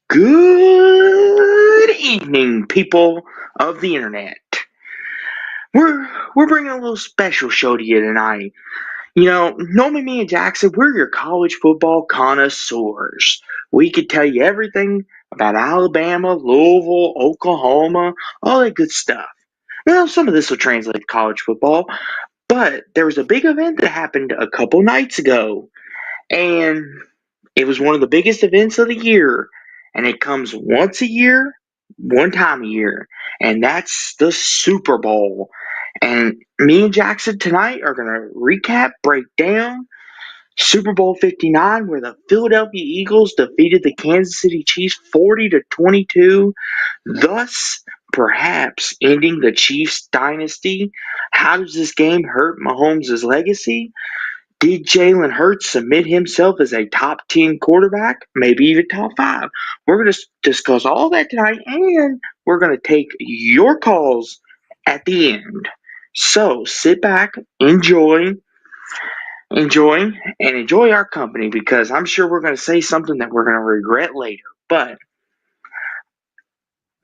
Good evening, people of the internet. We're bringing a little special show to you tonight. Normally me and Jackson, we're your college football connoisseurs. We could tell you everything about Alabama, Louisville, Oklahoma, all that good stuff. Well, some of this will translate to college football, but there was a big event that happened a couple nights ago, and it was one of the biggest events of the year, and it comes once a year, one time a year, and that's the Super Bowl. And me and Jackson tonight are going to recap, break down Super Bowl 59, where the Philadelphia Eagles defeated the Kansas City Chiefs 40-22, thus perhaps ending the Chiefs dynasty. How does this game hurt Mahomes' legacy? Did Jalen Hurts submit himself as a top 10 quarterback, maybe even top 5? We're going to discuss all that tonight, and we're going to take your calls at the end. So sit back, enjoy our company, because I'm sure we're going to say something that we're going to regret later. But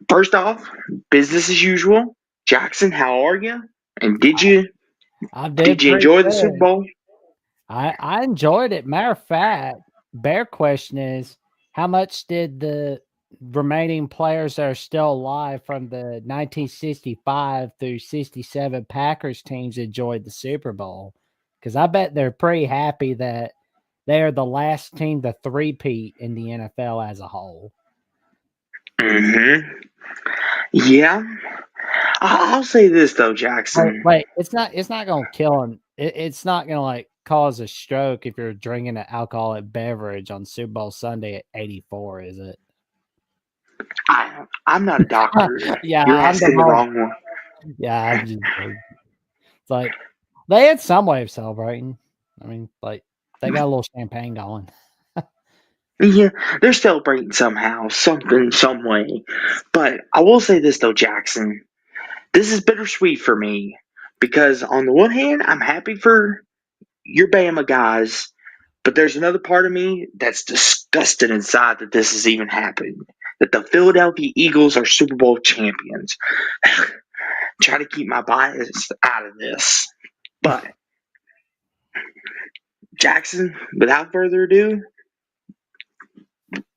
first off, business as usual. Jackson, how are you? And did you I did did you pretty enjoy the Super good. Bowl? I enjoyed it. Matter of fact, bear question is how much did the remaining players that are still alive from the 1965 through 67 Packers teams enjoyed the Super Bowl? Because I bet they're pretty happy that they are the last team to three-peat in the NFL as a whole. Mm-hmm. Yeah. I'll say this though, Jackson. Wait, it's not gonna kill him. It's not gonna like cause a stroke if you're drinking an alcoholic beverage on Super Bowl Sunday at 84, is it? I'm not a doctor. Yeah, You're I'm the asking the wrong. wrong one. Yeah, I'm just. It's like they had some way of celebrating. I mean, like they got a little champagne going. Yeah, they're celebrating somehow, something, some way. But I will say this though, Jackson. This is bittersweet for me because on the one hand, I'm happy for your Bama guys, but there's another part of me that's disgusted inside that this has even happened. That the Philadelphia Eagles are Super Bowl champions. Try to keep my bias out of this. But Jackson, without further ado,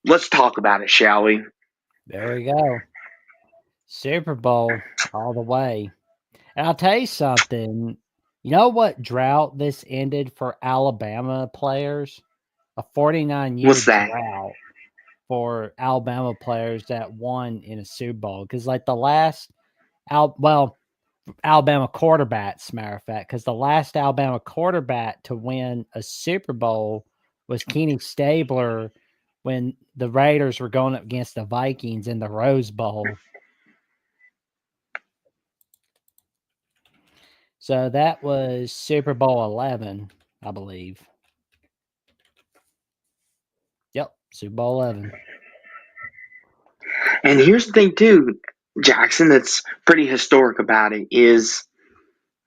let's talk about it, shall we? There we go. Super Bowl all the way. And I'll tell you something. You know what drought this ended for Alabama players? A 49-year What's that? drought for Alabama players that won in a Super Bowl. Because like the last Alabama quarterbacks, matter of fact, because the last Alabama quarterback to win a Super Bowl was Kenny Stabler when the Raiders were going up against the Vikings in the Rose Bowl. So that was Super Bowl 11, I believe. Yep, Super Bowl 11. And here's the thing too, Jackson, that's pretty historic about it is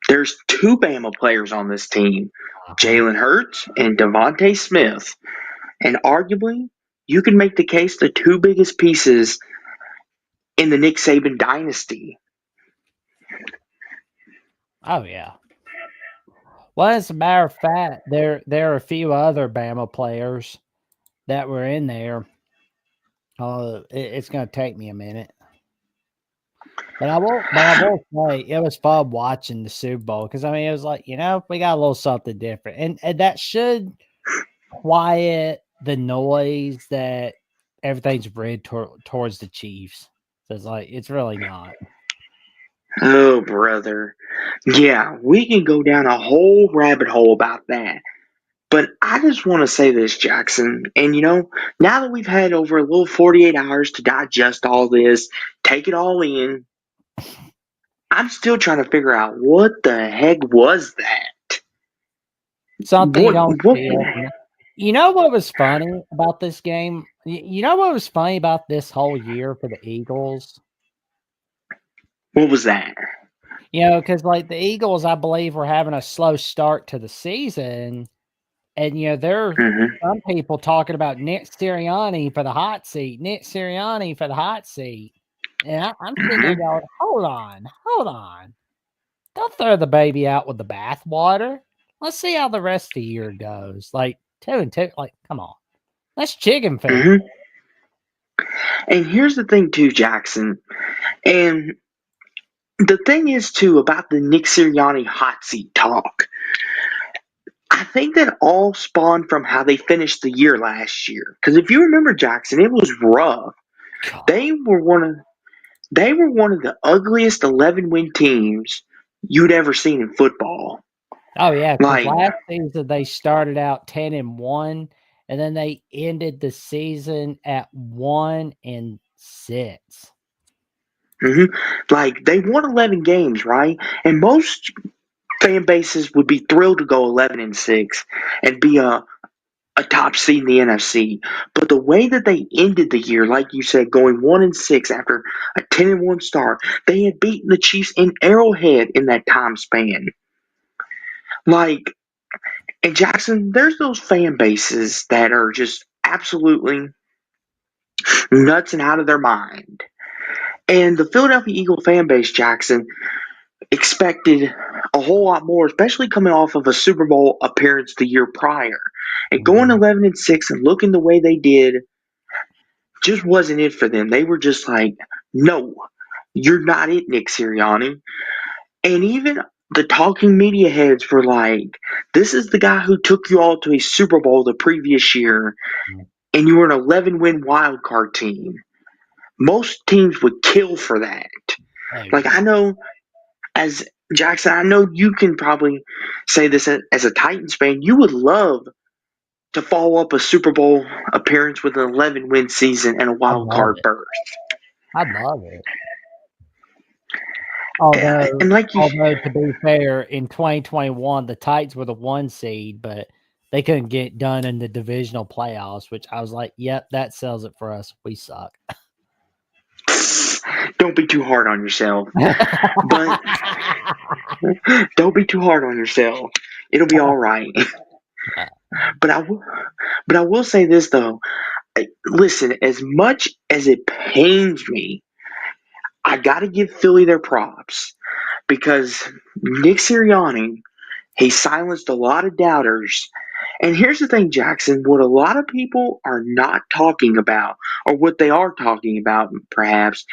there's two Bama players on this team, Uh-huh. Jalen Hurts and Devontae Smith. And arguably, you can make the case the two biggest pieces in the Nick Saban dynasty. Oh yeah. Well, as a matter of fact, there are a few other Bama players that were in there. It's going to take me a minute. But I will say it was fun watching the Super Bowl because I mean it was like we got a little something different, and that should quiet the noise that everything's red towards the Chiefs. So it's like it's really not. Oh, brother. Yeah, we can go down a whole rabbit hole about that. But I just want to say this, Jackson. And now that we've had over a little 48 hours to digest all this, take it all in, I'm still trying to figure out what the heck was that? Something you What, don't what, feel. You know what was funny about this game? You know what was funny about this whole year for the Eagles? what was that? Because like the Eagles, I believe, were having a slow start to the season, And, there are Mhm. some people talking about Nick Sirianni for the hot seat, Nick Sirianni for the hot seat. And I'm sitting there Mhm. going, hold on, hold on. Don't throw the baby out with the bathwater. Let's see how the rest of the year goes. Like 2-2, like, come on. That's chicken finger. Mhm. And here's the thing too, Jackson. And the thing is too about the Nick Sirianni hot seat talk. I think that all spawned from how they finished the year last year. Because if you remember, Jackson, it was rough. God. They were one of they were one of the ugliest 11-win teams you'd ever seen in football. Oh yeah, because Like, last season they started out 10-1, and then they ended the season at 1-6. mhm, like they won 11 games, right? And most fan bases would be thrilled to go 11-6 and be a top seed in the NFC. But the way that they ended the year, like you said, going 1-6 after a 10-1 start, they had beaten the Chiefs in Arrowhead in that time span. Like, in Jackson, there's those fan bases that are just absolutely nuts and out of their mind. And the Philadelphia Eagle fan base, Jackson, expected a whole lot more, especially coming off of a Super Bowl appearance the year prior. And going Mhm. 11-6 and looking the way they did just wasn't it for them. They were just like, no, you're not it, Nick Sirianni. And even the talking media heads were like, this is the guy who took you all to a Super Bowl the previous year, and you were an 11-win wild card team. Most teams would kill for that. Oh Like, yeah. I know, as Jackson, I know you can probably say this as a Titans fan, you would love to follow up a Super Bowl appearance with an 11-win season and a I wild love card it. berth. I love it. And Although like you, although to be fair, in 2021, the Titans were the 1 seed, but they couldn't get done in the divisional playoffs, which I was like, "Yep, that sells it for us. We suck." don't be too hard on yourself. But don't be too hard on yourself. It'll be all right. But I will say this though. Listen, as much as it pains me, I got to give Philly their props because Nick Sirianni, he silenced a lot of doubters. And here's the thing, Jackson, what a lot of people are not talking about, or what they are talking about perhaps,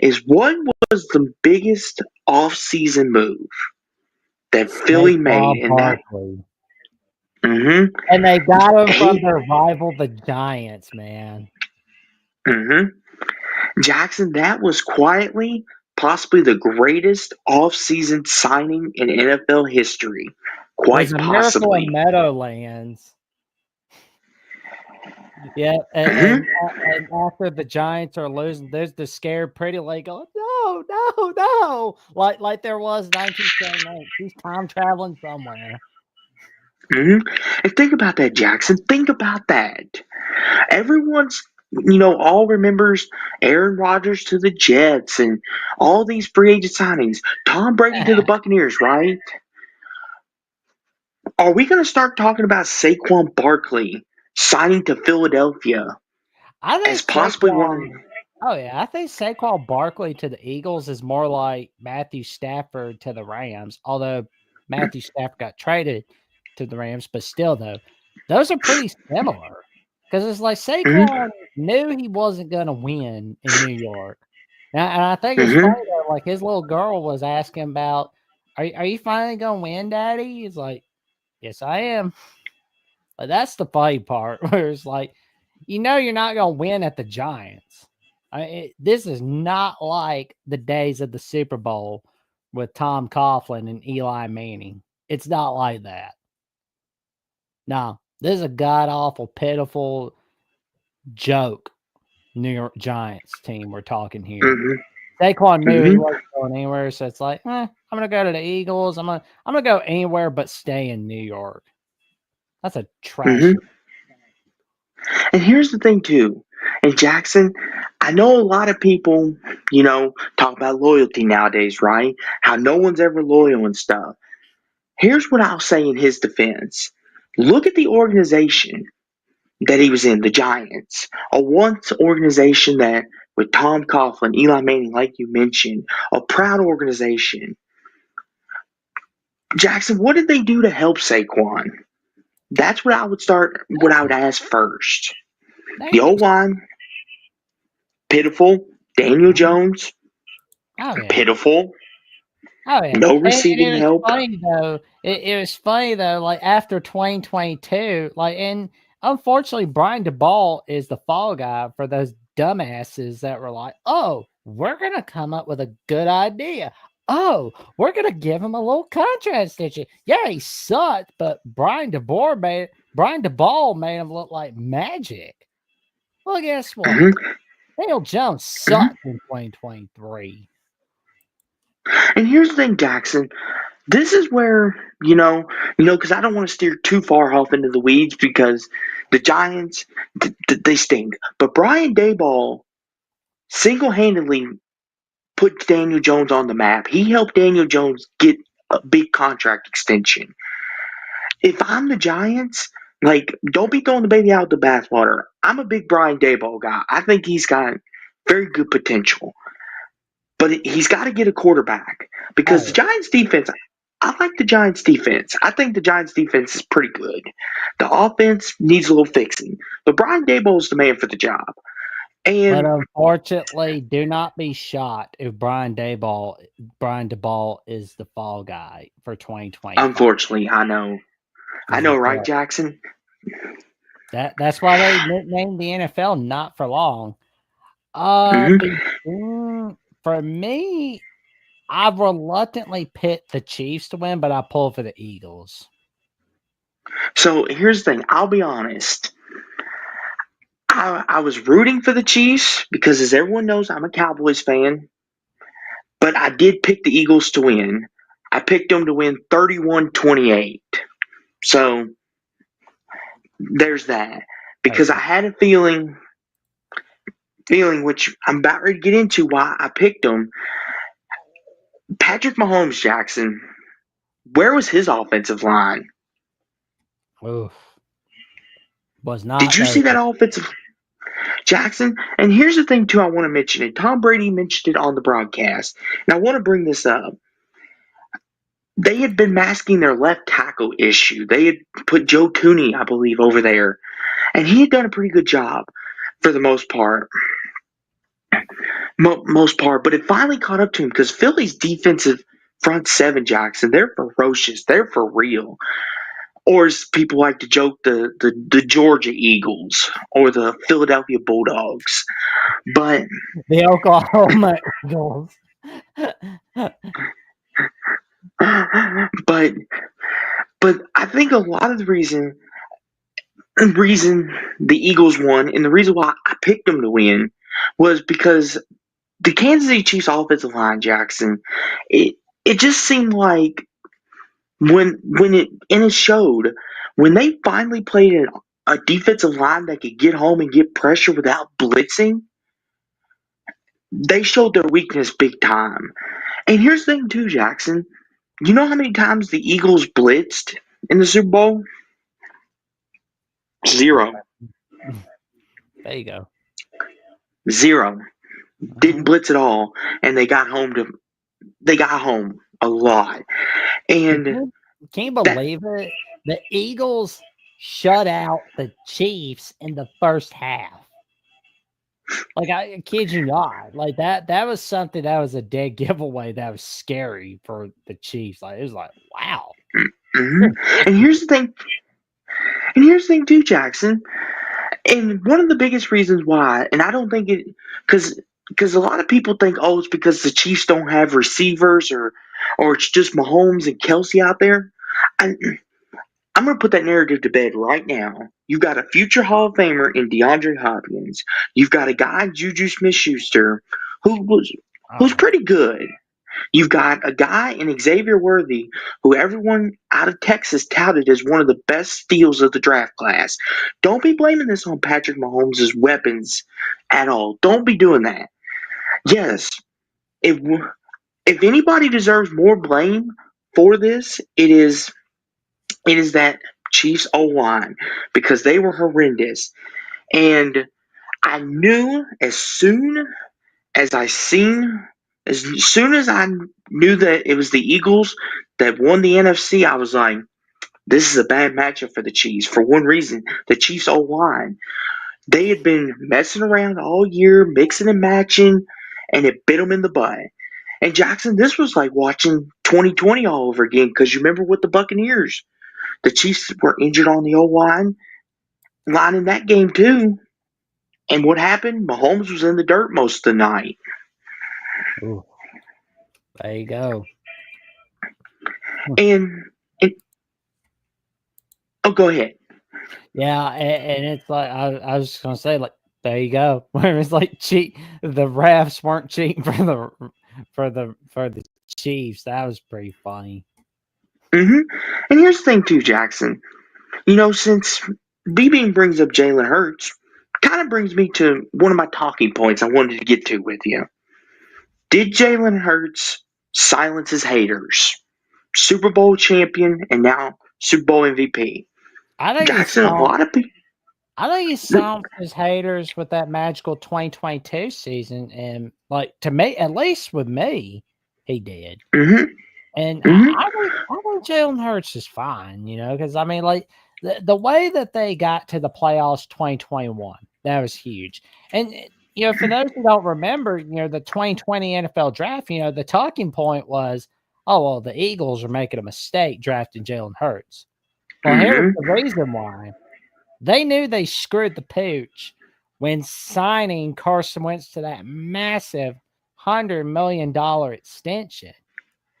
is what was the biggest off-season move that Philly made, Saquon and that Barkley. hmm And they got him from he their rival, the Giants, man. hmm Jackson, that was quietly possibly the greatest off-season signing in NFL history. It was Quite a miracle in possibly. Meadowlands. Yeah, hmm and after the Giants are losing, there's the scared pretty lady going, "No, no, no!" Like there was 1978. She's time traveling somewhere. hmm And think about that, Jackson. Think about that. Everyone's, all remembers Aaron Rodgers to the Jets and all these free agent signings. Tom Brady to the Buccaneers, right? Are we going to start talking about Saquon Barkley signing to Philadelphia I as think possibly one of Saquon. Oh yeah, I think Saquon Barkley to the Eagles is more like Matthew Stafford to the Rams. Although Matthew Stafford got traded to the Rams, but still though, those are pretty similar. Because it's like hmm Saquon knew he wasn't going to win in New York. And I think it's funny hmm though. Like his little girl was asking about, "Are you finally going to win, Daddy?" He's like, "Yes, I am." Like that's the funny part, where it's like, you're not gonna win at the Giants. This is not like the days of the Super Bowl with Tom Coughlin and Eli Manning. It's not like that. No, this is a god awful, pitiful joke. New York Giants team we're talking here. hmm Saquon knew he hmm wasn't going anywhere, so it's like, I'm gonna go to the Eagles. I'm gonna go anywhere but stay in New York. That's a trash. hmm And here's the thing too, in Jackson, I know a lot of people, talk about loyalty nowadays, right? How no one's ever loyal and stuff. Here's what I'll say in his defense. Look at the organization that he was in, the Giants, a once organization that with Tom Coughlin, Eli Manning, like you mentioned, a proud organization. Jackson, what did they do to help Saquon? That's what I would start. What I would ask first. They The O line, pitiful. Daniel Jones, Oh yeah. pitiful. Oh yeah. No And receiving it was help. funny though. It was funny though, like after 2022, like and unfortunately Brian DeBall is the fall guy for those dumbasses that were like, oh, we're gonna come up with a good idea. Oh, we're gonna give him a little contract extension. Yeah, he sucked, but Brian DeBall made him look like magic. Well, guess what? hmm Daniel Jones hmm sucked in 2023. And here's the thing, Jackson. This is where because I don't want to steer too far off into the weeds because the Giants they stink. But Brian Dayball single-handedly put Daniel Jones on the map. He helped Daniel Jones get a big contract extension. If I'm the Giants, like, don't be throwing the baby out with the bathwater. I'm a big Brian Dayball guy. I think he's got very good potential, but he's got to get a quarterback Oh because the yeah. Giants defense. I like the Giants defense. I think the Giants defense is pretty good. The offense needs a little fixing, but Brian Dayball is the man for the job. But And unfortunately, do not be shocked if Brian DeBall is the fall guy for 2025. unfortunately, I Is know, it right, Jackson? that's why they nicknamed the NFL not for long. hmm Be, for me, I reluctantly picked the Chiefs to win, but I pulled for the Eagles. So here's the thing. I'll be honest. I was rooting for the Chiefs because, as everyone knows, I'm a Cowboys fan. But I did pick the Eagles to win. I picked them to win 31-28. So there's that. Oh Because I yeah. had a feeling which I'm about ready to get into why I picked them. Patrick Mahomes, Jackson, where was his offensive line? Oof. Was Did not you see there. that offensive Jackson? And here's the thing too I want to mention it. Tom Brady mentioned it on the broadcast. And I want to bring this up. They had been masking their left tackle issue. They had put Joe Tooney, I believe, over there. And he had done a pretty good job for the most part. Most part, but it finally caught up to him because Philly's defensive front seven, Jackson, they're ferocious. They're for real. Or as people like to joke, the Georgia Eagles or the Philadelphia Bulldogs. But The Oklahoma Eagles. but but I think a lot of the reason the Eagles won and the reason why I picked them to win was because the Kansas City Chiefs offensive line, Jackson, it it just seemed like it showed when they finally played a defensive line that could get home and get pressure without blitzing, they showed their weakness big time. And here's the thing too, Jackson. You know how many times the Eagles blitzed in the Super Bowl? Zero. There you go. Zero. Didn't Mhm. blitz at all. And they got home a lot. And Can you that believe it? The Eagles shut out the Chiefs in the first half. Like I kid you not. Like that was something that was a dead giveaway that was scary for the Chiefs. Like it was like, wow. mhm. You're this and here's the thing and here's the thing too, Jackson. And one of the biggest reasons why, and I don't think it, because a lot of people think, oh, it's because the Chiefs don't have receivers or it's just Mahomes and Kelsey out there. I, I'm going to put that narrative to bed right now. You've got a future Hall of Famer in DeAndre Hopkins. You've got a guy, Juju Smith-Schuster, who was oh who's yeah. pretty good. You've got a guy in Xavier Worthy, who everyone out of Texas touted as one of the best steals of the draft class. Don't be blaming this on Patrick Mahomes' weapons at all. Don't be doing that. Yes, if if anybody deserves more blame for this, it is that Chiefs O-line because they were horrendous. And I knew as I seen, as soon as I knew that it was the Eagles that won the NFC, I was like, this is a bad matchup for the Chiefs. For one reason, the Chiefs O-line. They had been messing around all year, mixing and matching, and it bit them in the butt. And Jackson, this was like watching 2020 all over again because you remember with the Buccaneers, the Chiefs were injured on the line in that game too. And what happened? Mahomes was in the dirt most of the night. Ooh, there you go. And, and oh, go ahead. Yeah, and it's like I was just gonna say, like, there you go. Where it's like the refs weren't cheating for the Chiefs. That was pretty funny. hmm And here's the thing too, Jackson. Since BB brings up Jalen Hurts, kind of brings me to one of my talking points I wanted to get to with you. Did Jalen Hurts silence his haters? Super Bowl champion and now Super Bowl MVP. I think he Jackson, a saw lot of people. I think he silenced his haters with that magical 2022 season, and like to me, at least with me, he did. hmm And hmm I think Jalen Hurts is fine, because I mean, like the way that they got to the playoffs 2021, that was huge. And for those who don't remember, the 2020 NFL draft, the talking point was, oh well, the Eagles are making a mistake drafting Jalen Hurts. Well, here's hmm the reason why. They knew they screwed the pooch when signing Carson Wentz to that massive $100 million extension.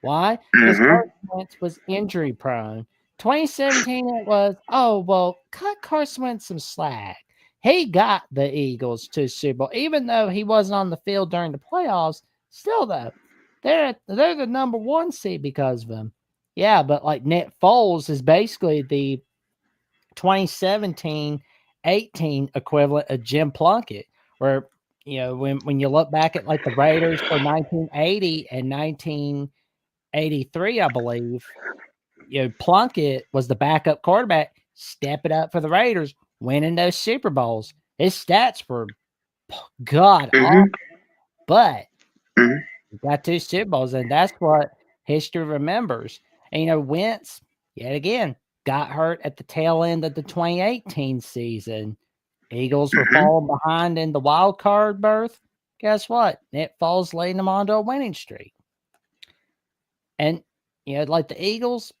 Why? Because hmm Carson Wentz was injury prone. 2017, it was, oh, well, cut Carson Wentz some slack. He got the Eagles to Super Bowl, even though he wasn't on the field during the playoffs. Still, though, they're the number one seed because of him. Yeah, but like Nick Foles is basically the 2017-18 equivalent of Jim Plunkett, where when you look back at like the Raiders for 1980 and 1983, I believe, Plunkett was the backup quarterback, stepping up for the Raiders, winning those Super Bowls. His stats were god awful, hmm but hmm he got two Super Bowls, and that's what history remembers. And Wentz, yet again, got hurt at the tail end of the 2018 season. Eagles were hmm falling behind in the wild card berth. Guess what? Nick Foles leading them onto a winning streak. And like the Eagles,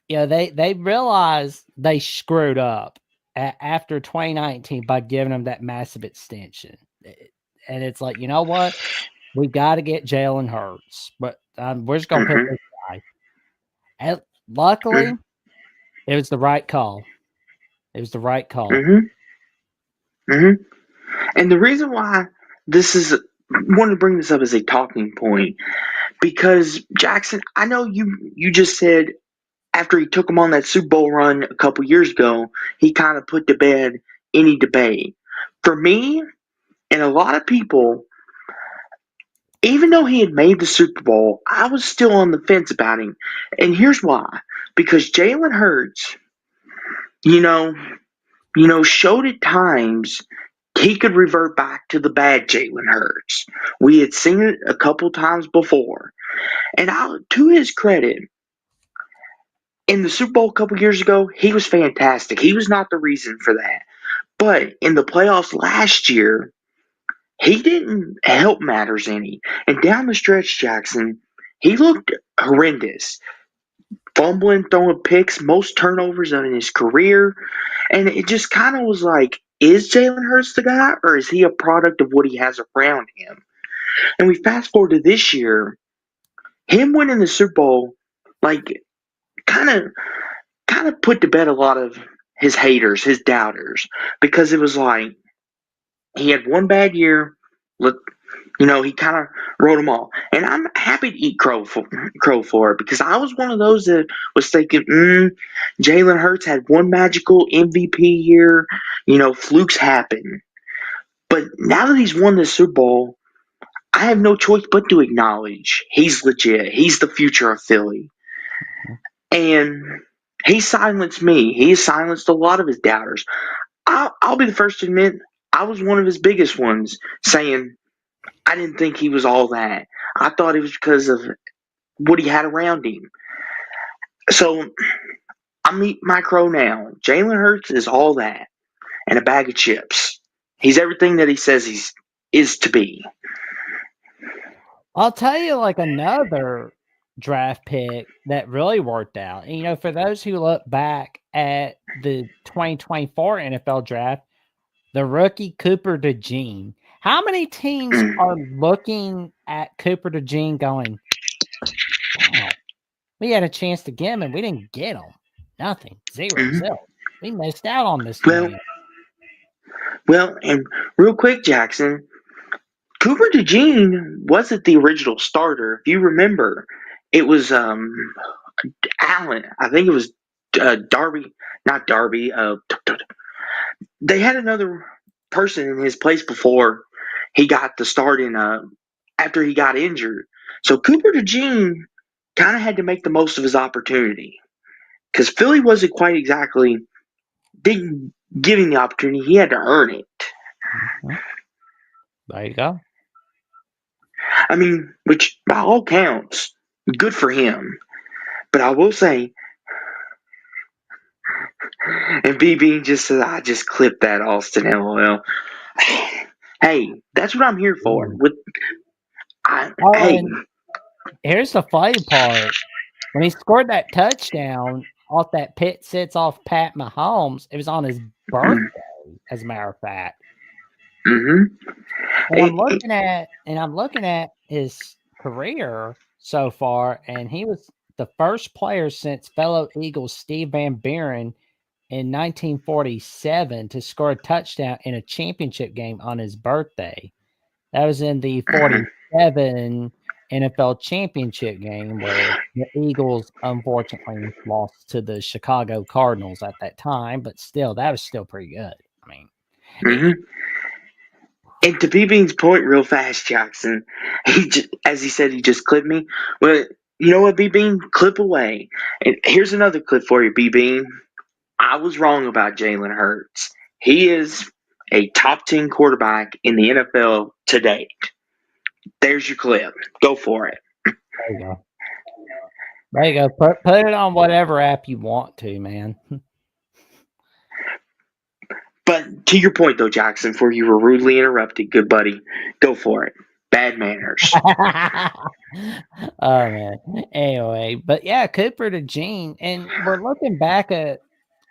they realized they screwed up after 2019 by giving them that massive extension. And it's like, you know what? We got to get Jalen Hurts, but we're just gonna pick hmm this guy. And luckily, it was the right call. It was the right call. hmm hmm And the reason why this is wanted to bring this up as a talking point because Jackson, I know you just said after he took him on that Super Bowl run a couple years ago, he kind of put to bed any debate. For me and a lot of people, even though he had made the Super Bowl, I was still on the fence about him. And here's why. Because Jalen Hurts, you know, showed at times he could revert back to the bad Jalen Hurts. We had seen it a couple times before. And to his credit, in the Super Bowl a couple years ago, he was fantastic. He was not the reason for that. But in the playoffs last year, he didn't help matters any. And down the stretch, Jackson, he looked horrendous. Fumbling, throwing picks, most turnovers in his career. And it just kind of was like, is Jalen Hurts the guy, or is he a product of what he has around him? And we fast forward to this year, him winning the Super Bowl, like, kind of put to bed a lot of his haters, his doubters, because it was like he had one bad year. Look, he kind of wrote them all, and I'm happy to eat crow for it because I was one of those that was thinking, Jalen Hurts had one magical MVP year. Flukes happen, but now that he's won the Super Bowl, I have no choice but to acknowledge he's legit. He's the future of Philly, and He silenced me. He silenced a lot of his doubters. I'll be the first to admit I was one of his biggest ones, saying I didn't think he was all that. I thought it was because of what he had around him. So I'm eating my crow now. Jalen Hurts is all that and a bag of chips. He's everything that he says he's is to be. I'll tell you like another draft pick that really worked out. And, you know, for those who look back at the 2024 NFL draft, the rookie Cooper DeJean. How many teams Mm, are looking at Cooper DeJean going, wow, we had a chance to get him and we didn't get him. Nothing. Zero. mhm. Zero. We missed out on this Well, man. and real quick, Jackson, Cooper DeJean wasn't the original starter. If you remember, it was Allen. I think it was Darby, not Darby. They had another person in his place before he got the start in after he got injured. So Cooper DeJean kind of had to make the most of his opportunity because Philly wasn't quite exactly didn't give him the opportunity. He had to earn it. Mhm. There you go. I mean, which by all counts, good for him. But I will say, and BB just said, I just clipped that Austin LOL. Hey, that's what I'm here for. Ooh. Oh, Hey, and here's the funny part. When he scored that touchdown off that pick six off Pat Mahomes, it was on his mm, birthday, as a matter of fact. mm-hmm. And Hey, I'm looking at his career so far, and he was the first player since fellow Eagles Steve Van Buren in 1947 to score a touchdown in a championship game on his birthday. That was in the mhm, 47 NFL championship game where the Eagles unfortunately lost to the Chicago Cardinals at that time, but still, that was still pretty good. I mean, it, mhm. And to BB's point, real fast, Jackson, as he said, he just clipped me. Well, you know what, BB? Clip away. And here's another clip for you, BB. I was wrong about Jalen Hurts. He is a top 10 quarterback in the NFL today. There's your clip. Go for it. there you go. There you go. Put it on whatever app you want to, man. But to your point, though, Jackson, before you were rudely interrupted, good buddy, go for it. Bad manners. Oh man. Anyway, but yeah, Cooper to Gene, and we're looking back at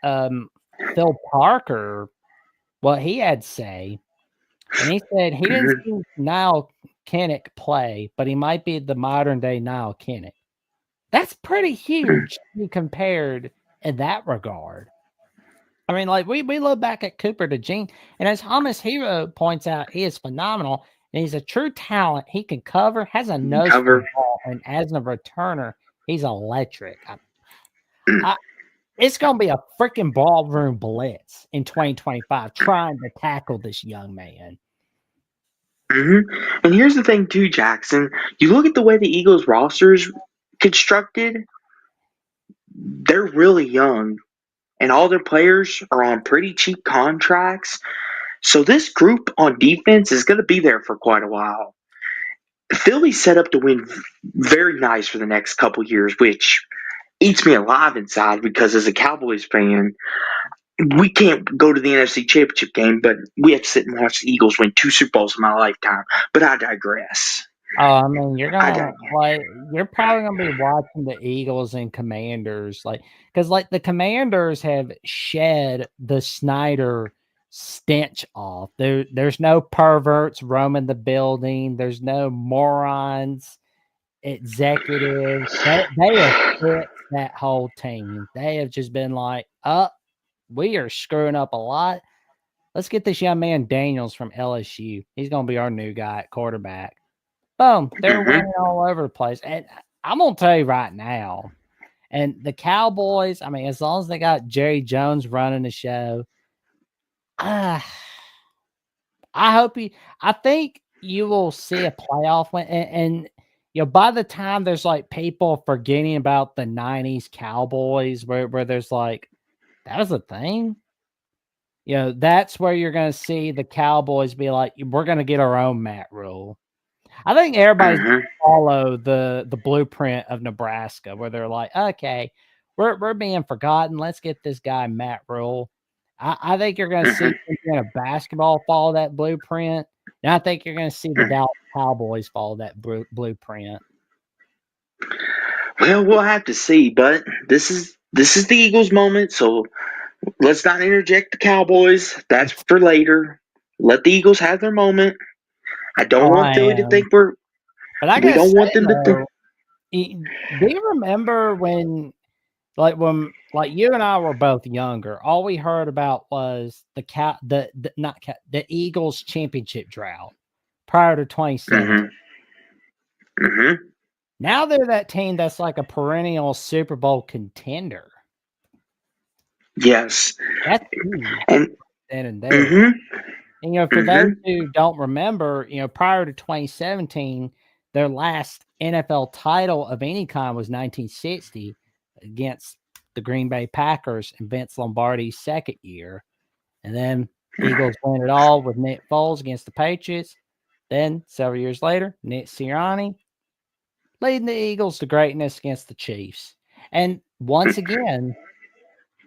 um Phil Parker, what he had to say, and he said he didn't Mhm, see Niall Kinnick play, but he might be the modern day Niall Kinnick. That's pretty huge to be compared in that regard. I mean, like we look back at Cooper DeJean, and as Thomas Hero points out, he is phenomenal and he's a true talent. He can cover, has a nose for the Cover. ball, and as a returner, he's electric. I, it's gonna be a freaking ballroom blitz in 2025 trying to tackle this young man. Hmm. And here's the thing, too, Jackson. You look at the way the Eagles roster's constructed, they're really young, and all their players are on pretty cheap contracts. So this group on defense is going to be there for quite a while. Philly's set up to win very nice for the next couple years, which eats me alive inside because as a Cowboys fan, we can't go to the NFC Championship game, but we have to sit and watch the Eagles win two Super Bowls in my lifetime. But I digress. I mean, I digress. you're probably gonna be watching the Eagles and Commanders, because the Commanders have shed the Snyder stench off. There's no perverts roaming the building. There's no morons, executives. They have fixed that whole team. They have just been like, we are screwing up a lot. Let's get this young man Daniels from LSU. He's gonna be our new guy at quarterback. Boom, they're Hmm. winning all over the place. And I'm gonna tell you right now, and the Cowboys, I mean, as long as they got Jerry Jones running the show, uh, I hope I think you will see a playoff win. And by the time there's like people forgetting about the 90s Cowboys where there's like, that was a thing. That's where you're going to see the Cowboys be like, we're going to get our own Matt Rule. I think everybody's Mm-hmm. follow the blueprint of Nebraska, where they're like, okay, we're being forgotten. Let's get this guy Matt Rule. I think you're going to see Mm-hmm. Indiana basketball follow that blueprint, and I think you're going to see the Dallas Cowboys follow that blueprint. Well, we'll have to see, but this is the Eagles' moment, so let's not interject the Cowboys. That's for later. Let the Eagles have their moment. I don't Oh, want I Philly to am, think but I we gotta don't say want them to think. though, do you remember when like you and I were both younger, all we heard about was the Eagles championship drought prior to 2017. Mm-hmm. Mm-hmm. Now they're that team that's like a perennial Super Bowl contender. Yes. That's huge And then and there. mm-hmm. And for those Mm-hmm. who don't remember, prior to 2017, their last NFL title of any kind was 1960 against the Green Bay Packers in Vince Lombardi's second year. And then Eagles win it all with Nick Foles against the Patriots. Then several years later, Nick Sirianni leading the Eagles to greatness against the Chiefs. And once again,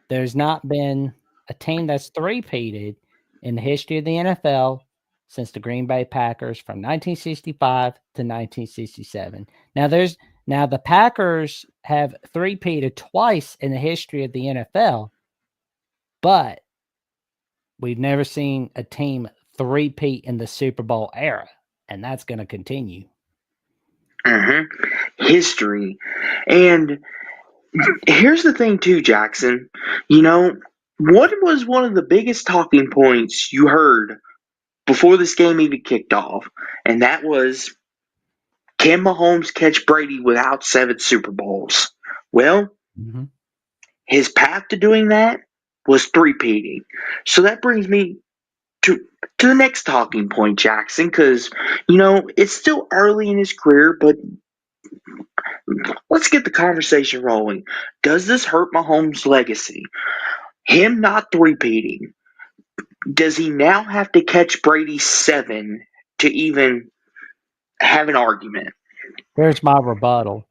there's not been a team that's three-peated in the history of the NFL since the Green Bay Packers from 1965 to 1967. Now the Packers have three-peated twice in the history of the NFL, but we've never seen a team three-peat in the Super Bowl era, and that's going to continue. Mm-hmm. History. And here's the thing, too, Jackson. What was one of the biggest talking points you heard before this game even kicked off? And that was, can Mahomes catch Brady without 7 Super Bowls? Well, Mm-hmm. his path to doing that was three-peating. So that brings me to the next talking point, Jackson, because it's still early in his career, but let's get the conversation rolling. Does this hurt Mahomes' legacy? Him not three-peating. Does he now have to catch Brady 7 to even have an argument? Here's my rebuttal.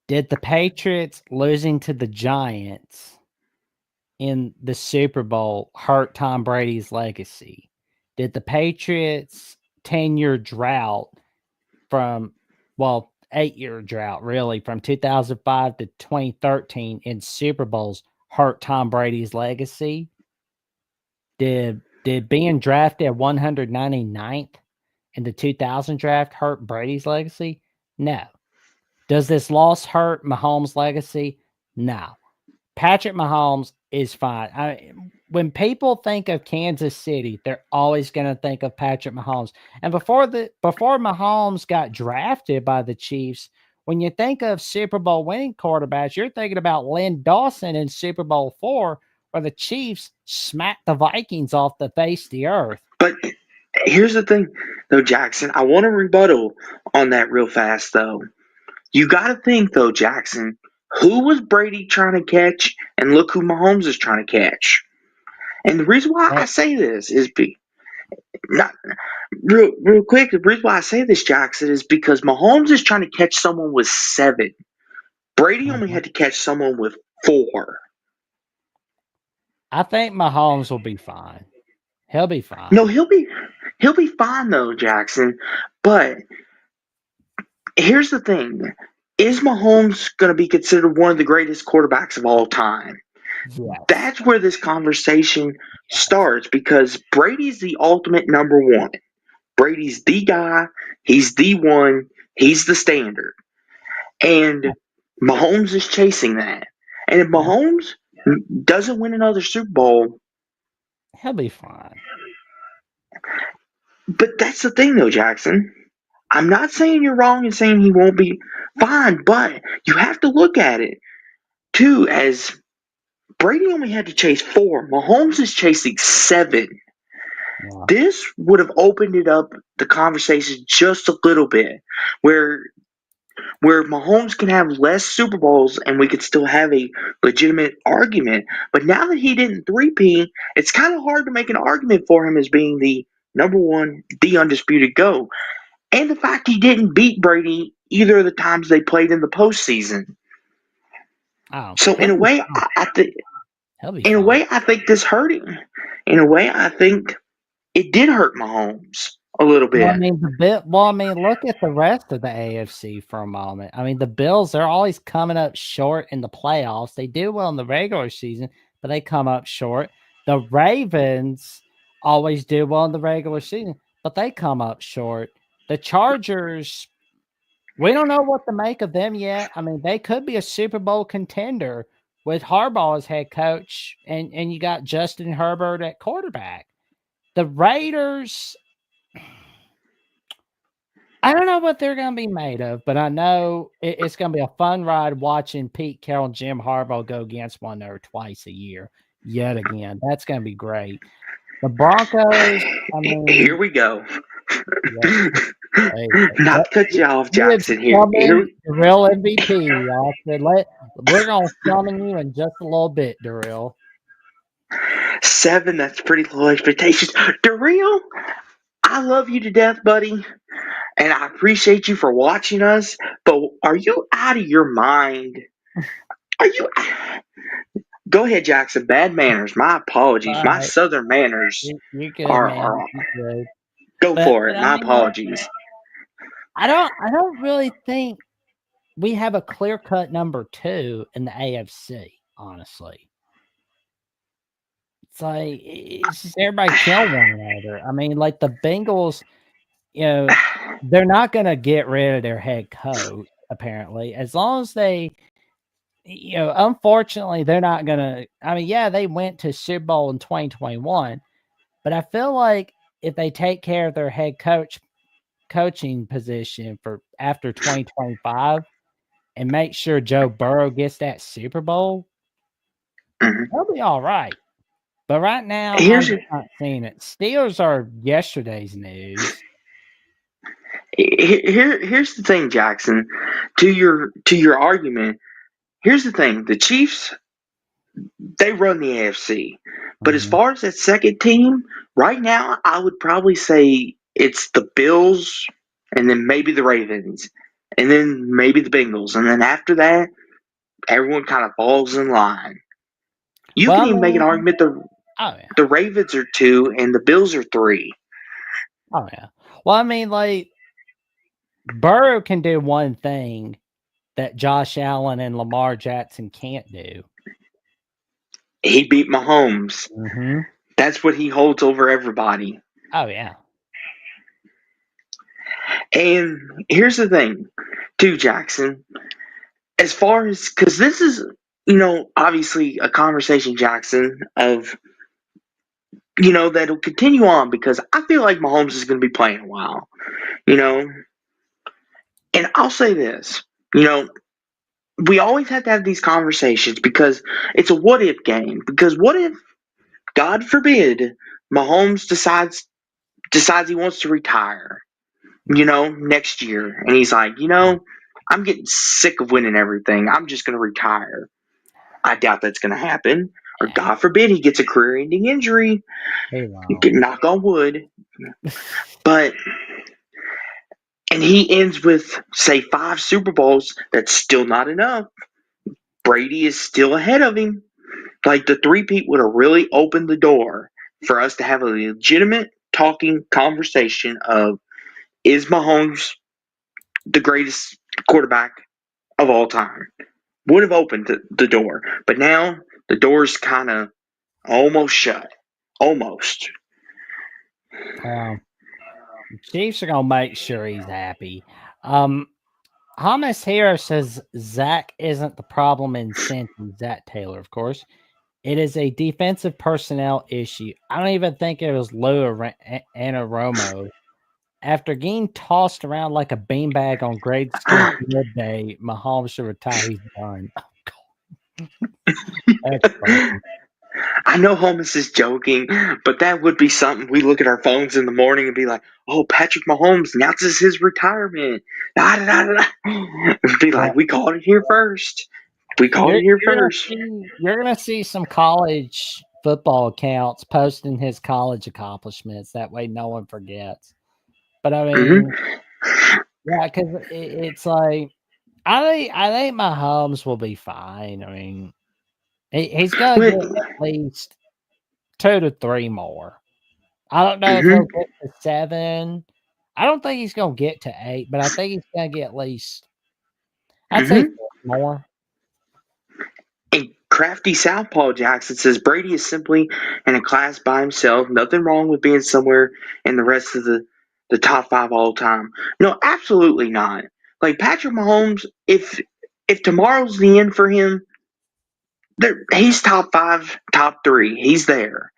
Did the Patriots losing to the Giants in the Super Bowl hurt Tom Brady's legacy? Did the Patriots 10-year drought from, 8-year drought really, from 2005 to 2013 in Super Bowls hurt Tom Brady's legacy? Did being drafted 199th in the 2000 draft hurt Brady's legacy? No. Does this loss hurt Mahomes' legacy? No. Patrick Mahomes is fine. When people think of Kansas City, they're always going to think of Patrick Mahomes. And before Mahomes got drafted by the Chiefs, when you think of Super Bowl winning quarterbacks, you're thinking about Len Dawson in Super Bowl IV, where the Chiefs smacked the Vikings off the face of the earth. But here's the thing, though, Jackson. I want to rebuttal on that real fast, though. You got to think, though, Jackson, who was Brady trying to catch, and look who Mahomes is trying to catch. And the reason why I say this is not real quick. The reason why I say this, Jackson, is because Mahomes is trying to catch someone with 7. Brady only had to catch someone with 4. I think Mahomes will be fine. He'll be fine. No, he'll be fine though, Jackson. But here's the thing: is Mahomes going to be considered one of the greatest quarterbacks of all time? Yes. That's where this conversation starts because Brady's the ultimate number one. Brady's the guy. He's the one. He's the standard. And Mahomes is chasing that. And if Mahomes doesn't win another Super Bowl, He'll be fine. but that's the thing though, Jackson. I'm not saying you're wrong in saying he won't be fine, but you have to look at it too as Brady only had to chase 4. Mahomes is chasing 7. Yeah. This would have opened it up the conversation just a little bit, where Mahomes can have less Super Bowls and we could still have a legitimate argument. But now that he didn't three-peat, it's kind of hard to make an argument for him as being the number one, the undisputed GOAT. And the fact he didn't beat Brady either of the times they played in the postseason. Oh, So he'll in a be way, fine. He'll be in a fine. way, I think this hurt him. In a way, I think it did hurt Mahomes a little Well, I bit. mean, look at the rest of the AFC for a moment. I mean, the Bills, they're always coming up short in the playoffs. They do well in the regular season, but they come up short. The Ravens always do well in the regular season, but they come up short. The Chargers, we don't know what to make of them yet. I mean, they could be a Super Bowl contender with Harbaugh as head coach, and you got Justin Herbert at quarterback. The Raiders, I don't know what they're going to be made of, but I know it's going to be a fun ride watching Pete Carroll and Jim Harbaugh go against one another twice a year yet again. That's going to be great. The Broncos, I Here mean, we go. yeah, hey, Not to cut you off, you have Jackson. Here, summoned the real MVP. I said, we're going to summon you in just a little bit, Darrell. 7. That's pretty low expectations. Darrell, I love you to death, buddy, and I appreciate you for watching us. But are you out of your mind? Are you? Go ahead, Jackson. Bad manners. My apologies. All My right. Southern manners You're good, are man. You're good. go for But it. I My mean, like, apologies. I don't really think we have a clear-cut number 2 in the AFC, honestly. It's just everybody kill one another. I mean, like, the Bengals, they're not gonna get rid of their head coach, apparently, as long as they unfortunately, they're not gonna I mean, yeah, they went to Super Bowl in 2021, but I feel like if they take care of their head coaching position for after 2025 and make sure Joe Burrow gets that Super Bowl, Mhm. they'll be all right. But right now, I'm Here's just not seeing it. Steelers are yesterday's news. here's the thing, Jackson. To your argument, here's the thing: the Chiefs, they run the AFC, but as Mhm. far as that second team, right now, I would probably say it's the Bills, and then maybe the Ravens, and then maybe the Bengals, and then after that, everyone kind of falls in line. You Well, can I even make an mean, argument oh yeah, the Ravens are 2 and the Bills are 3. oh yeah. Well, I mean, like Burrow can do one thing that Josh Allen and Lamar Jackson can't do. He beat Mahomes. Mm-hmm. That's what he holds over everybody. Oh yeah. And here's the thing, too, Jackson. As far as, because this is, obviously a conversation, Jackson, of, that'll continue on because I feel like Mahomes is going to be playing a while, you know. And I'll say this, you know, we always have to have these conversations because it's a what if game. Because what if, God forbid, Mahomes decides he wants to retire, next year. And he's like, I'm getting sick of winning everything. I'm just going to retire. I doubt that's going to happen. Or God forbid he gets a career ending injury. Hey, wow. Knock on wood. But, and he ends with, say, 5 Super Bowls. That's still not enough. Brady is still ahead of him. Like the three-peat would have really opened the door for us to have a legitimate talking conversation of, is Mahomes the greatest quarterback of all time? Would have opened the door. But now the door's kind of almost shut. Almost. Um, Chiefs are gonna make sure he's happy. Um, Hamas here says Zach isn't the problem in Cincy. Zach Taylor, of course. It is a defensive personnel issue. I don't even think it was Lou Anaromo. After getting tossed around like a beanbag on grade school field day, Mahomes should retire. He's done. That's funny. I know Holmes is joking, but that would be something we look at our phones in the morning and be like, "Oh, Patrick Mahomes announces his retirement." Da, da, da, da, da. Be Yeah. like, "We called it here first. We called You're it here you're gonna first." see you're gonna see some college football accounts posting his college accomplishments. That way, no one forgets. But I mean, Mm-hmm. yeah, because it's like I think Mahomes will be fine. I mean, he's gonna But, get at least 2 to 3 more. I don't know if he'll mm-hmm, get to 7. I don't think he's gonna get to 8, but I think he's gonna get at least, I'd say 6 mm-hmm. more. And crafty Southpaw Jackson says Brady is simply in a class by himself. Nothing wrong with being somewhere in the rest of the top five all time. No, absolutely not. Like Patrick Mahomes, if tomorrow's the end for him, he's top five, top three. He's there.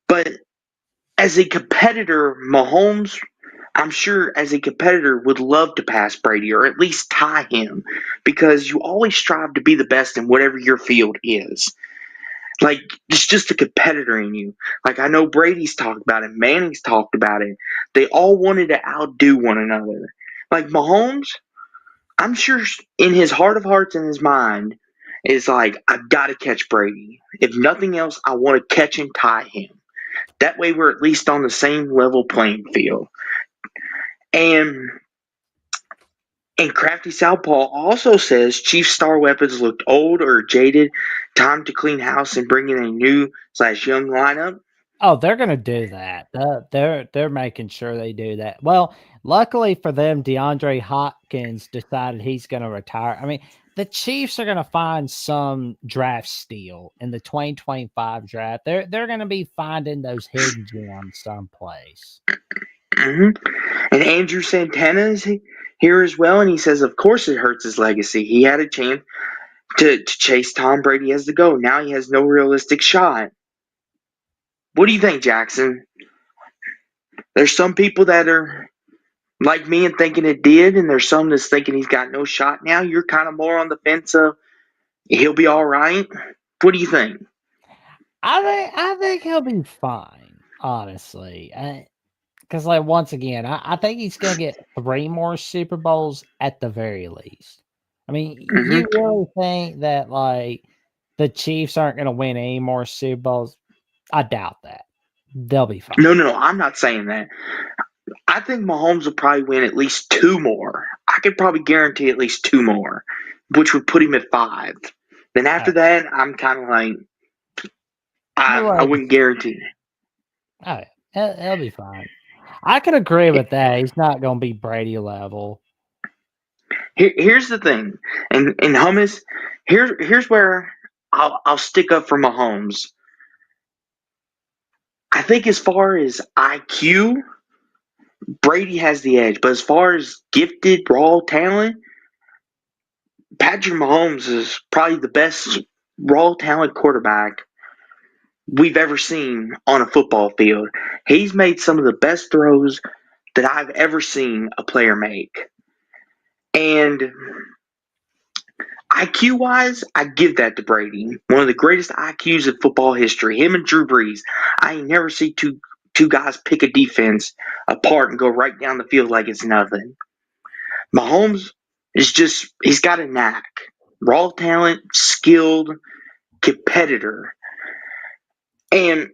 But as a competitor, Mahomes, I'm sure as a competitor would love to pass Brady or at least tie him because you always strive to be the best in whatever your field is. Like it's just a competitor in you. Like I know Brady's talked about it, Manning's talked about it. They all wanted to outdo one another. Like Mahomes, I'm sure in his heart of hearts and his mind is like, I've got to catch Brady. If nothing else, I want to catch and tie him. That way we're at least on the same level playing field. And Crafty Southpaw also says Chief star weapons looked old or jaded. Time to clean house and bring in a new slash young lineup. Oh, they're gonna do that. They're making sure they do that. Well, luckily for them, DeAndre Hopkins decided he's gonna retire. I mean, the Chiefs are gonna find some draft steal in the 2025 draft. They're gonna be finding those hidden gems someplace. Hmm. And Andrew Santana's here as well, and he says, of course it hurts his legacy. He had a chance to chase Tom Brady as the GOAT. Now he has no realistic shot. What do you think, Jackson? There's some people that are like me and thinking it did, and there's some that's thinking he's got no shot now. You're kind of more on the fence of he'll be all right. What do you think? I think he'll be fine, honestly. Because, like, once again, I think he's gonna get 3 more Super Bowls at the very least. I mean, Hmm. you really think that, like, the Chiefs aren't gonna win any more Super Bowls? I doubt that. They'll be fine. No, no, no. I'm not saying that. I think Mahomes will probably win at least two more. I could probably guarantee at least two more, which would put him at five. Then after Oh, that, I'm kind of like, I well, wouldn't guarantee. oh, yeah, he'll be fine. I can agree with that. He's not gonna be Brady level. Here's the thing, and Hummus, here's where I'll stick up for Mahomes. I think as far as IQ, Brady has the edge, but as far as gifted raw talent, Patrick Mahomes is probably the best raw talent quarterback we've ever seen on a football field. He's made some of the best throws that I've ever seen a player make. And IQ wise, I give that to Brady. One of the greatest IQs in football history. Him and Drew Brees. I ain't never see two guys pick a defense apart and go right down the field like it's nothing. Mahomes is just he's got a knack. Raw talent, skilled, competitor. And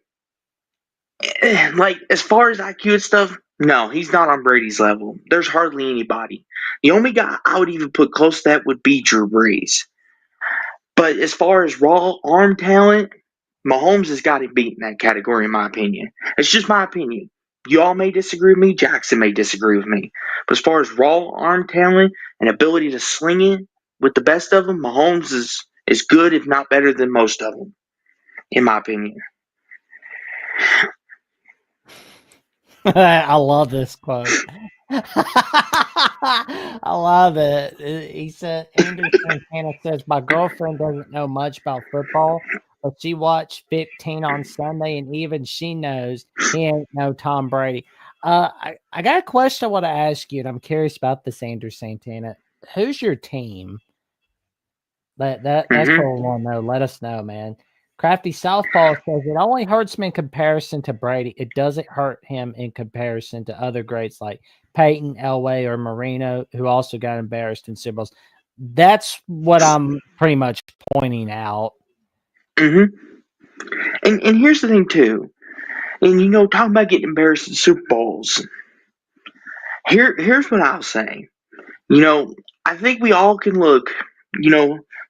like as far as IQ and stuff, no, he's not on Brady's level. There's hardly anybody. The only guy I would even put close to that would be Drew Brees. But as far as raw arm talent, Mahomes has got to beat in that category, in my opinion. It's just my opinion. You all may disagree with me. Jackson may disagree with me. But as far as raw arm talent and ability to sling it with the best of them, Mahomes is good, if not better than most of them, in my opinion. I love this quote. I love it. He said, Andrew Santana says, my girlfriend doesn't know much about football, but she watched 15 on Sunday, and even she knows he ain't no Tom Brady. I got a question I want to ask you, and I'm curious about this, Andrew Santana. Who's your team? That's what Hmm. we want to know. Let us know, man. Crafty Southpaw says it only hurts him in comparison to Brady. It doesn't hurt him in comparison to other greats like Peyton, Elway, or Marino, who also got embarrassed in Super Bowls. That's what I'm pretty much pointing out. Mm-hmm. And here's the thing too. And talking about getting embarrassed in Super Bowls. Here's what I'll say. I think we all can look.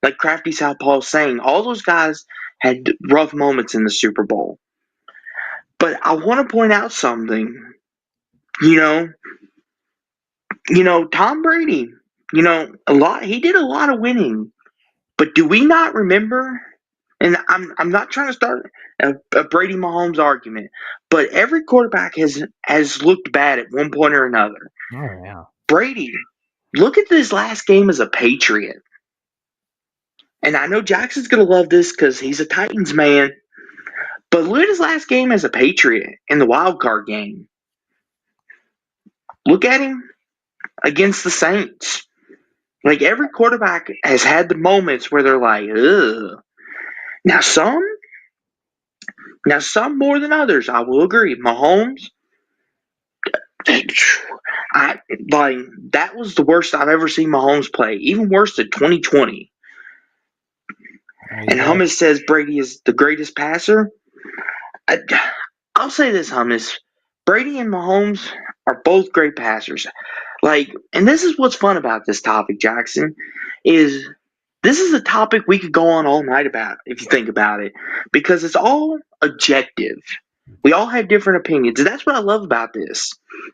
Like Crafty Southpaw saying, all those guys had rough moments in the Super Bowl. But I want to point out something. You know, Tom Brady. He did a lot of winning. But do we not remember? And I'm not trying to start a Brady Mahomes argument, but every quarterback has looked bad at one point or another. Oh yeah. Brady, look at this last game as a Patriot. And I know Jackson's gonna love this because he's a Titans man. But look at his last game as a Patriot in the wild card game. Look at him against the Saints. Like every quarterback has had the moments where they're like, ugh. Now some more than others, I will agree. Mahomes, I like that was the worst I've ever seen Mahomes play. Even worse than 2020. And Hummus says Brady is the greatest passer. I'll say this, Hummus. Brady and Mahomes are both great passers. And this is what's fun about this topic, Jackson, is this is a topic we could go on all night about if you think about it, because it's all objective. We all have different opinions, and that's what I love about this.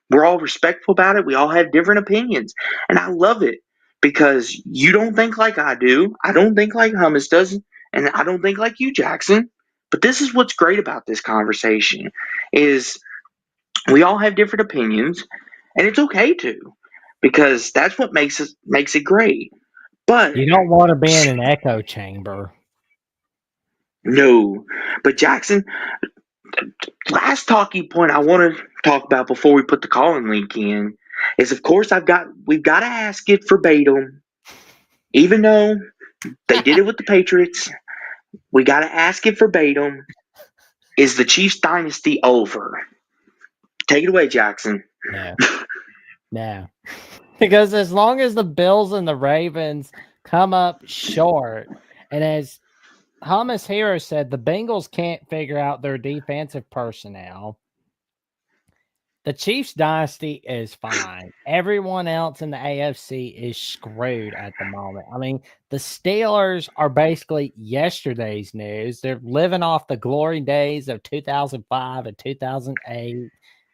We're all respectful about it. We all have different opinions, and I love it because you don't think like I do. I don't think like Hummus does, and I don't think like you, Jackson. But this is what's great about this conversation is we all have different opinions, and it's okay to, because that's what makes it great. But You don't want to be in an echo chamber. no, but Jackson, last talking point I want to talk about before we put the calling link in is, of course, we've got to ask it verbatim, even though they did it with the Patriots. We got to ask it verbatim. Is the Chiefs dynasty over? Take it away, Jackson. No. No. Because as long as the Bills and the Ravens come up short, and as Hamas Hero said, the Bengals can't figure out their defensive personnel. The Chiefs dynasty is fine. Everyone else in the AFC is screwed at the moment. I mean, the Steelers are basically yesterday's news. They're living off the glory days of 2005 and 2008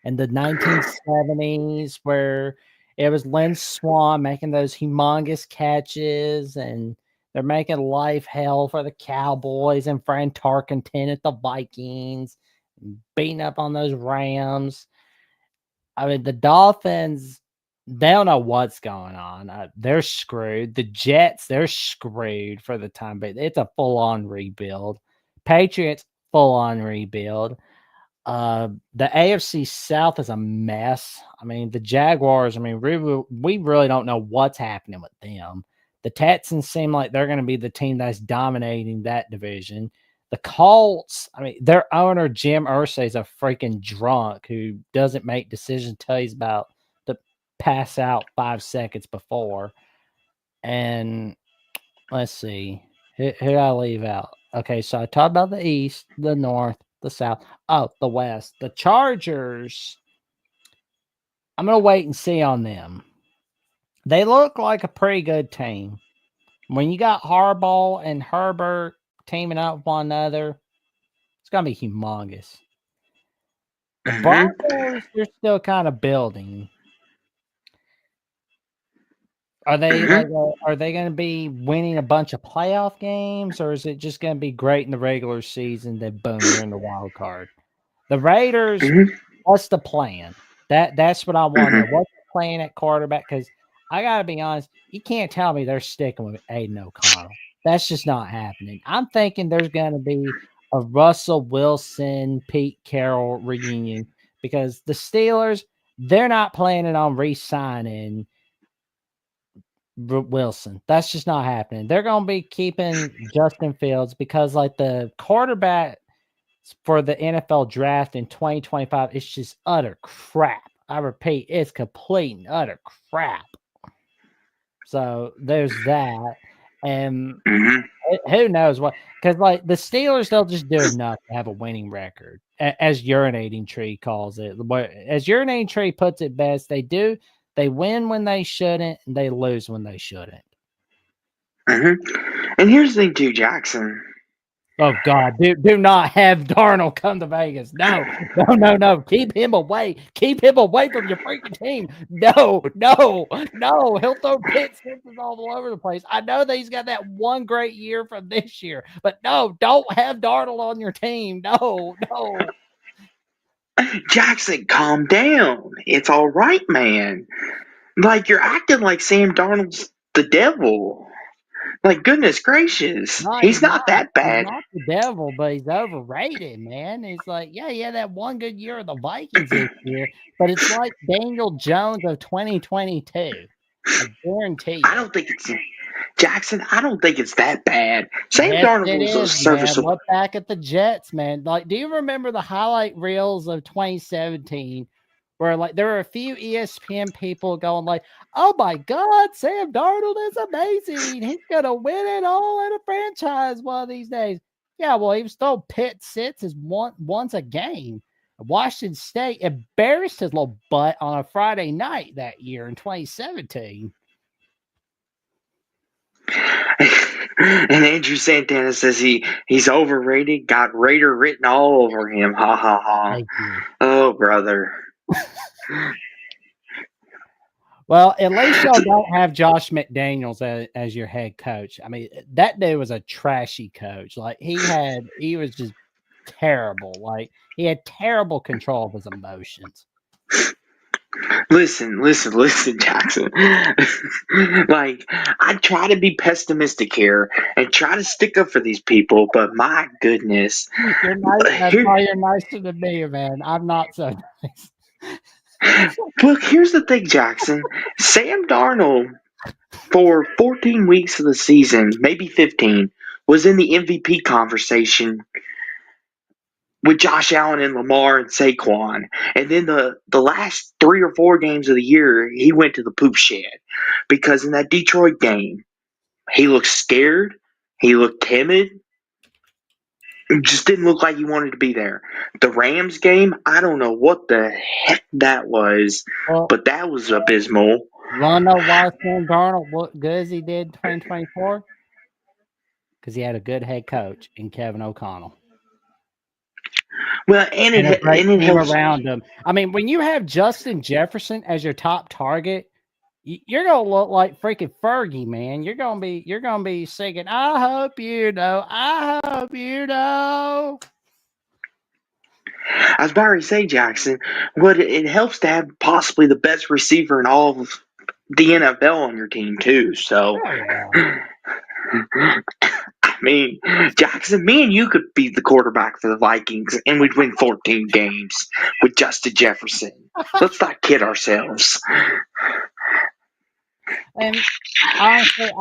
and the 1970s, where it was Lynn Swan making those humongous catches, and they're making life hell for the Cowboys and Fran Tarkenton at the Vikings, beating up on those Rams. I mean, the Dolphins, they don't know what's going on. They're screwed. The Jets, they're screwed for the time being. It's a full-on rebuild. Patriots, full-on rebuild. The AFC South is a mess. I mean, the Jaguars, I mean, we really don't know what's happening with them. The Texans seem like they're going to be the team that's dominating that division. The Colts, I mean, their owner, Jim Irsay, is a freaking drunk who doesn't make decisions until he's about to pass out 5 seconds before. And let's see. Who did I leave out? Okay, so I talked about the East, the North, the South. Oh, the West. The Chargers, I'm going to wait and see on them. They look like a pretty good team. When you got Harbaugh and Herbert teaming up with one another, it's going to be humongous. The Broncos, they're still kind of building. Are they are they going to be winning a bunch of playoff games, or is it just going to be great in the regular season, then boom, you're in the wild card? The Raiders, what's the plan? That's what I want to know. What's the plan at quarterback? Because I got to be honest, you can't tell me they're sticking with Aiden O'Connell. That's just not happening. I'm thinking there's going to be a Russell Wilson, Pete Carroll reunion, because the Steelers, they're not planning on re-signing Wilson. That's just not happening. They're going to be keeping Justin Fields because, like, the quarterback for the NFL draft in 2025 is just utter crap. I repeat, it's complete and utter crap. So there's that. And Mm-hmm. who knows what? Because, like, the Steelers, they'll just do enough to have a winning record, as Urinating Tree calls it. As Urinating Tree puts it best, they do. They win when they shouldn't, and they lose when they shouldn't. Mm-hmm. And here's the thing, too, Jackson. Oh God! Do not have Darnold come to Vegas. No, no, no, no. Keep him away. Keep him away from your freaking team. No, no, no. He'll throw pick sixes all over the place. I know that he's got that one great year from this year, but no, don't have Darnold on your team. No, no. Jackson, calm down. It's all right, man. Like, you're acting like Sam Darnold's the devil. Like, goodness gracious. No, He's not that he's bad. not the devil, but he's overrated, man. It's like, yeah, that one good year of the Vikings this year, but it's like Daniel Jones of 2022. I guarantee I you. don't think it's Jackson. I don't think it's that bad. Sam Yes, Darnold it was a is, man. serviceable. Look back at the Jets, man. Like, do you remember the highlight reels of 2017 where, like, there were a few ESPN people going like, "Oh my God, Sam Darnold is amazing. He's gonna win it all in a franchise one of these days." Yeah, well, he was throwing pit sits as once a game. Washington State embarrassed his little butt on a Friday night that year in 2017. And Andrew Santana says he's overrated. Got Raider written all over him. Ha ha ha. Thank you. Oh brother. Well, at least y'all don't have Josh McDaniels as your head coach. I mean, that dude was a trashy coach. Like, he was just terrible. Like, he had terrible control of his emotions. Listen, Jackson. Like, I try to be pessimistic here and try to stick up for these people, but my goodness. You're nice. That's Here, why you're nicer than me, man. I'm not so nice. look, here's the thing, Jackson. Sam Darnold, for 14 weeks of the season, maybe 15, was in the MVP conversation with Josh Allen and Lamar and Saquon. And then the last 3 or 4 games of the year, he went to the poop shed. Because in that Detroit game, he looked scared. He looked timid. It just didn't look like he wanted to be there. The Rams game, I don't know what the heck that was, Well, but that was abysmal. you want to know why Sam Darnold looked good as he did in 2024? Because he had a good head coach in Kevin O'Connell. Well, And a great it team helps. around him. I mean, when you have Justin Jefferson as your top target, you're gonna look like freaking Fergie, man. You're gonna be singing, "I hope you know, I hope you know." I was about to say, Jackson, but it helps to have possibly the best receiver in all of the NFL on your team too. So, Oh yeah. I mean, Jackson, me and you could be the quarterback for the Vikings, and we'd win 14 games with Justin Jefferson. Let's not kid ourselves. And honestly,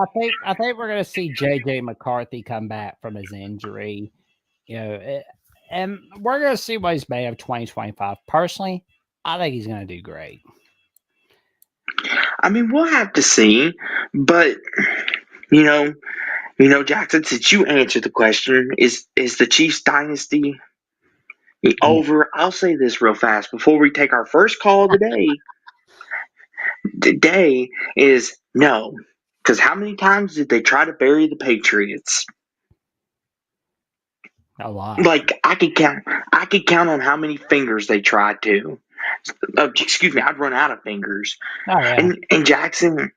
I think we're gonna see JJ McCarthy come back from his injury. And we're gonna see what he's made of 2025. Personally, I think he's gonna do great. I mean, we'll have to see, but you know, Jackson, since you answered the question, is the Chiefs dynasty over? I'll say this real fast before we take our first call of the day. Today is no, because how many times did they try to bury the Patriots? A lot. Like I could count. I could count on how many fingers they tried to. Excuse me, I'd run out of fingers. Oh yeah. And Jackson,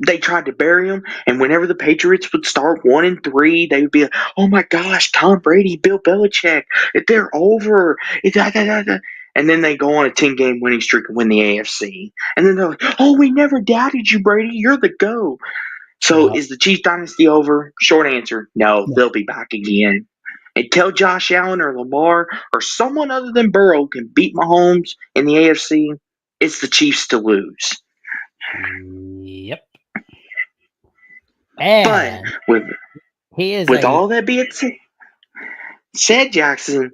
they tried to bury him, and whenever the Patriots would start 1-3, they would be like, "Oh my gosh, Tom Brady, Bill Belichick, they're over." And then they go on a 10-game winning streak and win the AFC. And then they're like, "Oh, we never doubted you, Brady. You're the GOAT." So Yep. is the Chiefs dynasty over? Short answer, no. Yeah. They'll be back again. Until Josh Allen or Lamar or someone other than Burrow can beat Mahomes in the AFC, it's the Chiefs to lose. Yep. But And he is with all that being said, Jackson,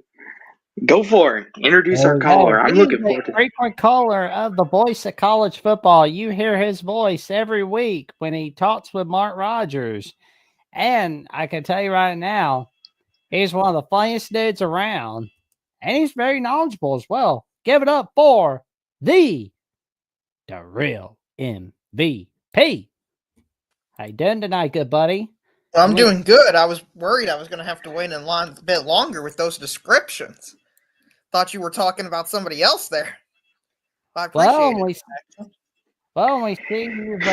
go for it. Introduce our caller. I'm he is looking a forward to. frequent caller of the voice of college football. You hear his voice every week when he talks with Mark Rogers. And I can tell you right now, he's one of the funniest dudes around. And he's very knowledgeable as well. Give it up for the real MVP. How you doing tonight, good buddy? I'm doing good. I was worried I was going to have to wait in line a bit longer with those descriptions. Thought you were talking about somebody else there. I appreciate it. Well, we see you've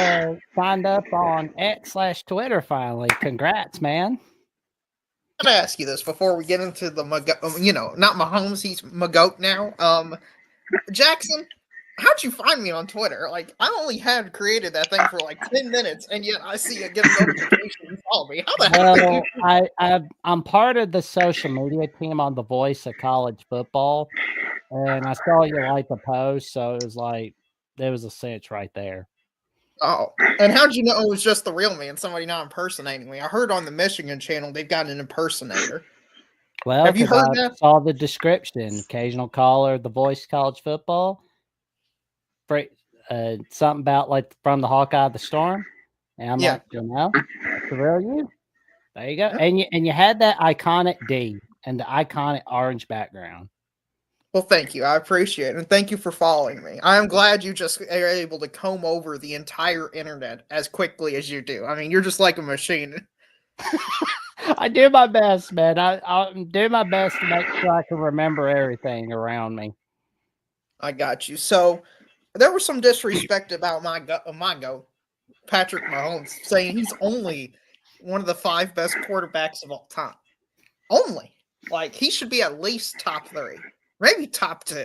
signed up on X/Twitter finally. Congrats, man. I'm going to ask you this before we get into the, not Mahomes, he's Magoat now. Jackson, how'd you find me on Twitter? Like, I only had created that thing for like 10 minutes, and yet I see you get a notification and follow me. How the hell? Well, I'm part of the social media team on the Voice of College Football, and I saw you like the post, so it was like there was a cinch right there. Oh, and how'd you know it was just the real me and somebody not impersonating me? I heard on the Michigan channel they've got an impersonator. Well, have you heard that? Saw the description. Occasional caller, the Voice of College Football. Something about like from the Hawkeye of the Storm, and I'm like, you know, that's the real you. There you go. Yeah. And you had that iconic D and the iconic orange background. Well, thank you. I appreciate it. And thank you for following me. I am glad you just are able to comb over the entire internet as quickly as you do. I mean, you're just like a machine. I do my best, man. I do my best to make sure I can remember everything around me. I got you. So there was some disrespect about my goat, Patrick Mahomes, saying he's only one of the 5 best quarterbacks of all time. Only. Like, he should be at least top 3. Maybe top 2.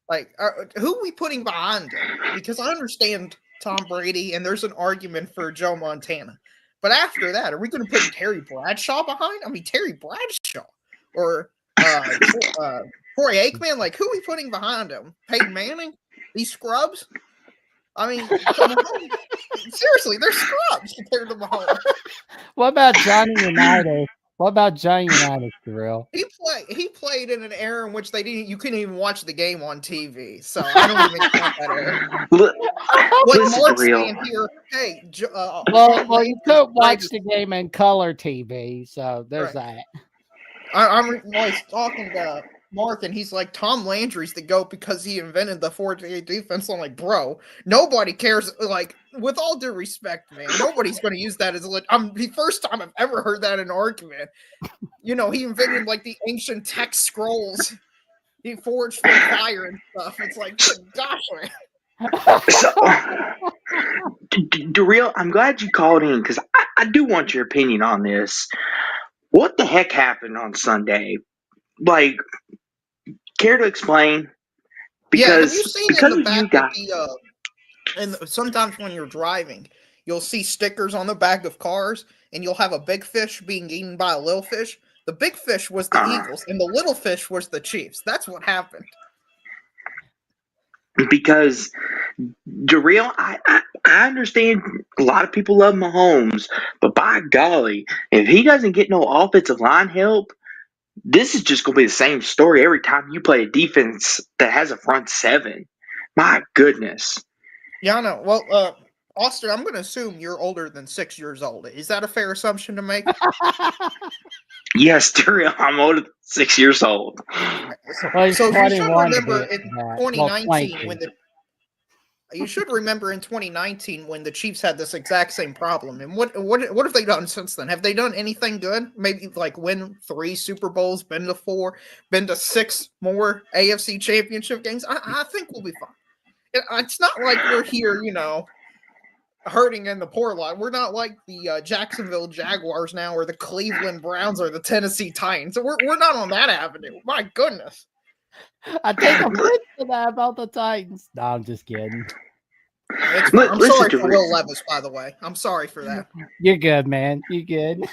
Like, who are we putting behind him? Because I understand Tom Brady, and there's an argument for Joe Montana. But after that, are we going to put Terry Bradshaw behind? I mean, Terry Bradshaw. Or Troy Aikman? Like, who are we putting behind him? Peyton Manning? These scrubs? I mean, seriously, they're scrubs compared to Mahomes. What about Johnny Unitas? What about Johnny Unitas, for real? He played in an era in which you couldn't even watch the game on TV. So I don't even count that era. What Mark's saying here? Hey, well, you could watch the game in color TV, so there's that. I'm talking to Mark, and he's like, Tom Landry's the GOAT because he invented the 4-8 defense. I'm like, bro, nobody cares. Like, with all due respect, man, nobody's going to use that as the first time I've ever heard that in an argument. You know, he invented like the ancient text scrolls. He forged from fire and stuff. It's like, good gosh, man. So, Darrell, I'm glad you called in because I do want your opinion on this. What the heck happened on Sunday? Like, care to explain? Because have you seen in the back of the and sometimes when you're driving, you'll see stickers on the back of cars, and you'll have a big fish being eaten by a little fish. The big fish was the Eagles, and the little fish was the Chiefs. That's what happened. Because, Darrell, I understand a lot of people love Mahomes, but by golly, if he doesn't get no offensive line help, this is just going to be the same story every time you play a defense that has a front 7. My goodness. Yeah, I know. Well, Austin, I'm going to assume you're older than 6 years old. Is that a fair assumption to make? Yes, Darrell, I'm older than 6 years old. So you should remember in 2019 you should remember in 2019 when the Chiefs had this exact same problem. And what have they done since then? Have they done anything good? Maybe like win 3 Super Bowls, been to 4, been to 6 more AFC Championship games? I think we'll be fine. It's not like we're here, you know, hurting in the poor lot. We're not like the Jacksonville Jaguars now, or the Cleveland Browns, or the Tennessee Titans. So we're not on that avenue. My goodness. I take a bit for that about the Titans. No, I'm just kidding. I'm sorry for Will Levis, by the way. I'm sorry for that. You're good, man. You're good.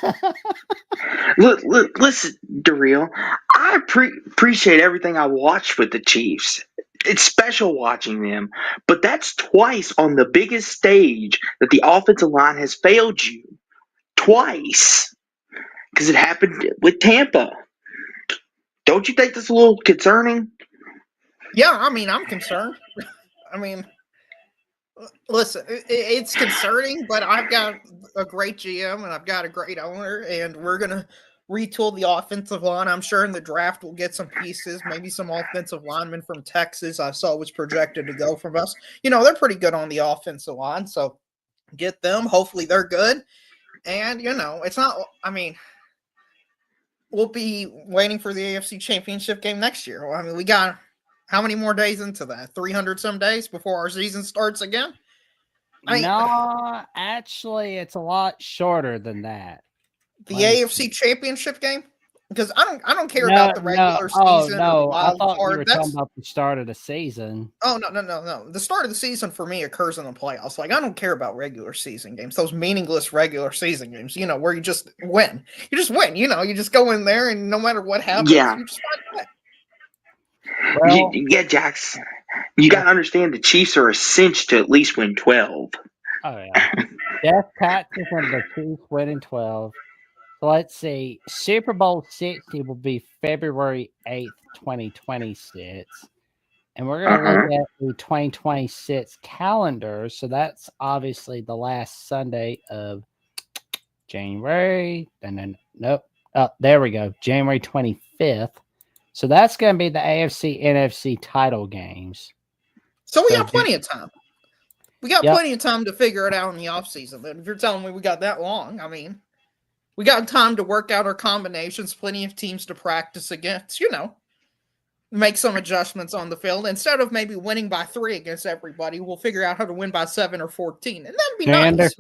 Listen, Darrell, I appreciate everything I watched with the Chiefs. It's special watching them, but that's twice on the biggest stage that the offensive line has failed you. twice because it happened with Tampa. Don't you think that's a little concerning? Yeah, I mean, I'm concerned. I mean, listen, it's concerning, but I've got a great GM and I've got a great owner, and we're gonna retool the offensive line. I'm sure in the draft we'll get some pieces, maybe some offensive linemen from Texas. I saw was projected to go from us. They're pretty good on the offensive line, so get them. Hopefully, they're good. And it's not. I mean, we'll be waiting for the AFC Championship game next year. I mean, we got how many more days into that? 300 some days before our season starts again? No, actually, it's a lot shorter than that. The AFC Championship game? Because I don't care about the regular season or the wild I thought card. you were talking about the start of the season. Oh, no. The start of the season for me occurs in the playoffs. Like, I don't care about regular season games, those meaningless regular season games, where you just win. You just win, you just go in there and no matter what happens, you just find that. Well, Jax, you got to understand the Chiefs are a cinch to at least win 12. Oh, yeah. Death Patrick and the Chiefs winning 12. So let's see. Super Bowl 60 will be February 8th, 2026. And we're going to look at the 2026 calendar. So that's obviously the last Sunday of January. And then, nope. Oh, there we go. January 25th. So that's going to be the AFC, NFC title games. So we got plenty of time. We got plenty of time to figure it out in the offseason. If you're telling me we got that long, I mean, we got time to work out our combinations, plenty of teams to practice against, make some adjustments on the field. Instead of maybe winning by 3 against everybody, we'll figure out how to win by 7 or 14. And that'd be nice.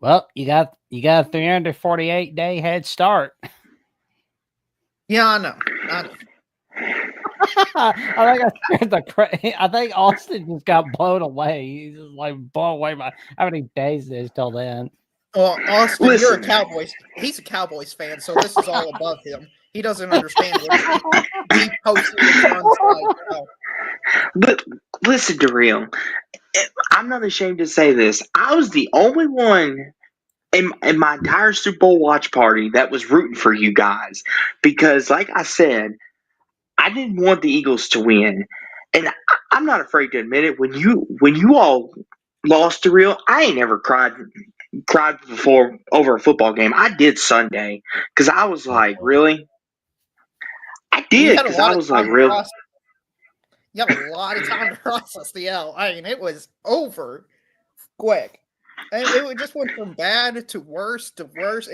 Well, you got a 348-day head start. Yeah, I know. I think Austin just got blown away. He's just like blown away by how many days it is till then. Well, Austin, you're a Cowboys. He's a Cowboys fan, so this is all above him. He doesn't understand what he posted. But listen, Darrell, I'm not ashamed to say this. I was the only one in my entire Super Bowl watch party that was rooting for you guys because, like I said, I didn't want the Eagles to win, and I'm not afraid to admit it. When you all lost to real, I ain't never cried before over a football game. I did Sunday because I was like, really? I did because I was like, really? You had a lot of time to process the L. I mean, it was over quick. And it just went from bad to worse to worse.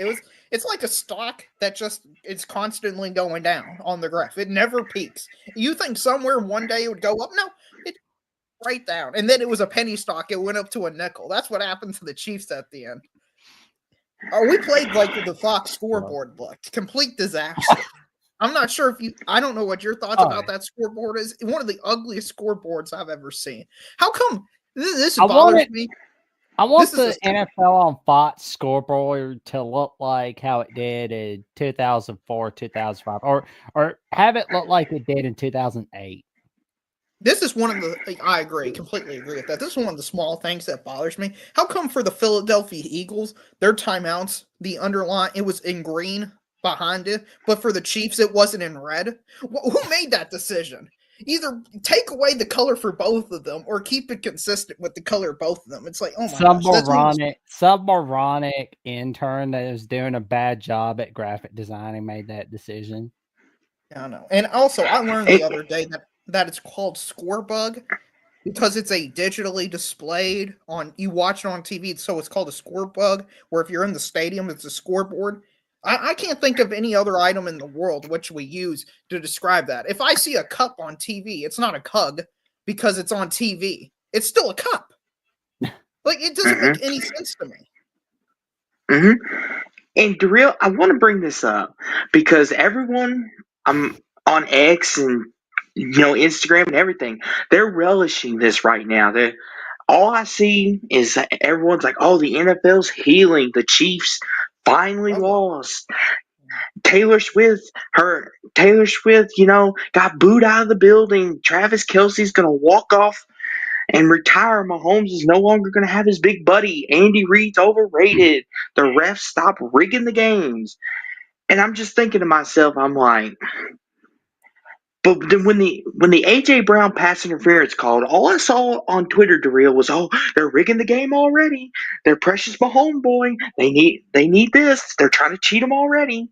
It's like a stock that just is constantly going down on the graph. It never peaks. You think somewhere one day it would go up? No, it right down. And then it was a penny stock. It went up to a nickel. That's what happened to the Chiefs at the end. We played like the Fox scoreboard looked. Complete disaster. I'm not sure I don't know what your thoughts about that scoreboard is. One of the ugliest scoreboards I've ever seen. How come this bothers me? I want the NFL on Fox scoreboard to look like how it did in 2004, 2005, or have it look like it did in 2008. This is one of the, I agree, completely agree with that. This is one of the small things that bothers me. How come for the Philadelphia Eagles, their timeouts, the underline, it was in green behind it, but for the Chiefs, it wasn't in red? Who made that decision? Either take away the color for both of them or keep it consistent with the color of both of them. It's like, oh my gosh. Some moronic intern that was doing a bad job at graphic designing made that decision. Yeah, I know. And also, I learned the other day that it's called scorebug because it's a digitally displayed you watch it on TV, so it's called a scorebug, where if you're in the stadium, it's a scoreboard. I can't think of any other item in the world which we use to describe that. If I see a cup on TV, it's not a cug because it's on TV. It's still a cup. Like, it doesn't make any sense to me. And Darrell, I want to bring this up because everyone on X and Instagram and everything, they're relishing this right now. All I see is everyone's like, "Oh, the NFL's healing. The Chiefs finally lost. Taylor Swift, got booed out of the building. Travis Kelce's gonna walk off and retire Mahomes is no longer going to have his big buddy. Andy Reid's overrated. The refs stop rigging the games. And I'm just thinking to myself, I'm like, but then when the AJ Brown pass interference called, all I saw on Twitter, Darrell, was, oh, they're rigging the game already. They're precious Mahomes boy. They need this. They're trying to cheat him already.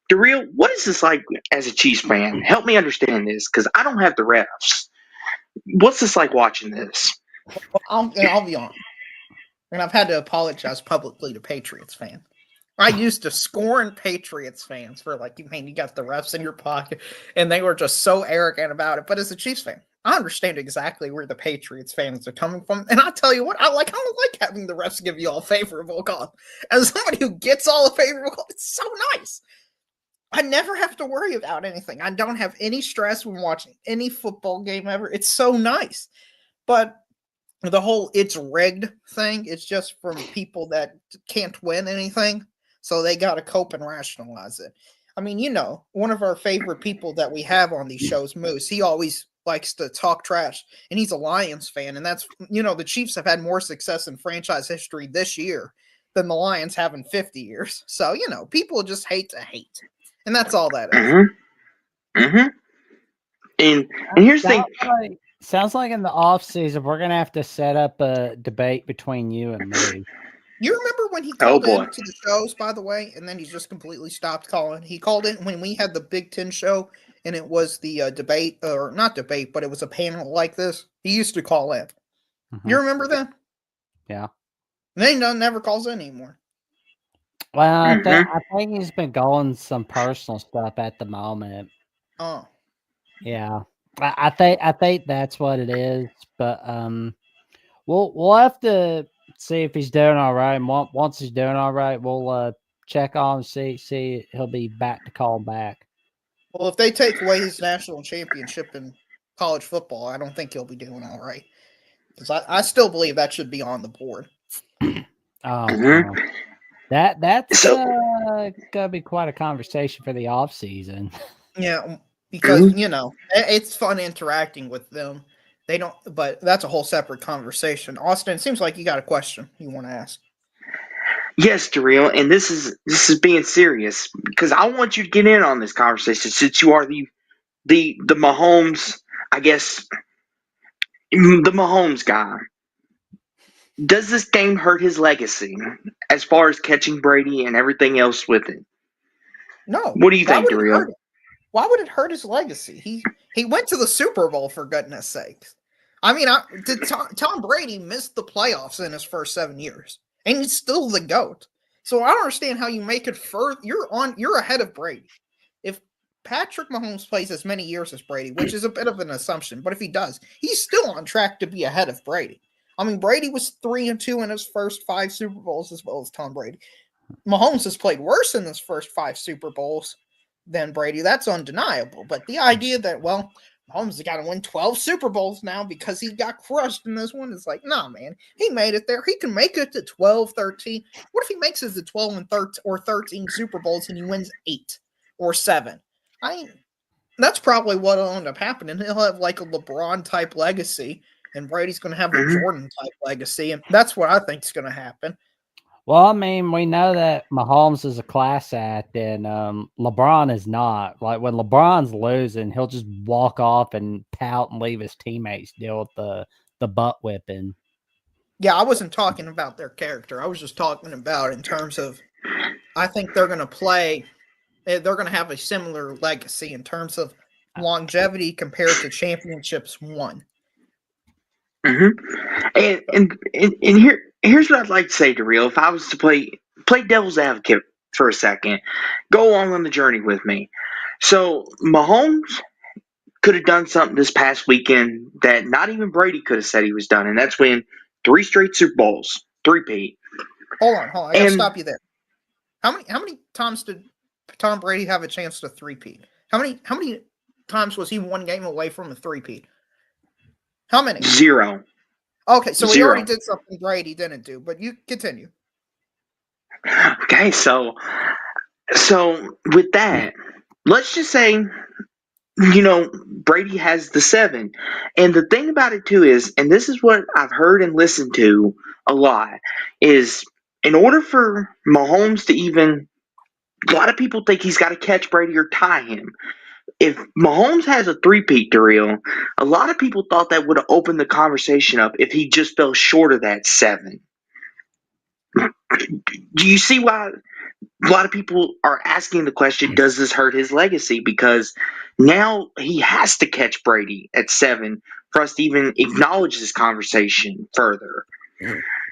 Darrell, what is this like as a Chiefs fan? Help me understand this, because I don't have the refs. What's this like watching this? I'll be honest. And I've had to apologize publicly to Patriots fans. I used to scorn Patriots fans for like, man, you got the refs in your pocket, and they were just so arrogant about it. But as a Chiefs fan, I understand exactly where the Patriots fans are coming from. And I tell you what, I don't like having the refs give you all favorable calls. As somebody who gets all the favorable calls, it's so nice. I never have to worry about anything. I don't have any stress when watching any football game ever. It's so nice. But the whole "it's rigged" thing is just from people that can't win anything, so they got to cope and rationalize it. I mean, one of our favorite people that we have on these shows, Moose, he always likes to talk trash, and he's a Lions fan, and that's, the Chiefs have had more success in franchise history this year than the Lions have in 50 years. So, people just hate to hate, and that's all that is. Mm-hmm. Mm-hmm. And here's the thing. Sounds like in the off season we're gonna have to set up a debate between you and me. You remember when he called in to the shows, by the way, and then he just completely stopped calling? He called in when we had the Big Ten show, and it was the debate, or not debate, but it was a panel like this. He used to call in. Mm-hmm. You remember that? Yeah. And then he never calls in anymore. Well, I think he's been going some personal stuff at the moment. Oh. Yeah. I think that's what it is, but we'll have to see if he's doing all right. And once he's doing all right, we'll check on and see he'll be back to call back. Well, if they take away his national championship in college football, I don't think he'll be doing all right, because I still believe that should be on the board. That's gonna be quite a conversation for the off season. Yeah. Because, it's fun interacting with them. They don't, but that's a whole separate conversation. Austin, it seems like you got a question you want to ask. Yes, Darrell, and this is being serious, because I want you to get in on this conversation, since you are the Mahomes, I guess, the Mahomes guy. Does this game hurt his legacy as far as catching Brady and everything else with it? No. What do you think, Darrell? Why would it hurt his legacy? He went to the Super Bowl, for goodness sakes. I mean, did Tom Brady miss the playoffs in his first 7 years, and he's still the GOAT. So I don't understand how you make it further. You're ahead of Brady. If Patrick Mahomes plays as many years as Brady, which is a bit of an assumption, but if he does, he's still on track to be ahead of Brady. I mean, Brady was 3-2 in his first 5 Super Bowls, as well as Tom Brady. Mahomes has played worse in his first 5 Super Bowls than Brady. That's undeniable. But the idea that, well, Mahomes has got to win 12 Super Bowls now because he got crushed in this one, is like, nah, man. He made it there. He can make it to 12, 13. What if he makes it to 12 and 13 Super Bowls and he wins 8 or 7? That's probably what will end up happening. He'll have like a LeBron-type legacy, and Brady's going to have a Jordan-type legacy, and that's what I think is going to happen. Well, I mean, we know that Mahomes is a class act, and LeBron is not. Like, when LeBron's losing, he'll just walk off and pout and leave his teammates deal with the butt whipping. Yeah, I wasn't talking about their character. I was just talking about in terms of, I think they're going to play. They're going to have a similar legacy in terms of longevity compared to championships won. And here's what I'd like to say, Darrell. If I was to play devil's advocate for a second, go along on the journey with me. So Mahomes could have done something this past weekend that not even Brady could have said he was done, and that's win 3 straight Super Bowls, 3-peat. Hold on. I gotta stop you there. How many times did Tom Brady have a chance to 3-peat? How many times was he 1 game away from a 3-peat? How many? 0. Okay, so he already did something Brady didn't do, but you continue. Okay, so with that, let's just say Brady has the 7. And the thing about it too is, and this is what I've heard and listened to a lot, is in order for Mahomes to even, a lot of people think he's got to catch Brady or tie him. If Mahomes has a three-peat Darrell, a lot of people thought that would have opened the conversation up if he just fell short of that 7. Do you see why a lot of people are asking the question, does this hurt his legacy? Because now he has to catch Brady at 7 for us to even acknowledge this conversation further.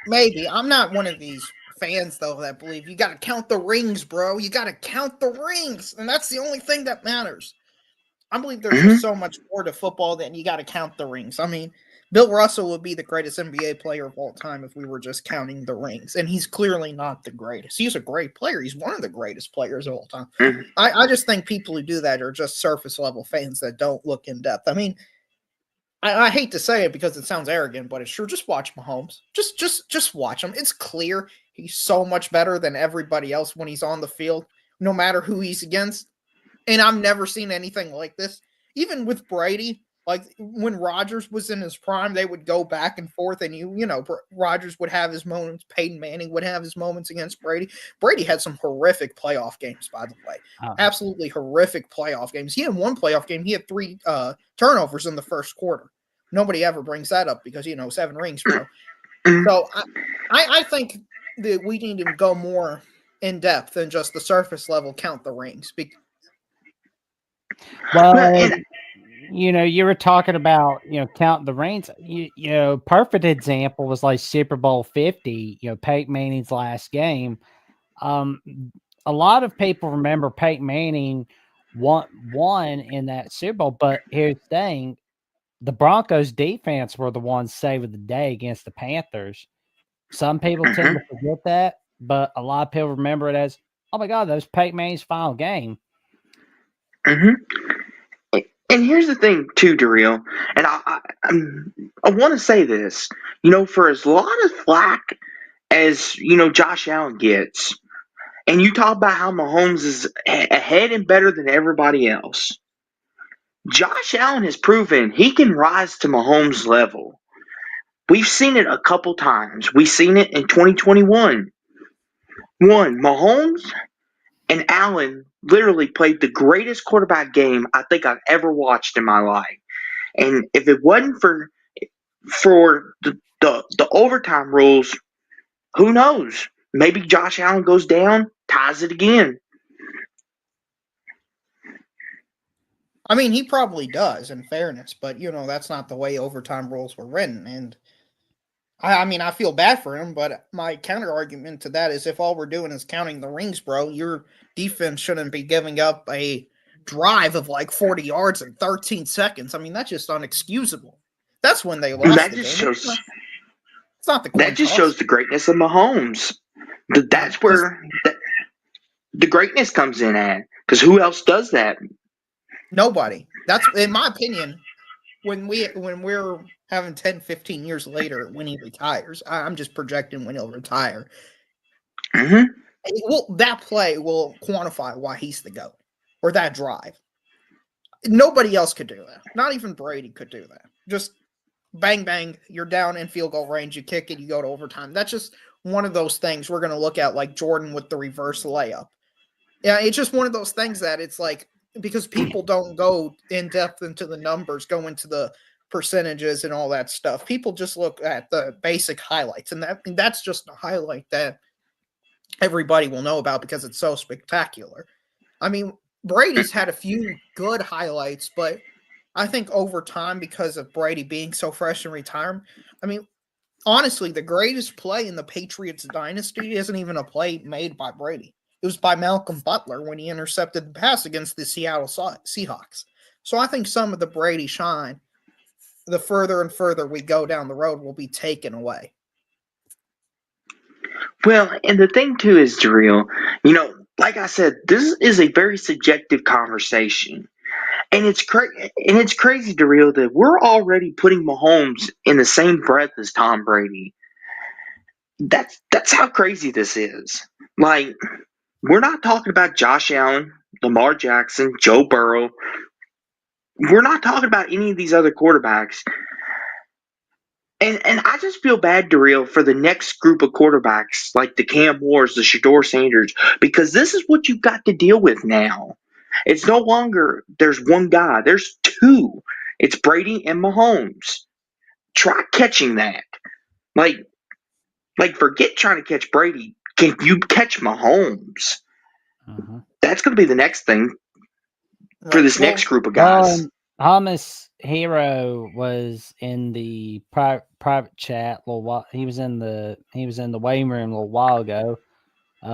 Maybe. I'm not one of these fans, though, that believe you got to count the rings, bro. You got to count the rings. And that's the only thing that matters. I believe there's just so much more to football than you got to count the rings. I mean, Bill Russell would be the greatest NBA player of all time if we were just counting the rings. And he's clearly not the greatest. He's a great player. He's one of the greatest players of all time. I just think people who do that are just surface level fans that don't look in depth. I mean, I hate to say it because it sounds arrogant, but it's true. Just watch Mahomes. Just watch him. It's clear he's so much better than everybody else when he's on the field, no matter who he's against. And I've never seen anything like this. Even with Brady, like when Rodgers was in his prime, they would go back and forth, and Rodgers would have his moments. Peyton Manning would have his moments against Brady. Brady had some horrific playoff games, by the way. Absolutely horrific playoff games. He had one playoff game. He had 3 turnovers in the first quarter. Nobody ever brings that up because 7 rings, bro. So I think that we need to go more in depth than just the surface level count the rings. Well, you were talking about, counting the rings. Perfect example was like Super Bowl 50, Peyton Manning's last game. A lot of people remember Peyton Manning won in that Super Bowl, but here's the thing. The Broncos defense were the ones saving the day against the Panthers. Some people tend to forget that, but a lot of people remember it as, oh my God, that was Peyton Manning's final game. And here's the thing, too, Darrell, and I want to say this. For as lot of flack as Josh Allen gets, and you talk about how Mahomes is ahead and better than everybody else, Josh Allen has proven he can rise to Mahomes' level. We've seen it a couple times. We've seen it in 2021. Mahomes and Allen literally played the greatest quarterback game I think I've ever watched in my life. And if it wasn't for the overtime rules, who knows? Maybe Josh Allen goes down, ties it again. I mean, he probably does, in fairness, but that's not the way overtime rules were written. And I feel bad for him, but my counter argument to that is if all we're doing is counting the rings, bro, your defense shouldn't be giving up a drive of like 40 yards in 13 seconds. I mean, that's just unexcusable. That's when they lost That the just game. shows. It's not the That just shows the greatness of Mahomes. That's where the greatness comes in at. Because who else does that? Nobody. That's, in my opinion, when we're having 10, 15 years later when he retires, I'm just projecting when he'll retire. That play will quantify why he's the GOAT, or that drive. Nobody else could do that. Not even Brady could do that. Just bang, bang, you're down in field goal range, you kick it, you go to overtime. That's just one of those things we're going to look at, like Jordan with the reverse layup. Yeah, it's just one of those things that it's like, because people don't go in depth into the numbers, go into the percentages and all that stuff. People just look at the basic highlights, and that's just a highlight that everybody will know about because it's so spectacular. I mean, Brady's had a few good highlights, but I think over time, because of Brady being so fresh in retirement, I mean, honestly, the greatest play in the Patriots dynasty isn't even a play made by Brady. It was by Malcolm Butler when he intercepted the pass against the Seattle Seahawks. So I think some of the Brady shine, the further and further we go down the road, will be taken away. Well, and the thing too is, Darrell, like I said, this is a very subjective conversation. And it's crazy, Darrell, that we're already putting Mahomes in the same breath as Tom Brady. That's how crazy this is. Like, we're not talking about Josh Allen, Lamar Jackson, Joe Burrow, we're not talking about any of these other quarterbacks. And I just feel bad, Darrell, for the next group of quarterbacks like the Cam Wars, the Shador Sanders, because this is what you've got to deal with now. It's no longer there's one guy, there's two. It's Brady and Mahomes. Try catching that. Like, forget trying to catch Brady. Can you catch Mahomes? That's going to be the next thing for this next group of guys. Thomas Hero was in the private chat a little while. He was in the waiting room a little while ago.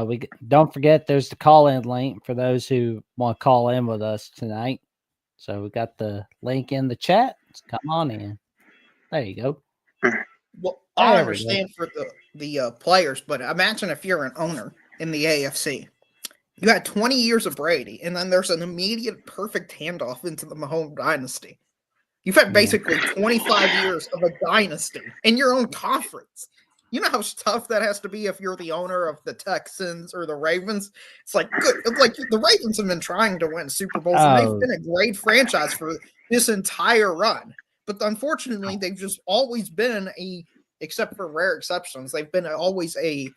We don't forget there's the call-in link for those who want to call in with us tonight. So we got the link in the chat. Come on in. There you go. Well, I understand for the players, but imagine if you're an owner in the AFC. You had 20 years of Brady, and then there's an immediate perfect handoff into the Mahomes dynasty. You've had basically 25 years of a dynasty in your own conference. You know how tough that has to be if you're the owner of the Texans or the Ravens? It's like good. It's like the Ravens have been trying to win Super Bowls, and they've been a great franchise for this entire run. But unfortunately, they've just always been except for rare exceptions, they've been always a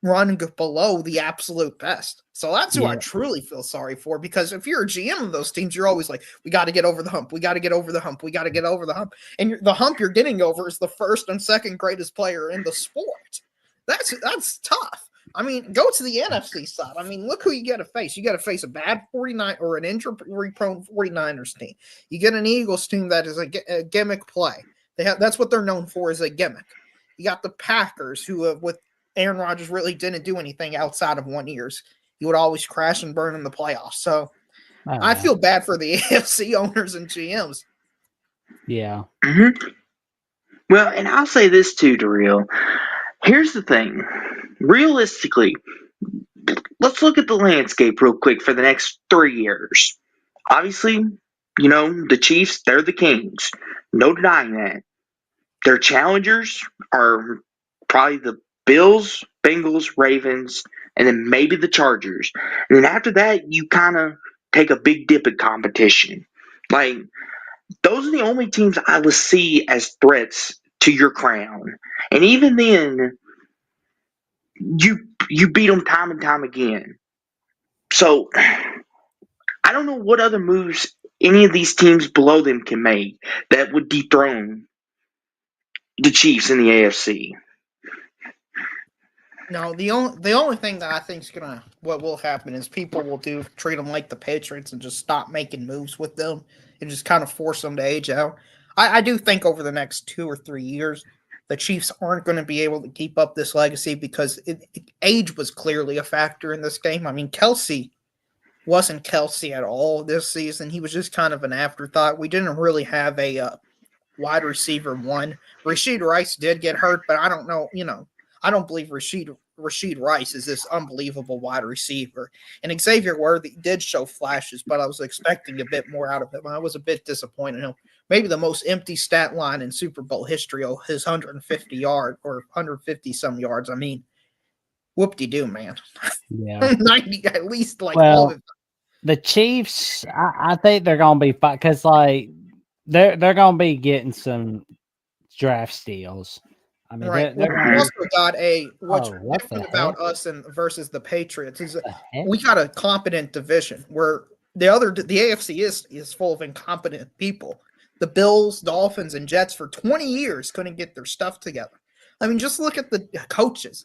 run below the absolute best. So that's who I truly feel sorry for, because if you're a GM of those teams, you're always like, we got to get over the hump. We got to get over the hump. We got to get over the hump. And the hump you're getting over is the first and second greatest player in the sport. That's tough. I mean, go to the NFC side. I mean, look who you got to face. You got to face a bad 49 or an injury-prone 49ers team. You get an Eagles team that is a gimmick play. That's what they're known for, is a gimmick. You got the Packers, who with Aaron Rodgers really didn't do anything outside of 1 year. He would always crash and burn in the playoffs. So I feel bad for the AFC owners and GMs. Yeah. Mm-hmm. Well, and I'll say this too, Darrell. Here's the thing. Realistically, let's look at the landscape real quick for the next 3 years. Obviously, the Chiefs, they're the kings. No denying that. Their challengers are probably the Bills, Bengals, Ravens, and then maybe the Chargers. And then after that, you kind of take a big dip at competition. Like, those are the only teams I would see as threats to your crown. And even then, you beat them time and time again. So, I don't know what other moves any of these teams below them can make that would dethrone the Chiefs in the AFC. No, the only thing that I think is what will happen is people will treat them like the Patriots and just stop making moves with them and just kind of force them to age out. I do think over the next 2 or 3 years, the Chiefs aren't going to be able to keep up this legacy because age was clearly a factor in this game. I mean, Kelsey wasn't Kelsey at all this season. He was just kind of an afterthought. We didn't really have a wide receiver one. Rashid Rice did get hurt, but I don't know, I don't believe Rashid Rice is this unbelievable wide receiver. And Xavier Worthy did show flashes, but I was expecting a bit more out of him. I was a bit disappointed in him. Maybe the most empty stat line in Super Bowl history, his 150 some yards. I mean, whoop-de-doo, man. Yeah. 90, at least all of it. The Chiefs, I think they're going to be fine because, they're going to be getting some draft steals. I mean, right. We also got what's different about us versus the Patriots is we got a competent division where the AFC is full of incompetent people. The Bills, Dolphins, and Jets for 20 years couldn't get their stuff together. I mean, just look at the coaches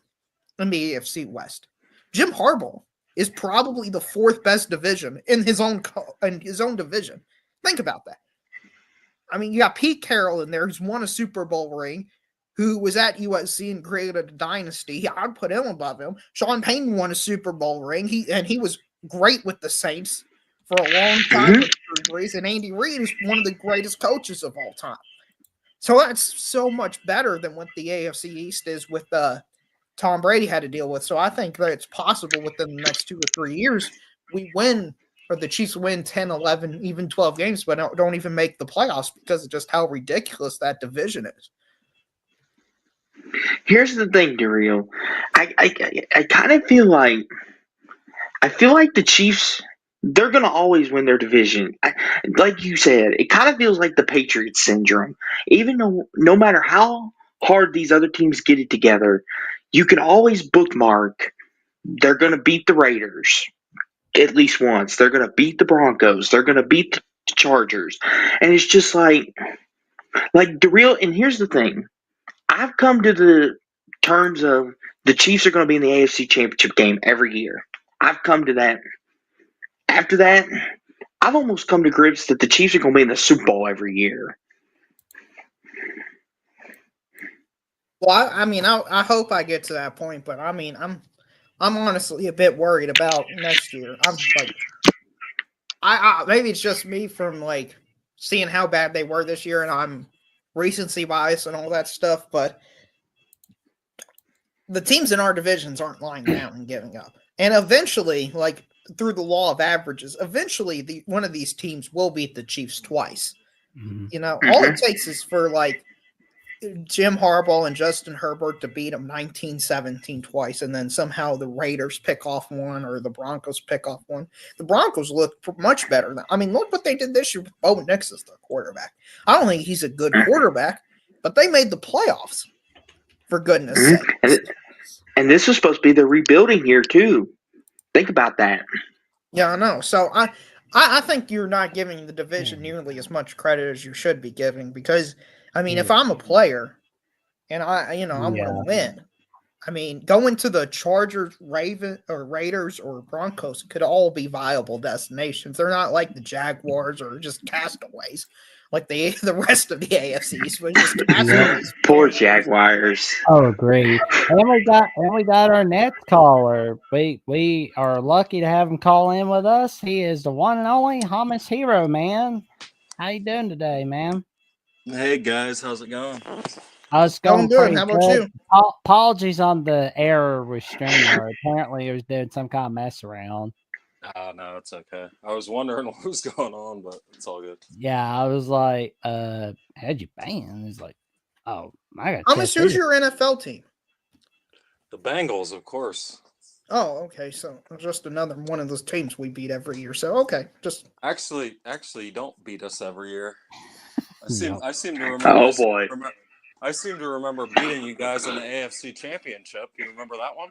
in the AFC West. Jim Harbaugh is probably the 4th best division in his own division. Think about that. I mean, you got Pete Carroll in there who's won a Super Bowl ring, who was at USC and created a dynasty. I'd put him above him. Sean Payton won a Super Bowl ring. He was great with the Saints for a long time with Drew Brees, and Andy Reid is one of the greatest coaches of all time. So that's so much better than what the AFC East is with Tom Brady had to deal with. So I think that it's possible within the next 2 or 3 years we win, or the Chiefs win 10, 11, even 12 games, but don't even make the playoffs because of just how ridiculous that division is. Here's the thing, Darrell. I kind of feel like the Chiefs they're going to always win their division. Like you said, it kind of feels like the Patriots syndrome. Even though no matter how hard these other teams get it together, you can always bookmark they're going to beat the Raiders at least once. They're going to beat the Broncos. They're going to beat the Chargers. And it's just like the real. And here's the thing: I've come to the terms of the Chiefs are going to be in the AFC Championship game every year. I've come to that. After that, I've almost come to grips that the Chiefs are going to be in the Super Bowl every year. Well, I mean, I hope I get to that point, but I mean, I'm honestly a bit worried about next year. I'm like, I maybe it's just me from like seeing how bad they were this year, and I'm recency bias and all that stuff, but the teams in our divisions aren't lying down and giving up. And eventually, like through the law of averages, eventually one of these teams will beat the Chiefs twice. Mhm. You know, all it takes is for like Jim Harbaugh and Justin Herbert to beat them 19-17 twice, and then somehow the Raiders pick off one or the Broncos pick off one. The Broncos look much better. I mean, look what they did this year with Bo Nix as their quarterback. I don't think he's a good quarterback, but they made the playoffs, for goodness sake. And this was supposed to be the rebuilding year, too. Think about that. Yeah, I know. So I think you're not giving the division nearly as much credit as you should be giving, because I mean, if I'm a player and I want to win, I mean, going to the Chargers, Raiders, or Broncos could all be viable destinations. They're not like the Jaguars or just castaways, like the rest of the AFCs, but just castaways. Poor Jaguars. Oh, great. And we got our next caller. We are lucky to have him call in with us. He is the one and only Hummus Hero, man. How you doing today, man? Hey guys, how's it going? I was going good. pretty How about good. you? Apologies on the error with streamer. Apparently, it was doing some kind of mess around. Oh no, it's okay. I was wondering what was going on, but it's all good. Yeah, I was like, how'd you banned? He's like, oh, I got Thomas, who's your NFL team? The Bengals, of course. Oh, okay. So just another one of those teams we beat every year. So okay, just actually, you don't beat us every year. I seem to remember. Oh boy. I seem to remember beating you guys in the AFC Championship. You remember that one?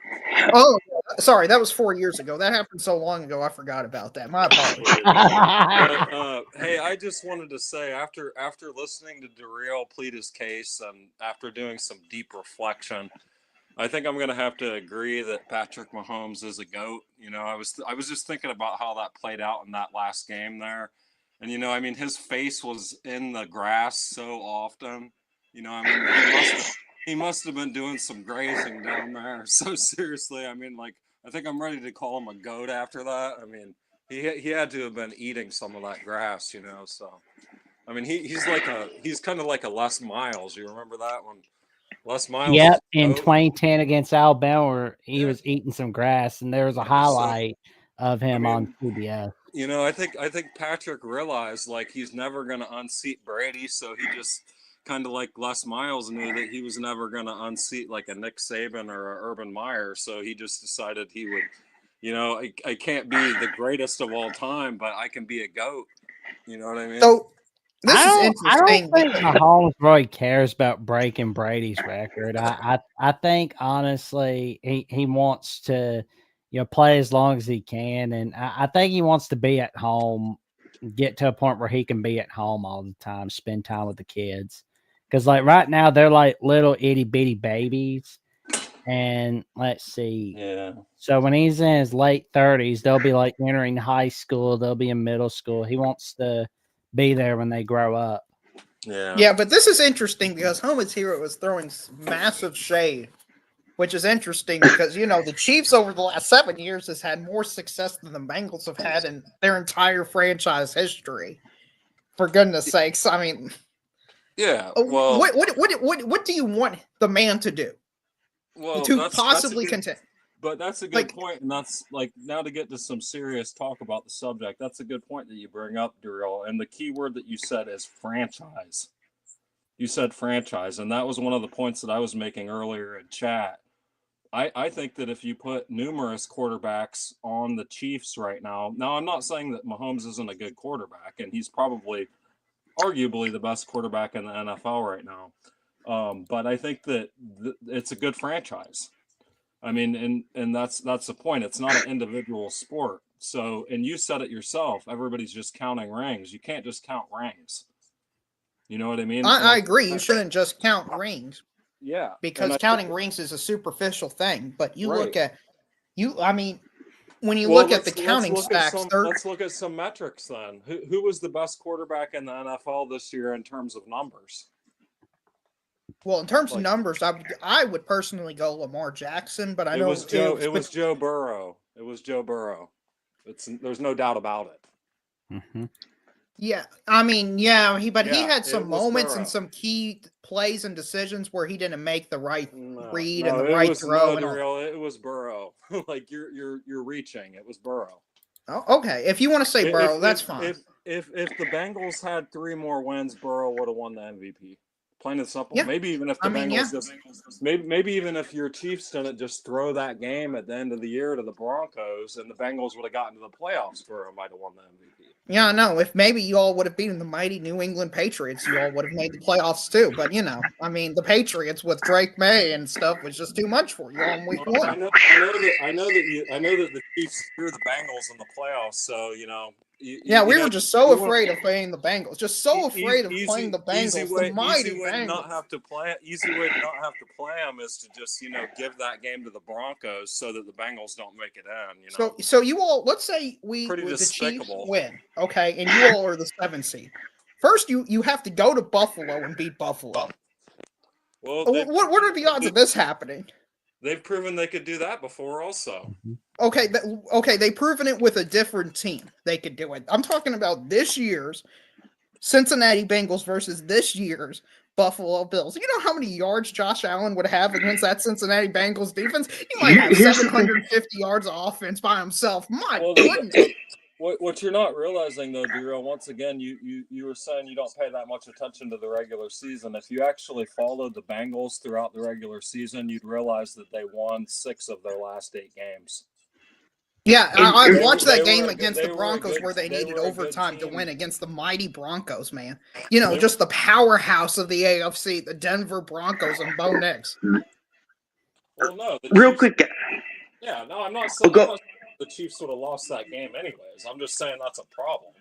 Oh, sorry, that was 4 years ago. That happened so long ago, I forgot about that. My apologies. But, hey, I just wanted to say, after listening to Darrell plead his case and after doing some deep reflection, I think I'm going to have to agree that Patrick Mahomes is a GOAT. You know, I was just thinking about how that played out in that last game there. And, you know, I mean, his face was in the grass so often. You know, I mean, he must have been doing some grazing down there. So seriously, I mean, like, I think I'm ready to call him a GOAT after that. I mean, he had to have been eating some of that grass, you know. So, I mean, he's kind of like a Les Miles. You remember that one? Les Miles. Yep, in 2010 against Alabama, where he was eating some grass, and there was a highlight of him on CBS. You know, I think Patrick realized like he's never going to unseat Brady, so he just kind of like Les Miles knew that he was never going to unseat like a Nick Saban or a Urban Meyer, so he just decided he would, you know, I can't be the greatest of all time, but I can be a GOAT. You know what I mean? So this is interesting. I don't think Mahomes really cares about breaking Brady's record. I think honestly he wants to, you know, play as long as he can, and I think he wants to be at home, get to a point where he can be at home all the time, spend time with the kids. Because like right now they're like little itty bitty babies, and let's see. Yeah. So when he's in his late 30s, they'll be like entering high school. They'll be in middle school. He wants to be there when they grow up. Yeah. Yeah, but this is interesting because Homer's Hero was throwing massive shade, which is interesting because, you know, the Chiefs over the last 7 years has had more success than the Bengals have had in their entire franchise history. For goodness sakes, I mean, yeah. Well, what do you want the man to do? Well, to possibly contend. But that's a good point, and that's like now to get to some serious talk about the subject. That's a good point that you bring up, Darrell. And the key word that you said is franchise. You said franchise, and that was one of the points that I was making earlier in chat. I think that if you put numerous quarterbacks on the Chiefs right now, I'm not saying that Mahomes isn't a good quarterback, and he's probably arguably the best quarterback in the NFL right now. But I think that it's a good franchise. I mean, and that's the point. It's not an individual sport. So, and you said it yourself, everybody's just counting rings. You can't just count rings. You know what I mean? I agree. You shouldn't just count rings. Yeah. Because counting rings is a superficial thing. But you look at when you Well, look at the counting stacks, let's look at some metrics then. Who was the best quarterback in the NFL this year in terms of numbers? Well, in terms of numbers, I would personally go Lamar Jackson, but I know it was Joe Burrow. It was Joe Burrow. There's no doubt about it. Mm-hmm. Yeah, I mean, he had some moments and some key plays and decisions where he didn't make the right read and the right throw. It was Burrow. Like you're reaching. It was Burrow. Oh, okay. If you want to say Burrow, that's fine. If the Bengals had 3 more wins, Burrow would have won the MVP. Plain and simple. Yeah. Maybe even if the Bengals maybe even if your Chiefs didn't just throw that game at the end of the year to the Broncos and the Bengals would have gotten to the playoffs, Burrow might have won the MVP. Yeah, I know. If maybe you all would have beaten the mighty New England Patriots, you all would have made the playoffs too. But I mean, the Patriots with Drake May and stuff was just too much for you all in week 1. I know that the Chiefs threw the Bengals in the playoffs, so we were just so afraid of playing the Bengals. Just so afraid of playing the Bengals. Easy way Bengals. to not have to play them is to just give that game to the Broncos so that the Bengals don't make it in. So you all, let's say the Chiefs win, okay, and you all are the 7th seed. First, you have to go to Buffalo and beat Buffalo. Well, what are the odds of this happening? They've proven they could do that before also. Okay, they've proven it with a different team. They could do it. I'm talking about this year's Cincinnati Bengals versus this year's Buffalo Bills. You know how many yards Josh Allen would have against that Cincinnati Bengals defense? He might have 750 yards of offense by himself. My goodness. What you're not realizing, though, Dero, once again, you were saying you don't pay that much attention to the regular season. If you actually followed the Bengals throughout the regular season, you'd realize that they won 6 of their last 8 games. Yeah, I watched that game against the Broncos where they needed overtime to win against the mighty Broncos, man. Just the powerhouse of the AFC, the Denver Broncos and Bo Nix. Well, no. Real quick. Yeah, no, I'm not saying the Chiefs would have lost that game anyways. I'm just saying that's a problem.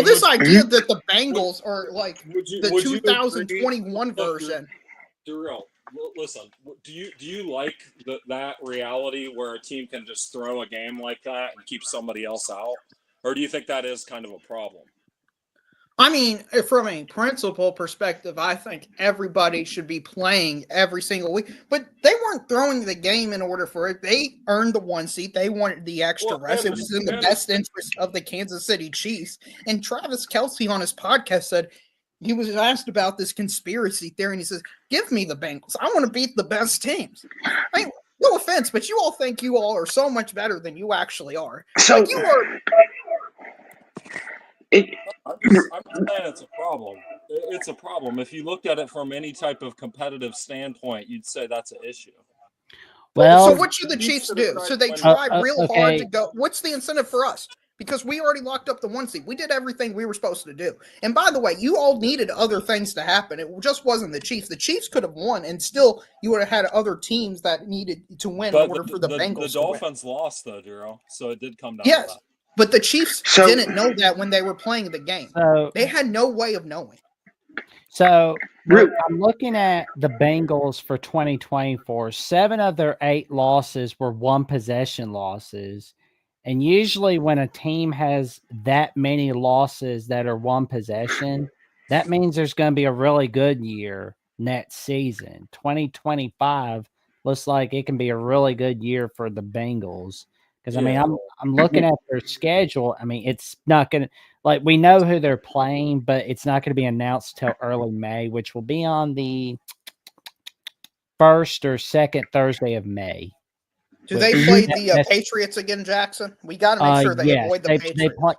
This idea that the Bengals are like the 2021 version. Darrell, listen, do you like that reality where a team can just throw a game like that and keep somebody else out? Or do you think that is kind of a problem? I mean, from a principle perspective, I think everybody should be playing every single week. But they weren't throwing the game in order for it. They earned the 1 seat. They wanted the extra rest. It was in the best interest of the Kansas City Chiefs. And Travis Kelce on his podcast said he was asked about this conspiracy theory, and he says, "Give me the Bengals. I want to beat the best teams." I mean, no offense, but you all think you all are so much better than you actually are. So you are. I'm saying it's a problem. It's a problem. If you looked at it from any type of competitive standpoint, you'd say that's an issue. Well, so what should the Chiefs do? Should they try real hard to go? What's the incentive for us? Because we already locked up the 1 seed. We did everything we were supposed to do. And by the way, you all needed other things to happen. It just wasn't the Chiefs. The Chiefs could have won, and still you would have had other teams that needed to win in order for the Bengals the Dolphins lost, though, Daryl. So it did come down to that. But the Chiefs didn't know that when they were playing the game. They had no way of knowing. So I'm looking at the Bengals for 2024. 7 of their 8 losses were 1-possession losses. And usually when a team has that many losses that are 1 possession, that means there's going to be a really good year next season. 2025 looks like it can be a really good year for the Bengals. Because, I mean, I'm looking at their schedule. I mean, it's not going to – we know who they're playing, but it's not going to be announced till early May, which will be on the first or second Thursday of May. Do they play the Patriots again, Jackson? We got to make sure they avoid the Patriots.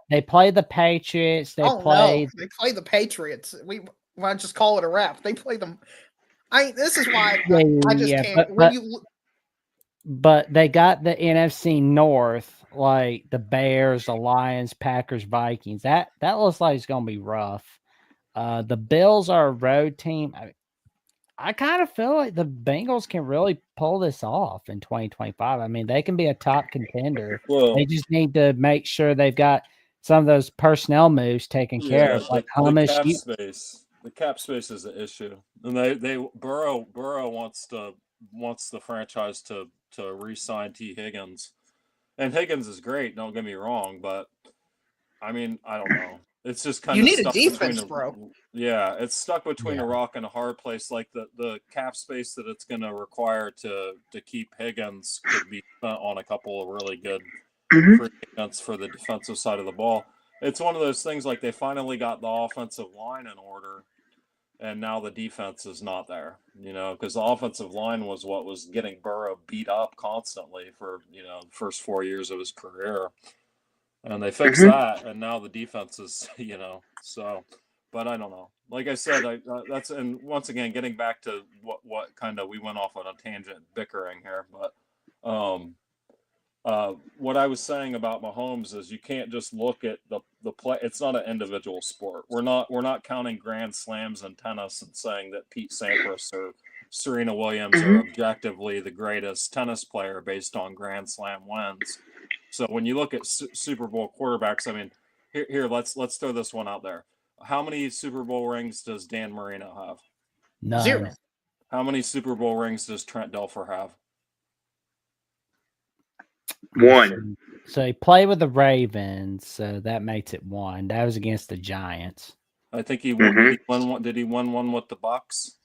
They play the Patriots. They play the Patriots. We want to just call it a wrap. They play them. This is why I just can't. but they got the NFC North, like the Bears, the Lions, Packers, Vikings. That looks like it's gonna be rough. The Bills are a road team. I kind of feel like the Bengals can really pull this off in 2025. I mean, they can be a top contender. Well, They just need to make sure they've got some of those personnel moves taken care yeah, of. Like the Hummus, cap space. The cap space is an issue, and they Burrow wants the franchise to re-sign T Higgins, and Higgins is great. Don't get me wrong, but I mean, I don't know. It's just kind You of need a stuck defense, between bro. yeah, it's stuck between Yeah. a rock and a hard place. Like the cap space that it's going to require to keep Higgins could be spent on a couple of really good Mhm. free agents for the defensive side of the ball. It's one of those things like they finally got the offensive line in order, and now the defense is not there. Because the offensive line was what was getting Burrow beat up constantly for the first 4 years of his career. And they fixed Mhm. that, and now the defense is, so. But I don't know. Like I said, that's, and once again, getting back to what kind of we went off on a tangent bickering here, but what I was saying about Mahomes is you can't just look at the play. It's not an individual sport. We're not counting grand slams in tennis and saying that Pete Sampras or Serena Williams are objectively the greatest tennis player based on grand slam wins. So when you look at Super Bowl quarterbacks, I mean, here let's throw this one out there. How many Super Bowl rings does Dan Marino have? None. 0. How many Super Bowl rings does Trent Dilfer have? 1. So he played with the Ravens, so that makes it 1. That was against the Giants. I think he won. Did he win one with the Bucks?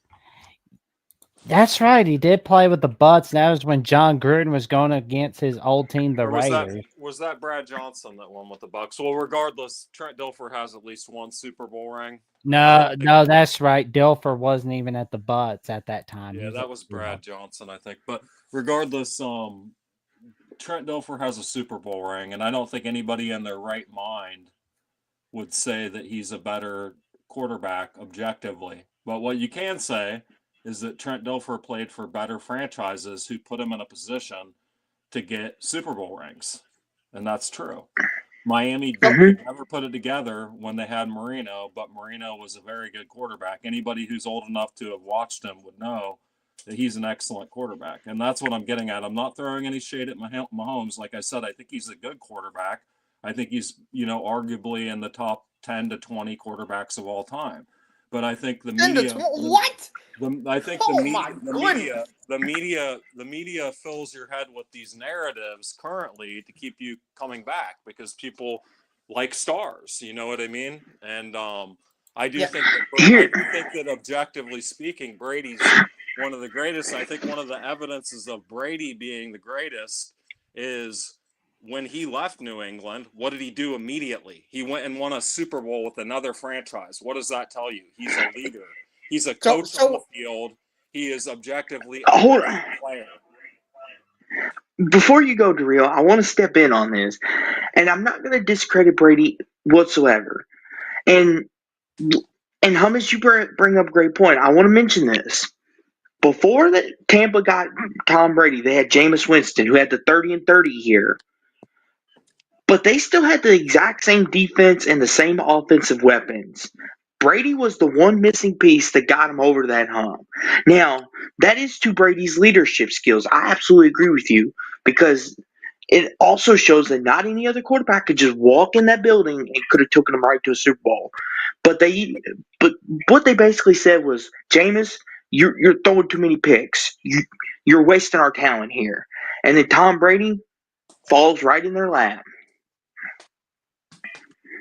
That's right. He did play with the Butts. That was when John Gruden was going against his old team, the Or was Raiders. was that Brad Johnson that won with the Bucks? Well, regardless, Trent Dilfer has at least one Super Bowl ring. No, that's right. Dilfer wasn't even at the Butts at that time. Yeah, that was Brad Johnson, I think. But regardless, Trent Dilfer has a Super Bowl ring, and I don't think anybody in their right mind would say that he's a better quarterback objectively. But what you can say is that Trent Dilfer played for better franchises who put him in a position to get Super Bowl rings. And that's true. Miami could never put it together when they had Marino, but Marino was a very good quarterback. Anybody who's old enough to have watched him would know that he's an excellent quarterback. And that's what I'm getting at. I'm not throwing any shade at Mahomes. Like I said, I think he's a good quarterback. I think he's, arguably in the top 10 to 20 quarterbacks of all time. But I think the media. What? I think the media fills your head with these narratives currently to keep you coming back because people like stars. You know what I mean? And I do think that objectively speaking, Brady's one of the greatest. I think one of the evidences of Brady being the greatest is when he left New England, what did he do immediately? He went and won a Super Bowl with another franchise. What does that tell you? He's a leader. He's a coach on the field. He is objectively a player. Before you go, Darrell, I want to step in on this. And I'm not going to discredit Brady whatsoever. And Hummus, you bring up a great point. I want to mention this. Before Tampa got Tom Brady, they had Jameis Winston, who had the 30-30 here. But they still had the exact same defense and the same offensive weapons. Brady was the one missing piece that got him over that hump. Now, that is to Brady's leadership skills. I absolutely agree with you because it also shows that not any other quarterback could just walk in that building and could have taken them right to a Super Bowl. But what they basically said was, Jameis, you're throwing too many picks. You're wasting our talent here. And then Tom Brady falls right in their lap.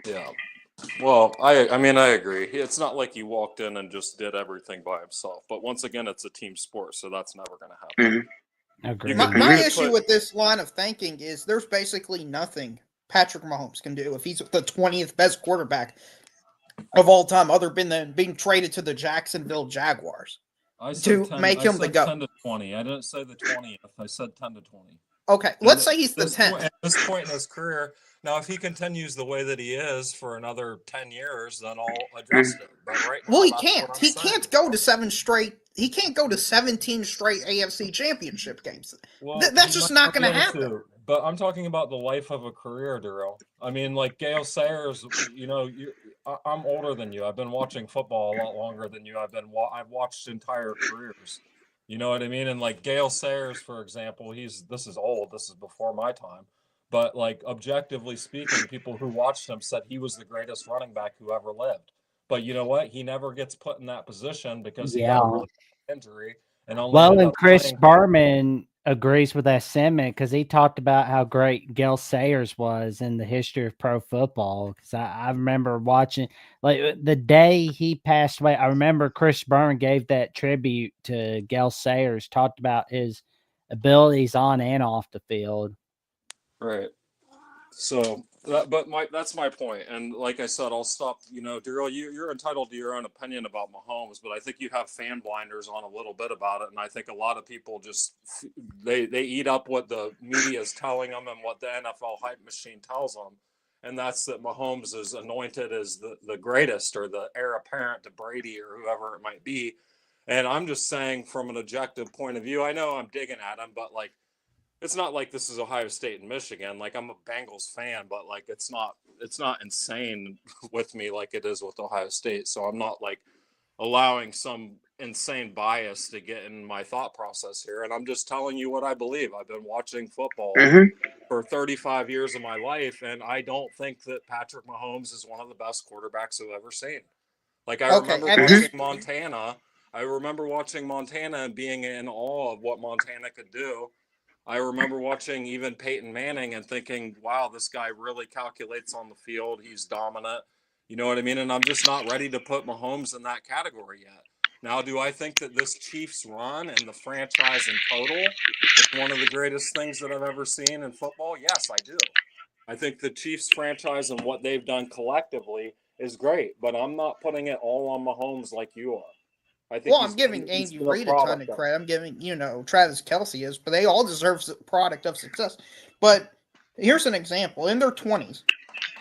Yeah. Well, I agree. It's not like he walked in and just did everything by himself. But once again, it's a team sport, so that's never going to happen. Agree. My issue with this line of thinking is there's basically nothing Patrick Mahomes can do if he's the 20th best quarterback of all time, other than being traded to the Jacksonville Jaguars make him the GOAT. 10 to 20. I didn't say the 20th. I said 10 to 20. Okay, let's say he's the 10th. At this point in his career, now if he continues the way that he is for another 10 years, then I'll address it. But right now, Well, he can't. He can't go to 7 straight. he can't go to 17 straight AFC Championship games. Well, That's just not going to happen. But I'm talking about the life of a career, Darrell. I mean, like Gale Sayers. I'm older than you. I've been watching football a lot longer than you. I've watched entire careers. You know what I mean? And like Gale Sayers, for example, this is old. This is before my time. But like objectively speaking, people who watched him said he was the greatest running back who ever lived. But you know what? He never gets put in that position because he got a really bad injury and only ended and up Chris playing. Berman agrees with that sentiment because he talked about how great Gale Sayers was in the history of pro football. Because I remember watching, like, the day he passed away, I remember Chris Berman gave that tribute to Gale Sayers, talked about his abilities on and off the field. Right. So, that's my point. And like I said, I'll stop. Darrell, you're entitled to your own opinion about Mahomes, but I think you have fan blinders on a little bit about it. And I think a lot of people just they eat up what the media is telling them and what the NFL hype machine tells them, and that's that Mahomes is anointed as the greatest or the heir apparent to Brady or whoever it might be. And I'm just saying, from an objective point of view, I know I'm digging at him, but like, it's not like this is Ohio State and Michigan. Like, I'm a Bengals fan, but like it's not insane with me like it is with Ohio State. So I'm not like allowing some insane bias to get in my thought process here. And I'm just telling you what I believe. I've been watching football for 35 years of my life, and I don't think that Patrick Mahomes is one of the best quarterbacks I've ever seen. Like, I remember watching Montana. I remember watching Montana and being in awe of what Montana could do. I remember watching even Peyton Manning and thinking, wow, this guy really calculates on the field. He's dominant. You know what I mean? And I'm just not ready to put Mahomes in that category yet. Now, do I think that this Chiefs run and the franchise in total is one of the greatest things that I've ever seen in football? Yes, I do. I think the Chiefs franchise and what they've done collectively is great, but I'm not putting it all on Mahomes like you are. I'm giving Andy Reid a ton of credit. I'm giving, Travis Kelce is, but they all deserve the product of success. But here's an example. In their 20s,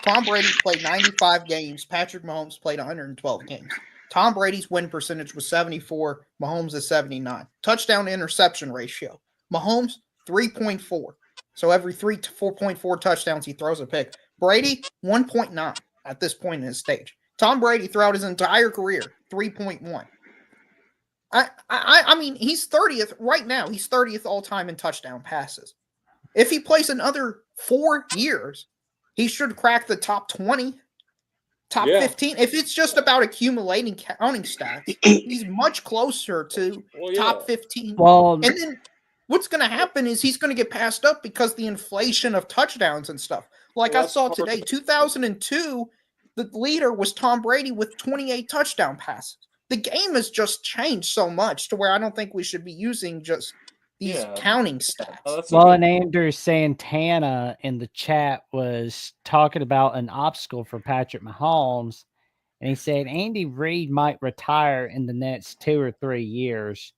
Tom Brady played 95 games. Patrick Mahomes played 112 games. Tom Brady's win percentage was 74. Mahomes is 79. Touchdown to interception ratio. Mahomes, 3.4. So every 3 to 4.4 touchdowns, he throws a pick. Brady, 1.9 at this point in his stage. Tom Brady, throughout his entire career, 3.1. I mean, he's 30th right now. He's 30th all time in touchdown passes. If he plays another 4 years, he should crack the top 20, top 15. If it's just about accumulating counting stats, he's much closer to top 15. And then what's going to happen is he's going to get passed up because the inflation of touchdowns and stuff. Like I saw today, 2002, the leader was Tom Brady with 28 touchdown passes. The game has just changed so much to where I don't think we should be using just these counting stats. And Andrew Santana in the chat was talking about an obstacle for Patrick Mahomes, and he said Andy Reid might retire in the next 2 or 3 years.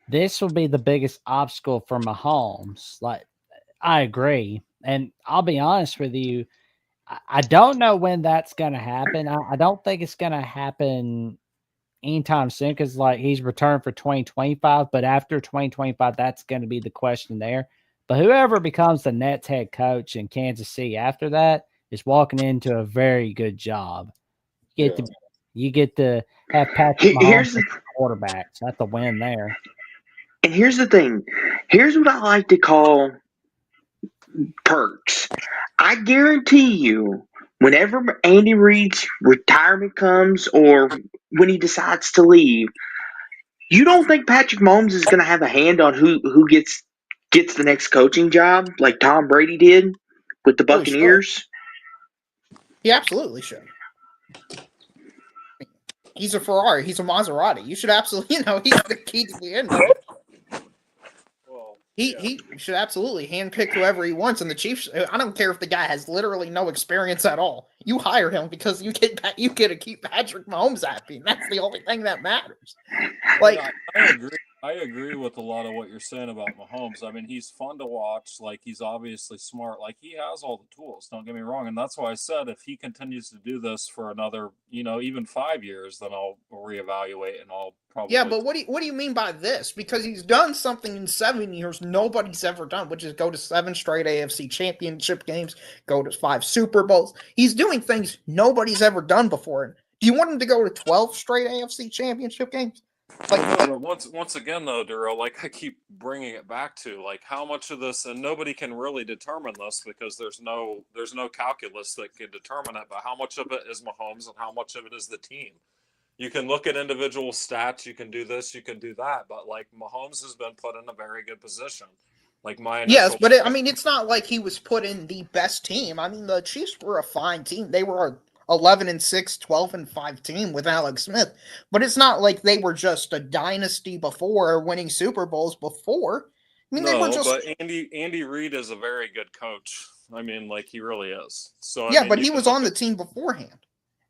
This will be the biggest obstacle for Mahomes. Like, I agree. And I'll be honest with you, I don't know when that's going to happen. I don't think it's going to happen anytime soon because, like, he's returned for 2025, but after 2025, that's going to be the question there. But whoever becomes the Nets head coach in Kansas City after that is walking into a very good job. You get to have Patrick Mahomes as quarterback, so that's a win there. And here's the thing. Here's what I like to call perks. I guarantee you, whenever Andy Reid's retirement comes or when he decides to leave, you don't think Patrick Mahomes is going to have a hand on who gets the next coaching job like Tom Brady did with the Buccaneers? He absolutely should. He's a Ferrari. He's a Maserati. You should absolutely, he's the key to the end. He should absolutely handpick whoever he wants, and the Chiefs. I don't care if the guy has literally no experience at all. You hire him because you get to keep Patrick Mahomes happy. And that's the only thing that matters. Like, I agree. I agree with a lot of what you're saying about Mahomes. I mean, he's fun to watch. Like, he's obviously smart. Like, he has all the tools. Don't get me wrong. And that's why I said if he continues to do this for another, even 5 years, then I'll reevaluate and I'll probably. Yeah, but what do you mean by this? Because he's done something in 7 years nobody's ever done, which is go to 7 straight AFC Championship games, go to 5 Super Bowls. He's doing things nobody's ever done before. Do you want him to go to 12 straight AFC Championship games? Once again, though, Darrell, like I keep bringing it back to, like, how much of this, and nobody can really determine this because there's no calculus that can determine it, but how much of it is Mahomes and how much of it is the team? You can look at individual stats, you can do this, you can do that, but like Mahomes has been put in a very good position. Like yes, but it's not like he was put in the best team. I mean, the Chiefs were a fine team. They were 11-6, 12-5 team with Alex Smith, but it's not like they were just a dynasty before winning Super Bowls before. I mean, they were just. But Andy Reid is a very good coach. I mean, like he really is. So yeah, but he was on the team beforehand.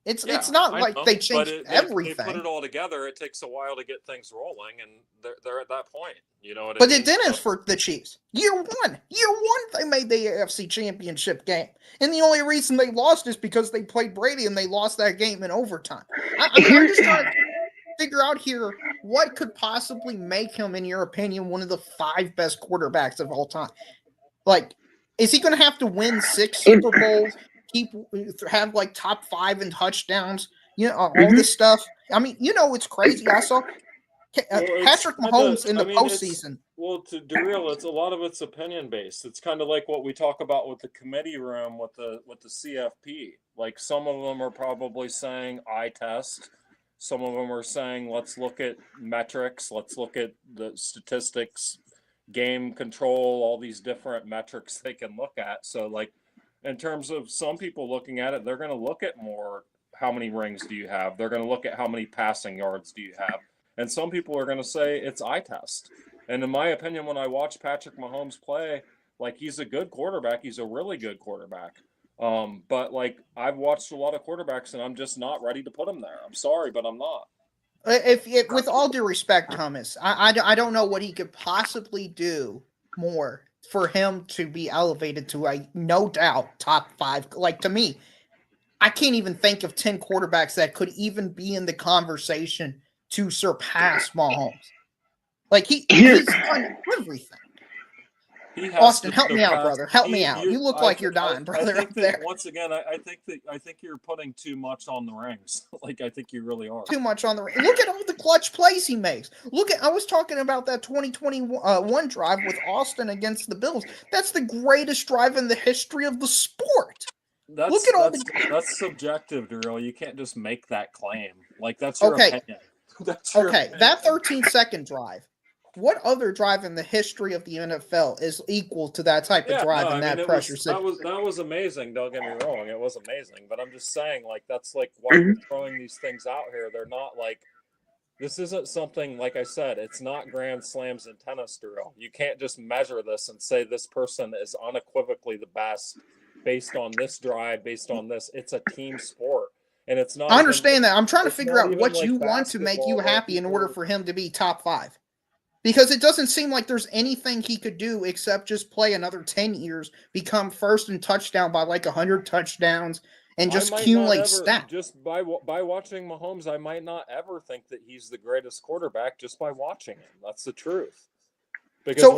It's not like they changed everything. They put it all together. It takes a while to get things rolling, and they're at that point. You know what I mean? But it didn't for the Chiefs. Year one, they made the AFC Championship game, and the only reason they lost is because they played Brady and they lost that game in overtime. I'm just trying to figure out here what could possibly make him, in your opinion, one of the 5 best quarterbacks of all time. Like, is he going to have to win 6 Super Bowls? Have like top 5 in touchdowns, all this stuff. I mean, it's crazy. I saw Patrick Mahomes in the postseason. Well, to Darrell, it's a lot of it's opinion based. It's kind of like what we talk about with the committee room with the CFP. Like some of them are probably saying eye test. Some of them are saying let's look at metrics. Let's look at the statistics, game control, all these different metrics they can look at. So like. In terms of some people looking at it, they're going to look at more how many rings do you have? They're going to look at how many passing yards do you have? And some people are going to say it's eye test. And in my opinion, when I watch Patrick Mahomes play, like he's a good quarterback. He's a really good quarterback. But like I've watched a lot of quarterbacks and I'm just not ready to put him there. I'm sorry, but I'm not. If with all due respect, Thomas, I don't know what he could possibly do more for him to be elevated to a no doubt top 5. Like to me, I can't even think of 10 quarterbacks that could even be in the conversation to surpass Mahomes. Like he's done everything. Austin, help me out, brother. Help me out. You look like you're dying, brother. Up there. Once again, I think you're putting too much on the rings. Like I think you really are. Too much on the ring. Look at all the clutch plays he makes. I was talking about that 2021 drive with Austin against the Bills. That's the greatest drive in the history of the sport. That's subjective, Darrell. You can't just make that claim. Like that's your opinion. That's your opinion. That 13-second drive. What other drive in the history of the NFL is equal to that type of drive and that pressure? That was amazing. Don't get me wrong. It was amazing. But I'm just saying, like, that's like why you're throwing these things out here. They're not like, this isn't something, like I said, it's not grand slams in tennis, Darrell. You can't just measure this and say this person is unequivocally the best based on this drive, based on this. It's a team sport. And it's not. I understand that. I'm trying to figure out what you want to make you happy in order for him to be top 5. Because it doesn't seem like there's anything he could do except just play another 10 years, become first in touchdown by like 100 touchdowns, and just accumulate stats. Just by watching Mahomes, I might not ever think that he's the greatest quarterback just by watching him. That's the truth. Because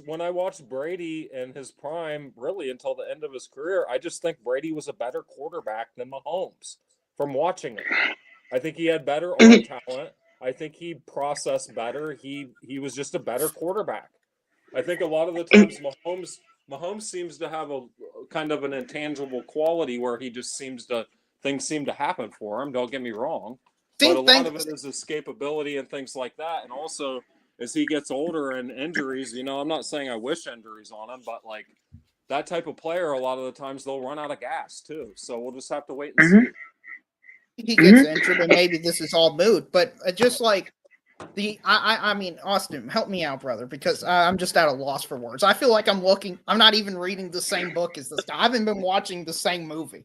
when I watched Brady in his prime, really until the end of his career, I just think Brady was a better quarterback than Mahomes from watching him. I think he had better arm talent. I think he processed better. He was just a better quarterback. I think a lot of the times Mahomes seems to have a kind of an intangible quality where he just things seem to happen for him. Don't get me wrong. But a lot of it is escapability and things like that. And also as he gets older and injuries, I'm not saying I wish injuries on him, but like that type of player, a lot of the times they'll run out of gas too. So we'll just have to wait and see. He gets injured and maybe this is all moot, but just like I mean, Austin, help me out, brother, because I'm just at a loss for words. I feel like I'm not even reading the same book as this guy. I haven't been watching the same movie.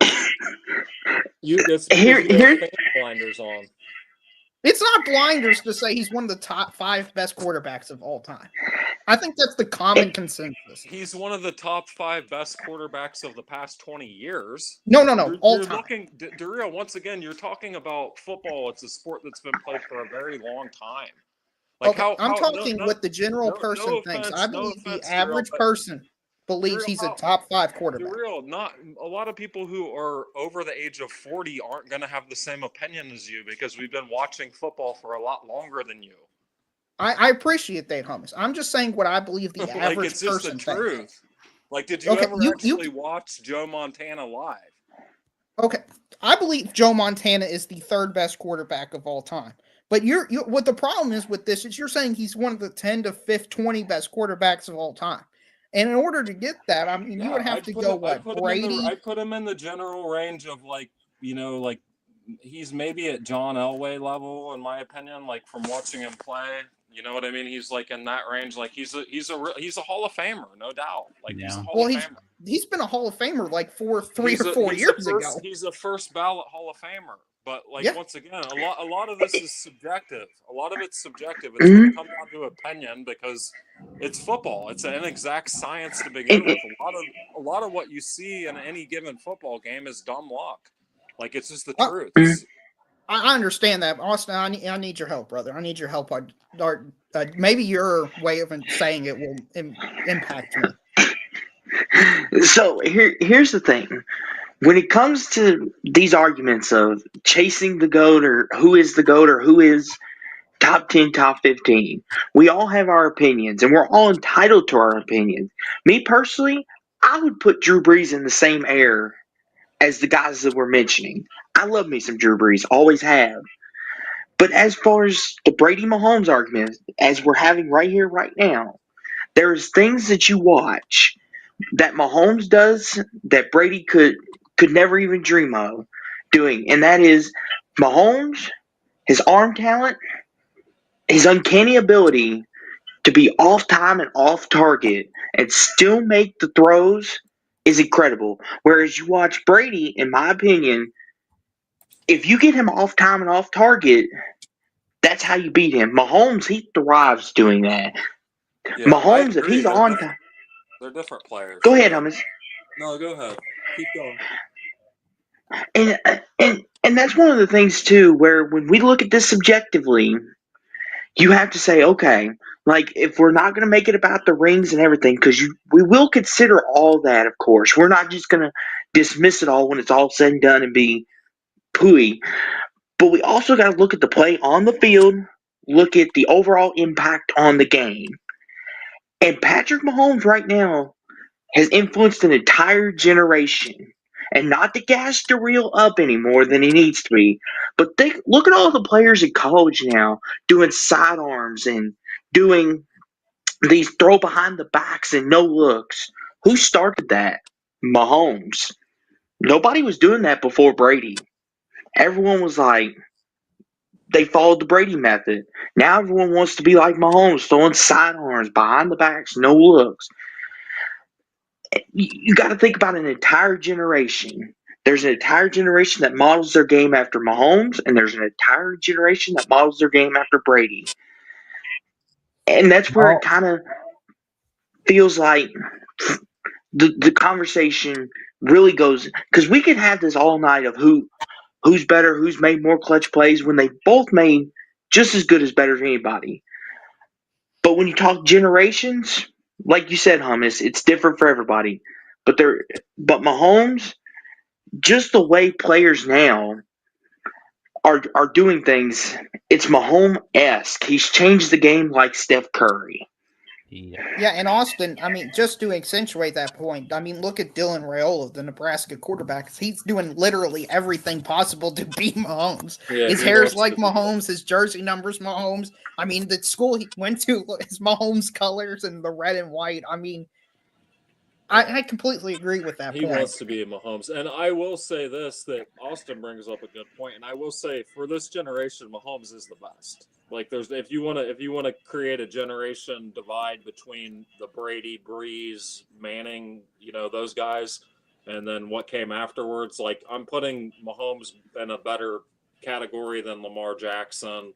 Here's blinders on. It's not blinders to say he's one of the top 5 best quarterbacks of all time. I think that's the common consensus. He's one of the top 5 best quarterbacks of the past 20 years. No, all You're time. looking, Dario, once again, you're talking about football. It's a sport that's been played for a very long time. Like okay, I'm talking what the general person thinks. I no believe the offense, average person believes he's a top 5 quarterback. Not a lot of people who are over the age of 40 aren't going to have the same opinion as you because we've been watching football for a lot longer than you. I appreciate that, Hummus. I'm just saying what I believe the average like it's just person the truth. thinks. Like, did you ever actually watch Joe Montana live? Okay, I believe Joe Montana is the 3rd best quarterback of all time. But you're what the problem is with this is you're saying he's one of the 10 to 20 best quarterbacks of all time. And in order to get that, I mean, you would have to go Brady? I put him in the general range of like he's maybe at John Elway level in my opinion. Like from watching him play, you know what I mean? He's like in that range. Like he's a Hall of Famer, no doubt. Like he's a Hall of Famer. He's been a Hall of Famer like 3 or 4 years ago. He's a first ballot Hall of Famer. But once again, a lot of this is subjective. A lot of it's subjective. It's going to come down to opinion because it's football. It's an inexact science to begin with. A lot of what you see in any given football game is dumb luck. Like it's just the truth. I understand that, Austin. I need your help, brother. I need your help. Maybe your way of saying it will impact me. So here's the thing. When it comes to these arguments of chasing the GOAT or who is the GOAT or who is top 10, top 15, we all have our opinions and we're all entitled to our opinions. Me personally, I would put Drew Brees in the same air as the guys that we're mentioning. I love me some Drew Brees, always have. But as far as the Brady Mahomes argument, as we're having right here, right now, there's things that you watch that Mahomes does that Brady could never even dream of doing. And that is Mahomes, his arm talent, his uncanny ability to be off time and off target and still make the throws is incredible. Whereas you watch Brady, in my opinion, if you get him off time and off target, that's how you beat him. Mahomes, he thrives doing that. Yeah, Mahomes, if he's on time. They're different players. Go ahead, Hummus. No, go ahead. Keep going. And that's one of the things too, where when we look at this subjectively, you have to say, okay, like if we're not going to make it about the rings and everything, because we will consider all that, of course. We're not just going to dismiss it all when it's all said and done and be pooey. But we also got to look at the play on the field, look at the overall impact on the game. And Patrick Mahomes right now has influenced an entire generation. And not to gas the reel up any more than he needs to be, but look at all the players in college now doing sidearms and doing these throw behind the backs and no looks. Who started that? Mahomes. Nobody was doing that before Brady. Everyone was like, they followed the Brady method. Now everyone wants to be like Mahomes, throwing sidearms behind the backs, no looks. You got to think about an entire generation. There's an entire generation that models their game after Mahomes, and there's an entire generation that models their game after Brady. And that's where it kind of feels like the conversation really goes, because we could have this all night of who's better, who's made more clutch plays when they both made just as good as better than anybody. But when you talk generations, like you said, Hummus, it's different for everybody. But Mahomes, just the way players now are doing things, it's Mahomes-esque. He's changed the game like Steph Curry. Yeah, and Austin, I mean, just to accentuate that point, I mean, look at Dylan Raiola, the Nebraska quarterback. He's doing literally everything possible to beat Mahomes. Yeah, his hair's like Mahomes, his jersey number's Mahomes. I mean, the school he went to is Mahomes colors and the red and white. I mean, I completely agree with that point. He wants to be a Mahomes. And I will say this, that Austin brings up a good point. And I will say, for this generation, Mahomes is the best. Like, if you want to create a generation divide between the Brady, Breeze, Manning, those guys, and then what came afterwards, like, I'm putting Mahomes in a better category than Lamar Jackson,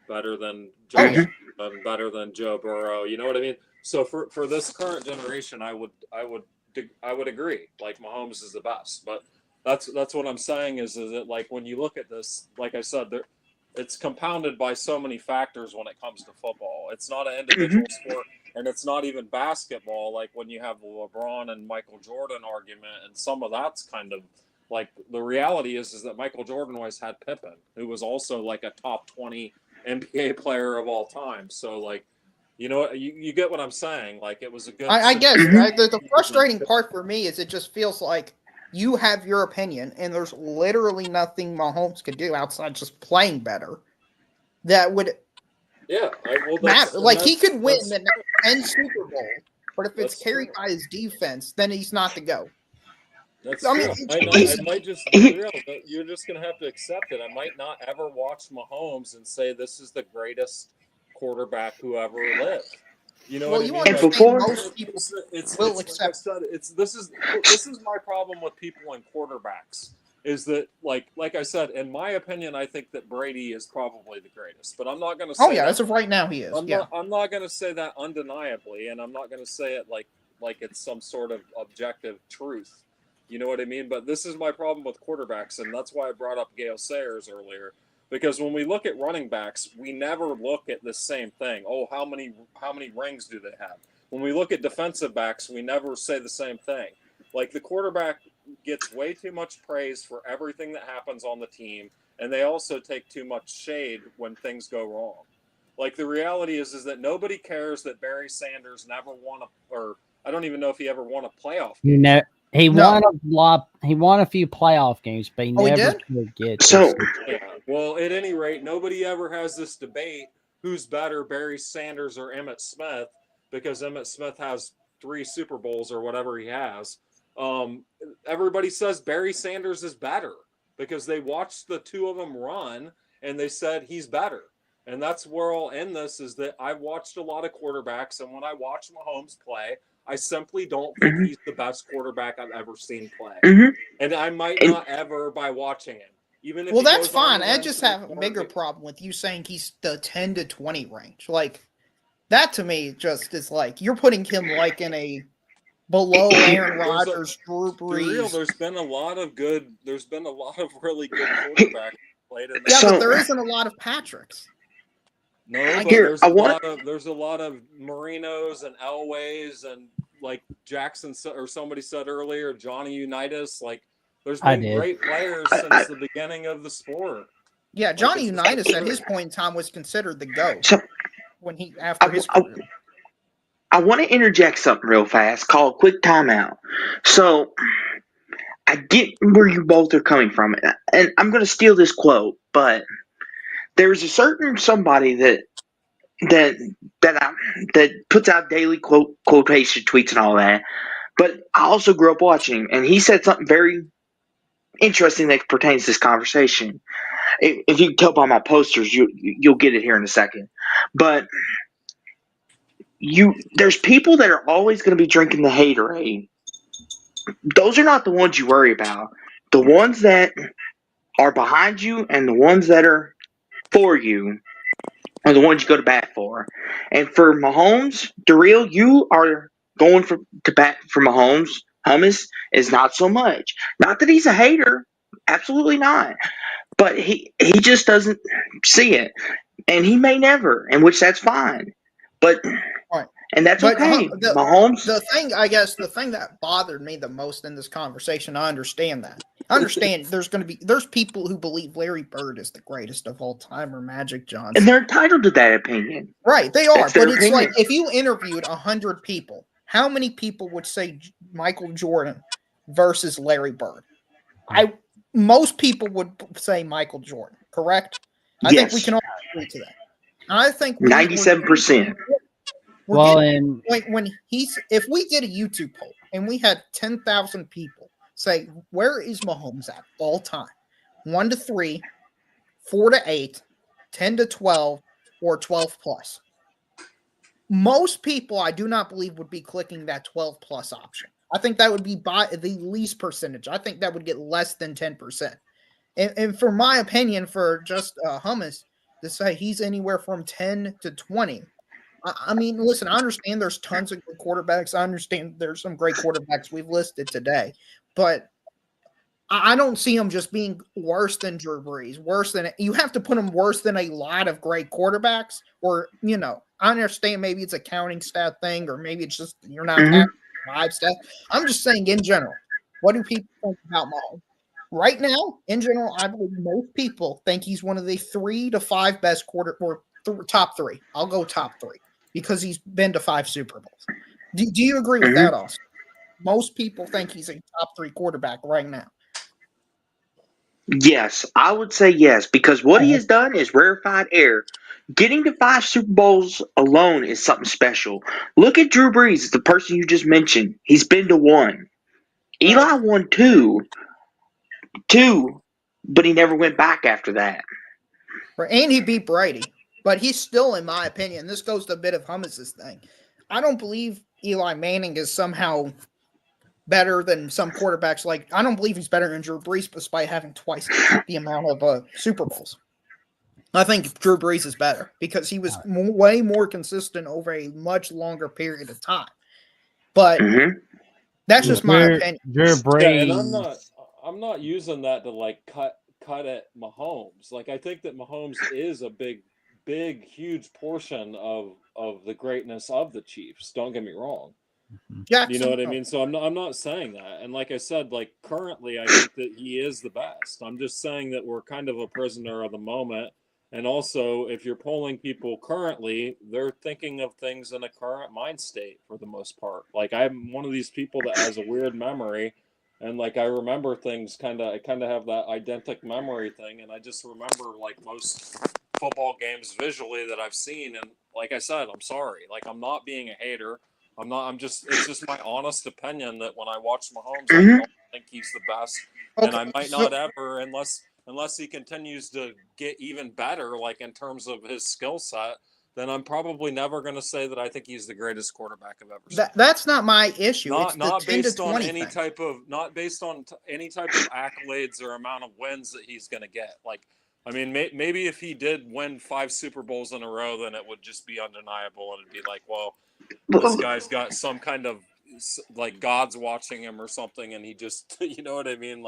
better than Josh Allen, better than Joe Burrow. You know what I mean? So for this current generation, I would agree. Like Mahomes is the best, but that's what I'm saying is that like when you look at this, like I said, it's compounded by so many factors when it comes to football. It's not an individual sport, and it's not even basketball. Like when you have the LeBron and Michael Jordan argument, and some of that's kind of like the reality is that Michael Jordan always had Pippen, who was also like a top 20 NBA player of all time. So like, you know, you get what I'm saying. Like it was a good. I guess the frustrating part for me is it just feels like you have your opinion, and there's literally nothing Mahomes could do outside just playing better that would matter. Like he could win the 10 Super Bowl, but if it's carried by his defense, then he's not the GOAT. That's I might just be real, but you're just gonna have to accept it. I might not ever watch Mahomes and say this is the greatest quarterback who ever lived. You know what I mean? Like, most people will accept. This is my problem with people and quarterbacks is that like I said, in my opinion, I think that Brady is probably the greatest, but I'm not going to say. Oh yeah, as of right now, he is. I'm not going to say that undeniably, and I'm not going to say it like it's some sort of objective truth. You know what I mean? But this is my problem with quarterbacks, and that's why I brought up Gale Sayers earlier. Because when we look at running backs, we never look at the same thing. Oh, how many rings do they have? When we look at defensive backs, we never say the same thing. Like the quarterback gets way too much praise for everything that happens on the team, and they also take too much shade when things go wrong. Like the reality is that nobody cares that Barry Sanders never won or I don't even know if he ever won a playoff game. You know, he won a lot. He won a few playoff games, but he never could get. So, well, at any rate, nobody ever has this debate who's better, Barry Sanders or Emmitt Smith, because Emmitt Smith has 3 Super Bowls or whatever he has. Everybody says Barry Sanders is better because they watched the two of them run and they said he's better. And that's where I'll end this is that I've watched a lot of quarterbacks, and when I watch Mahomes play, I simply don't think he's the best quarterback I've ever seen play. And I might not ever by watching him. Even if that's fine. I just have a bigger problem with you saying he's the 10 to 20 range. Like, that to me just is like, you're putting him like in a below Aaron Rodgers, Drew Brees. There's been a lot of really good quarterbacks played in that. Yeah, but there isn't a lot of Patricks. No, but there's a lot of Marinos and Elways and like Jackson or somebody said earlier, Johnny Unitas. Like there's been great players since the beginning of the sport. Yeah, Johnny Unitas at his point in time was considered the GOAT when he after his career. I want to interject something real fast. Call a quick timeout. So I get where you both are coming from, and I'm going to steal this quote, but there's a certain somebody that puts out daily quotation tweets and all that. But I also grew up watching, and he said something very interesting that pertains to this conversation. If you can tell by my posters, you'll get it here in a second. But there's people that are always going to be drinking the haterade. Those are not the ones you worry about. The ones that are behind you and the ones that are for you are the ones you go to bat for. And for Mahomes, Darrell, you are going to bat for Mahomes. Hummus is not so much. Not that he's a hater. Absolutely not. But he just doesn't see it. And he may never, in which that's fine. But and that's okay. Mahomes. The thing that bothered me the most in this conversation, I understand that. There's people who believe Larry Bird is the greatest of all time or Magic Johnson. And they're entitled to that opinion. Right, they are. But it's like if you interviewed 100 people, how many people would say Michael Jordan versus Larry Bird? Most people would say Michael Jordan, correct? I think we can all agree to that. And I think 97%. If we did a YouTube poll and we had 10,000 people say, where is Mahomes at all time? 1 to 3, 4 to 8, 10 to 12, or 12 plus. Most people, I do not believe, would be clicking that 12 plus option. I think that would be by the least percentage. I think that would get less than 10%. And for my opinion, for just Hummus to say he's anywhere from 10 to 20. I mean, listen, I understand there's tons of good quarterbacks. I understand there's some great quarterbacks we've listed today, but I don't see him just being worse than Drew Brees. You have to put him worse than a lot of great quarterbacks, or I understand maybe it's a counting stat thing, or maybe it's just you're not Mhm. vibe stats. I'm just saying in general, what do people think about Mahomes? Right now, in general, I believe most people think he's one of the 3 to 5 best top 3. I'll go top 3 because he's been to 5 Super Bowls. Do you agree with Mhm. that, Austin? Most people think he's a top 3 quarterback right now. Yes, I would say yes, because what he has done is rarefied air. Getting to 5 Super Bowls alone is something special. Look at Drew Brees, the person you just mentioned. He's been to 1. Right. Eli won two, but he never went back after that. Right. And he beat Brady. But he's still, in my opinion, this goes to a bit of Hummus's thing. I don't believe Eli Manning is somehow better than some quarterbacks. I don't believe he's better than Drew Brees despite having twice the amount of Super Bowls. I think Drew Brees is better because he was way more consistent over a much longer period of time. But that's just my opinion. Drew Brees. Yeah, and I'm not using that to cut at Mahomes. I think that Mahomes is a big, huge portion of the greatness of the Chiefs. Don't get me wrong. Jackson, You know what I mean? So I'm not saying that. And like I said, currently I think that he is the best. I'm just saying that we're kind of a prisoner of the moment. And also, if you're polling people currently, they're thinking of things in a current mind state for the most part. I'm one of these people that has a weird memory, and I remember things I kind of have that eidetic memory thing, and I just remember most football games visually that I've seen. And like I said, I'm sorry. I'm not being a hater. It's just my honest opinion that when I watch Mahomes, I don't think he's the best. Okay, And I might not ever, unless he continues to get even better, in terms of his skill set, then I'm probably never going to say that I think he's the greatest quarterback I've ever seen. That's not my issue. Not based on any type of accolades or amount of wins that he's going to get. Maybe if he did win 5 Super Bowls in a row, then it would just be undeniable, and it'd be well, this guy's got some kind of God's watching him or something, and he just, you know what I mean?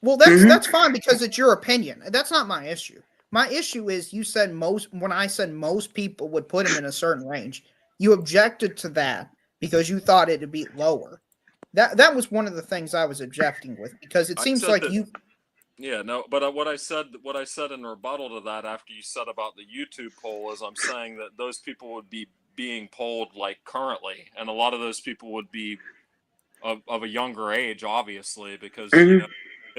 Well, that's fine because it's your opinion. That's not my issue. My issue is you said when I said most people would put him in a certain range, you objected to that because you thought it'd be lower. That was one of the things I was objecting with because it seems like you. Yeah, no, but what I said in rebuttal to that after you said about the YouTube poll is I'm saying that those people would be being polled currently, and a lot of those people would be of a younger age, obviously, because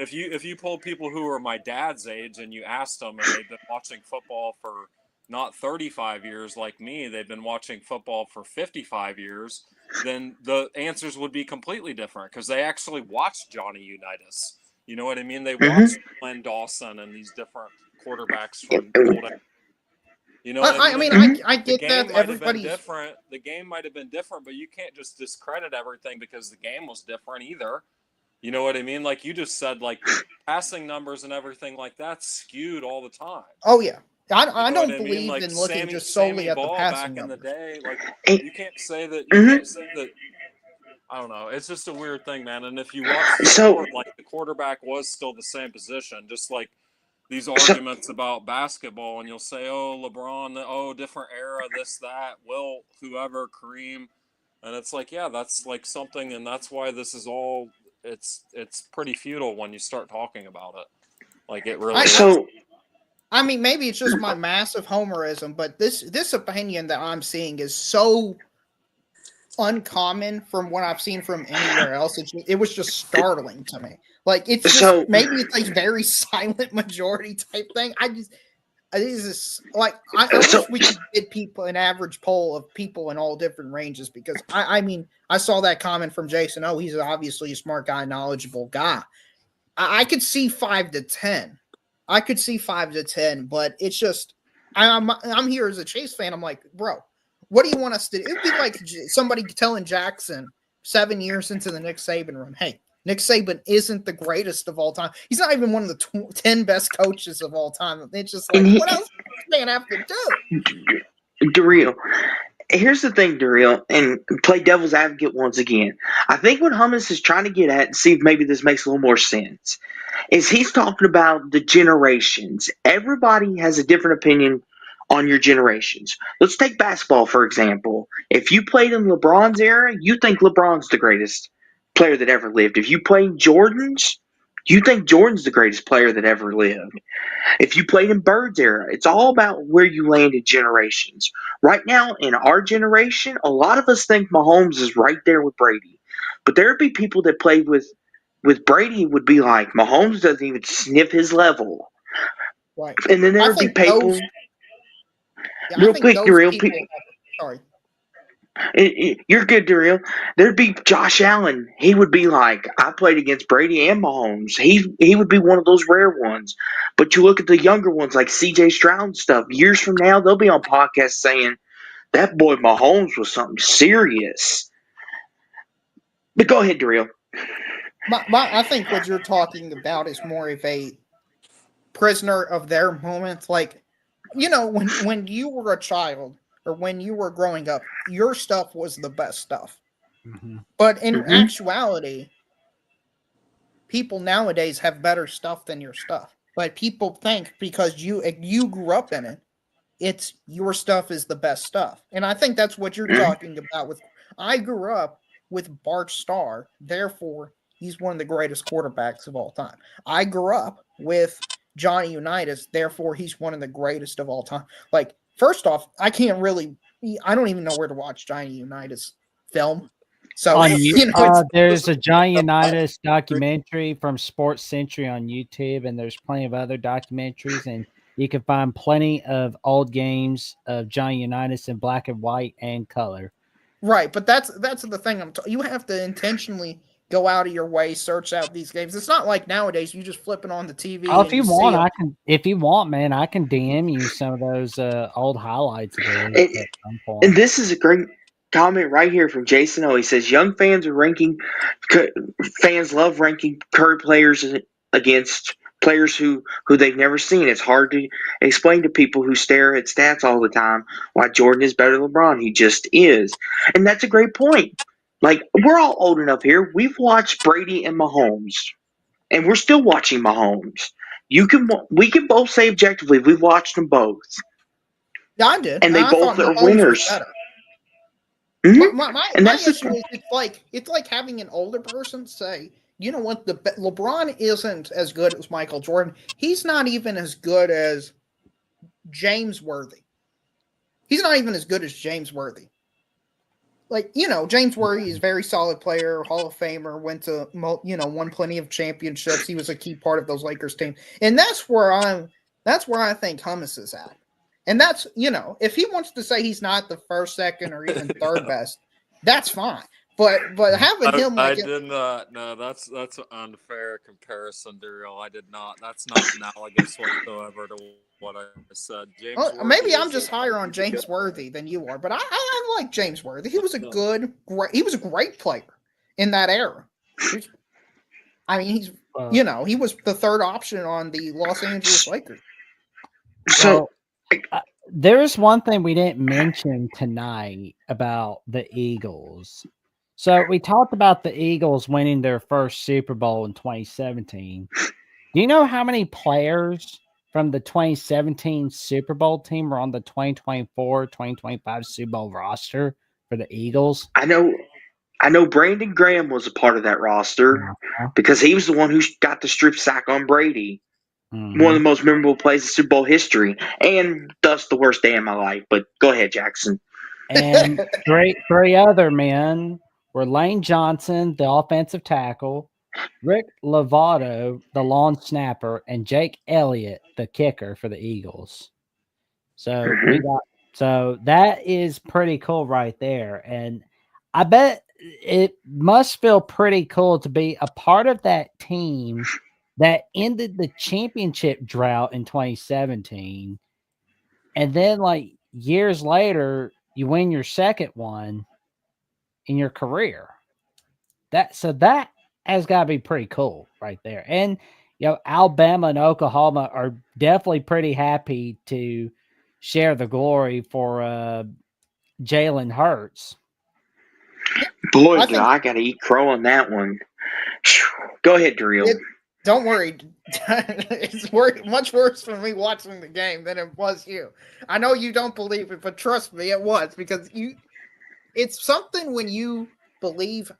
if you poll people who are my dad's age and you asked them and they've been watching football for not 35 years like me, they've been watching football for 55 years, then the answers would be completely different because they actually watched Johnny Unitas. You know what I mean? They watched Glenn Dawson and these different quarterbacks from old. You know what I mean? I get that everybody's different. The game might have been different, but you can't just discredit everything because the game was different either. You know what I mean? You just said, passing numbers and everything that's skewed all the time. Oh yeah, I you don't believe in looking just solely at the passing back numbers. In the day, you can't say that. You can't say that. I don't know. It's just a weird thing, man. And if you watch the sport, the quarterback was still the same position, just these arguments about basketball, and you'll say, "Oh, LeBron, oh, different era, this, that, Will, whoever, Kareem," and it's yeah, that's something, and that's why this is all. It's pretty futile when you start talking about it. It really is. I mean, maybe it's just my massive homerism, but this opinion that I'm seeing is so uncommon from what I've seen from anywhere else. It was just startling to me. It's just maybe it's a very silent majority type thing. I wish we could get people an average poll of people in all different ranges because I saw that comment from Jason. Oh, he's obviously a smart guy, knowledgeable guy. I could see 5 to 10. I could see 5 to 10, but it's just I'm here as a Chase fan. I'm like, bro, what do you want us to do? It'd be like somebody telling Jackson 7 years into the Nick Saban run, hey, Nick Saban isn't the greatest of all time. He's not even one of the 10 best coaches of all time. It's just like, what else does this man have to do? Daryl, here's the thing, Daryl, and play devil's advocate once again. I think what Hummus is trying to get at, and see if maybe this makes a little more sense, is he's talking about the generations. Everybody has a different opinion on your generations. Let's take basketball, for example. If you played in LeBron's era, you think LeBron's the greatest player that ever lived. If you played Jordan's, you think Jordan's the greatest player that ever lived. If you played in Bird's era, it's all about where you landed generations. Right now, in our generation, a lot of us think Mahomes is right there with Brady. But there would be people that played with Brady would be like, Mahomes doesn't even sniff his level. Right. And then there I would be think people. those- Yeah, Real I think quick, those Daryl, people. Sorry. You're good, Daryl. There'd be Josh Allen. He would be like, I played against Brady and Mahomes. He would be one of those rare ones. But you look at the younger ones like C.J. Stroud and stuff. Years from now, they'll be on podcasts saying that boy Mahomes was something serious. But go ahead, Daryl. I think what you're talking about is more of a prisoner of their moment. Like, when you were a child or when you were growing up, your stuff was the best stuff. Mm-hmm. But in actuality, people nowadays have better stuff than your stuff. But people think because you grew up in it, it's your stuff is the best stuff. And I think that's what you're talking about with I grew up with Bart Starr, therefore he's one of the greatest quarterbacks of all time. I grew up with Johnny Unitas, therefore he's one of the greatest of all time. Like, first off, I don't even know where to watch Johnny Unitas film. So there's a Johnny Unitas documentary from Sports Century on YouTube, and there's plenty of other documentaries, and you can find plenty of old games of Johnny Unitas in black and white and color. Right, but that's the thing. You have to intentionally go out of your way, search out these games. It's not like nowadays you just flip it on the TV. Oh, if you want, I can. If you want, man, I can DM you some of those old highlights of it at some point. And this is a great comment right here from Jason O. He says, "Young fans love ranking current players against players who they've never seen. It's hard to explain to people who stare at stats all the time why Jordan is better than LeBron. He just is." And that's a great point. Like, we're all old enough here. We've watched Brady and Mahomes, and we're still watching Mahomes. We can both say objectively we've watched them both. Yeah, I did. And they both are Mahomes winners. Mm-hmm. My issue is it's like having an older person say, you know what, LeBron isn't as good as Michael Jordan. He's not even as good as James Worthy. He's not even as good as James Worthy. Like, James Worthy is a very solid player, Hall of Famer, went to, won plenty of championships. He was a key part of those Lakers team. And that's where I think Hummus is at. And that's, if he wants to say he's not the first, second, or even third best, that's fine. But having him I did not. No, that's an unfair comparison, Daryl. I did not. That's not analogous whatsoever to what I said. James maybe I'm just higher on James Worthy than you are, but I like James Worthy. He was a great player in that era. He was the third option on the Los Angeles Lakers. So there's one thing we didn't mention tonight about the Eagles. So we talked about the Eagles winning their first Super Bowl in 2017. Do you know how many players from the 2017 Super Bowl team were on the 2024-2025 Super Bowl roster for the Eagles? I know Brandon Graham was a part of that roster because he was the one who got the strip sack on Brady. Mm-hmm. One of the most memorable plays in Super Bowl history, and thus the worst day of my life. But go ahead, Jackson. And three other men were Lane Johnson, the offensive tackle, Rick Lovato, the long snapper, and Jake Elliott, the kicker for the Eagles. So so that is pretty cool right there. And I bet it must feel pretty cool to be a part of that team that ended the championship drought in 2017. And then, like, years later, you win your second one in your career. That That's got to be pretty cool right there. And, Alabama and Oklahoma are definitely pretty happy to share the glory for Jalen Hurts. Boy, I got to eat crow on that one. Go ahead, Darrell. Don't worry. It's much worse for me watching the game than it was you. I know you don't believe it, but trust me, it was because it's something when you believe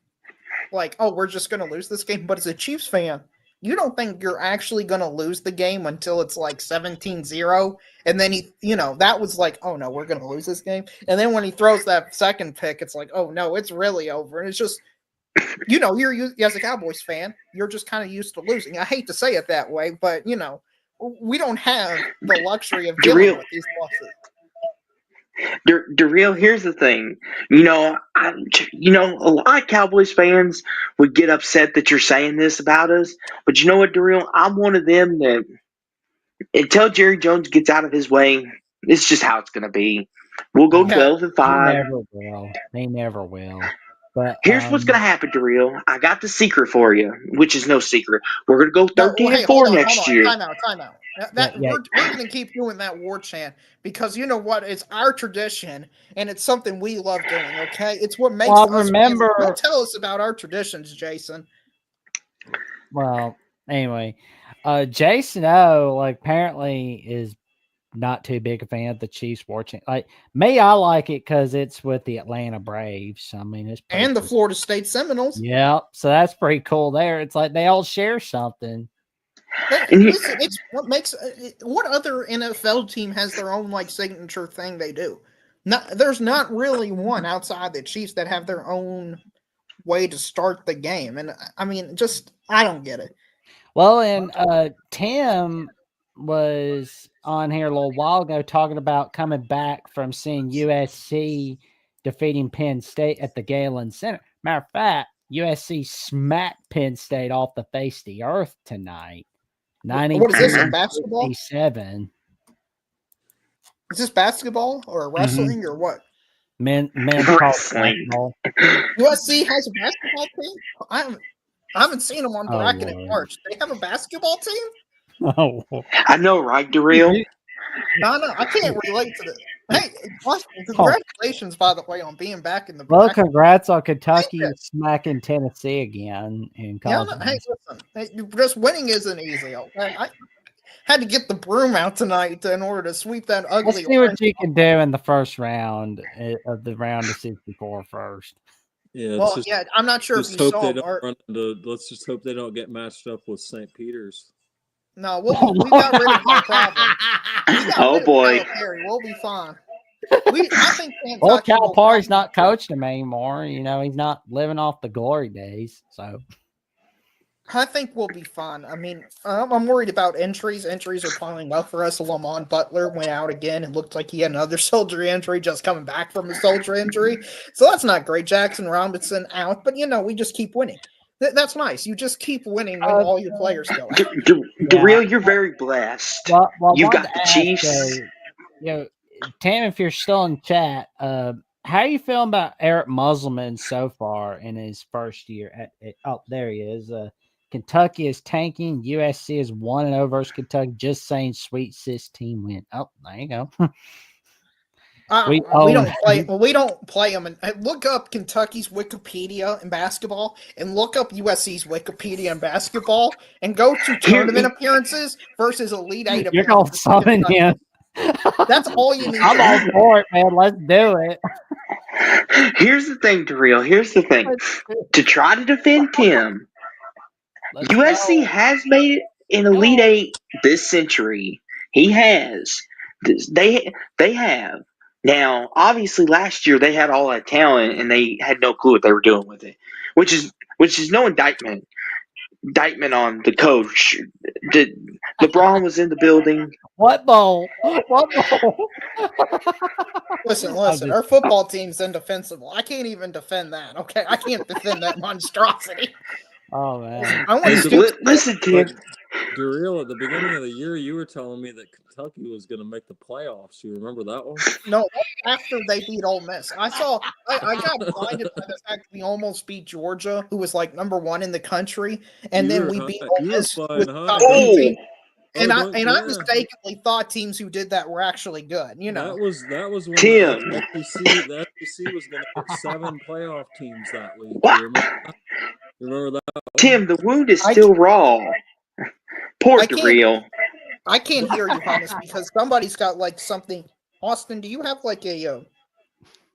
like, oh, we're just going to lose this game. But as a Chiefs fan, you don't think you're actually going to lose the game until it's like 17-0. And then that was like, oh no, we're going to lose this game. And then when he throws that second pick, it's like, oh no, it's really over. And it's just, you're as a Cowboys fan, you're just kind of used to losing. I hate to say it that way, but we don't have the luxury of dealing with these losses. Darrell, here's the thing. A lot of Cowboys fans would get upset that you're saying this about us, but you know what, Darrell? I'm one of them that until Jerry Jones gets out of his way, it's just how it's going to be. We'll go 12-5. They never will. But here's what's going to happen, Darrell. I got the secret for you, which is no secret. We're going to go 13-4 next year. Time out. We're going to keep doing that war chant because you know what? It's our tradition and it's something we love doing. Okay, it's what makes us. Remember, don't tell us about our traditions, Jason. Well, anyway, Jason O apparently is not too big a fan of the Chiefs war chant. Me, I like it because it's with the Atlanta Braves. I mean, it's and the Florida State Seminoles. Yeah, so that's pretty cool. There, it's like they all share something. Listen, it's what makes what other NFL team has their own signature thing they do. There's not really one outside the Chiefs that have their own way to start the game, and I mean, I don't get it. Well, and Tim was on here a little while ago talking about coming back from seeing USC defeating Penn State at the Galen Center. Matter of fact, USC smacked Penn State off the face of the earth tonight. What is this, a basketball? 87. Is this basketball or wrestling or what? Men wrestling. USC has a basketball team? I haven't seen them on bracket in March. They have a basketball team? Oh. I know, right, Darrell? No, I can't relate to this. Hey, congratulations, by the way, on being back in the bracket. Well, congrats on Kentucky smacking Tennessee again in college. Hey, listen, just winning isn't easy. Okay? I had to get the broom out tonight in order to sweep that ugly. Let's see what you can do in the first round of the round of 64 first. Yeah, well, I'm not sure if you saw. Let's just hope they don't get matched up with St. Peter's. No, we got rid of that problem. Oh boy, we'll be fine. Well, Calipari's not coaching him anymore. He's not living off the glory days. So I think we'll be fine. I mean, I'm worried about injuries. Injuries are piling up for us. Lamont Butler went out again and looked like he had another shoulder injury, just coming back from a shoulder injury. So that's not great. Jackson Robinson out, but we just keep winning. That's nice. You just keep winning when all your players go out. Darrell, you're very blessed. Well, You've got the Chiefs. Tam, if you're still in chat, how are you feeling about Eric Musselman so far in his first year? There he is. Kentucky is tanking. USC is 1-0 versus Kentucky. Just saying, Sweet 16 win. Oh, there you go. We don't play them. And look up Kentucky's Wikipedia in basketball, and look up USC's Wikipedia in basketball, and go to tournament appearances versus Elite Eight appearances. You're gonna summon him. That's all you need. I'm all for it, man. Let's do it. Here's the thing, Darrell. Here's the thing. To try to defend Tim, USC has made it in Elite Eight this century. He has. They have. Now, obviously, last year they had all that talent and they had no clue what they were doing with it, which is no indictment on the coach. LeBron was in the building. What bowl? Listen. Our football team's indefensible. I can't even defend that. Okay, I can't defend that monstrosity. Oh man! Listen, Tim. Daryl, at the beginning of the year, you were telling me that Kentucky was going to make the playoffs. You remember that one? No, after they beat Ole Miss. I got blinded by the fact we almost beat Georgia, who was like number 1 in the country, and then we beat Ole Miss with top 10 team. And I mistakenly thought teams who did that were actually good. You know, that was when Tim. the SEC was going to get 7 playoff teams that week. What? You remember that? Tim, the wound is still raw. Poor Daryl. I can't hear you, Thomas, because somebody's got like something. Austin, do you have like a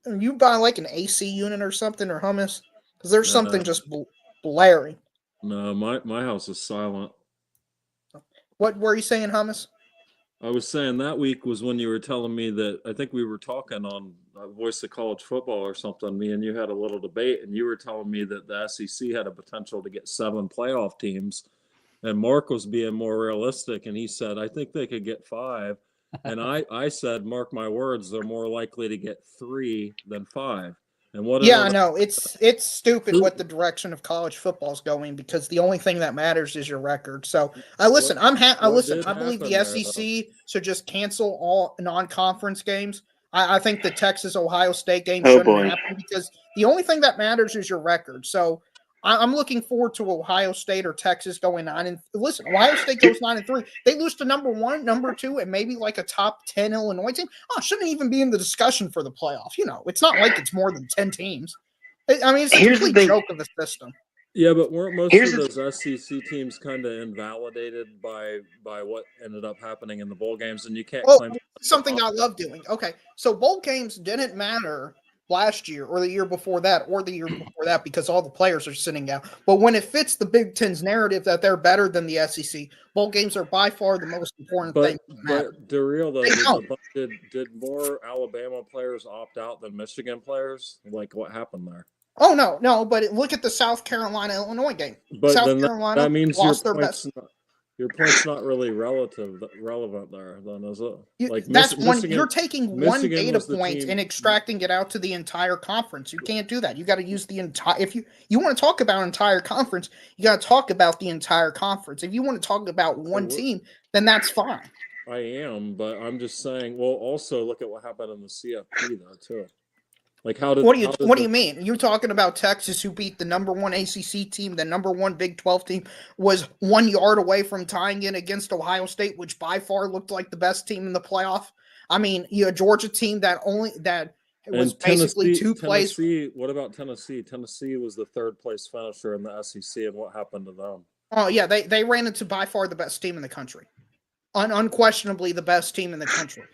you buy like an AC unit or something, or hummus? Because there's something just blaring. No, my house is silent. What were you saying, hummus? I was saying that week was when you were telling me that I think we were talking on Voice of College Football or something. Me and you had a little debate, and you were telling me that the SEC had a potential to get 7 playoff teams, and Mark was being more realistic, and he said, I think they could get 5. And I said, mark my words, they're more likely to get 3 than 5. And what? Yeah, I know. It's stupid what the direction of college football is going, because the only thing that matters is your record. So I listen. I believe the SEC should just cancel all non-conference games. I think the Texas-Ohio State game shouldn't happen, because the only thing that matters is your record. So I'm looking forward to Ohio State or Texas going 9. Listen, Ohio State goes 9-3. They lose to number 1, number 2, and maybe like a top 10 Illinois team. Oh, shouldn't even be in the discussion for the playoff. You know, it's not like it's more than 10 teams. I mean, it's a complete joke of a system. Yeah, but weren't most of those SEC teams kind of invalidated by what ended up happening in the bowl games? And you can't claim something I love doing. Okay, so bowl games didn't matter last year or the year before that or the year before that, because all the players are sitting out. But when it fits the Big Ten's narrative that they're better than the SEC, bowl games are by far the most important thing. But Daryl, though, did more Alabama players opt out than Michigan players? Like, what happened there? Oh, no. But look at the South Carolina-Illinois game. But South Carolina that means lost their best. Your point's not really relevant there, then, is it? Like you're taking one data point and extracting it out to the entire conference. You can't do that. You got to use the entire. If you want to talk about entire conference, you got to talk about the entire conference. If you want to talk about one team, then that's fine. I am, but I'm just saying. Well, also look at what happened in the CFP though too. Like what do you mean? You're talking about Texas, who beat the number 1 ACC team, the number 1 Big 12 team, was 1 yard away from tying in against Ohio State, which by far looked like the best team in the playoff. I mean, a Georgia team that was basically 2 plays. What about Tennessee? Tennessee was the 3rd place finisher in the SEC, and what happened to them? Oh yeah, they ran into by far the best team in the country, unquestionably the best team in the country.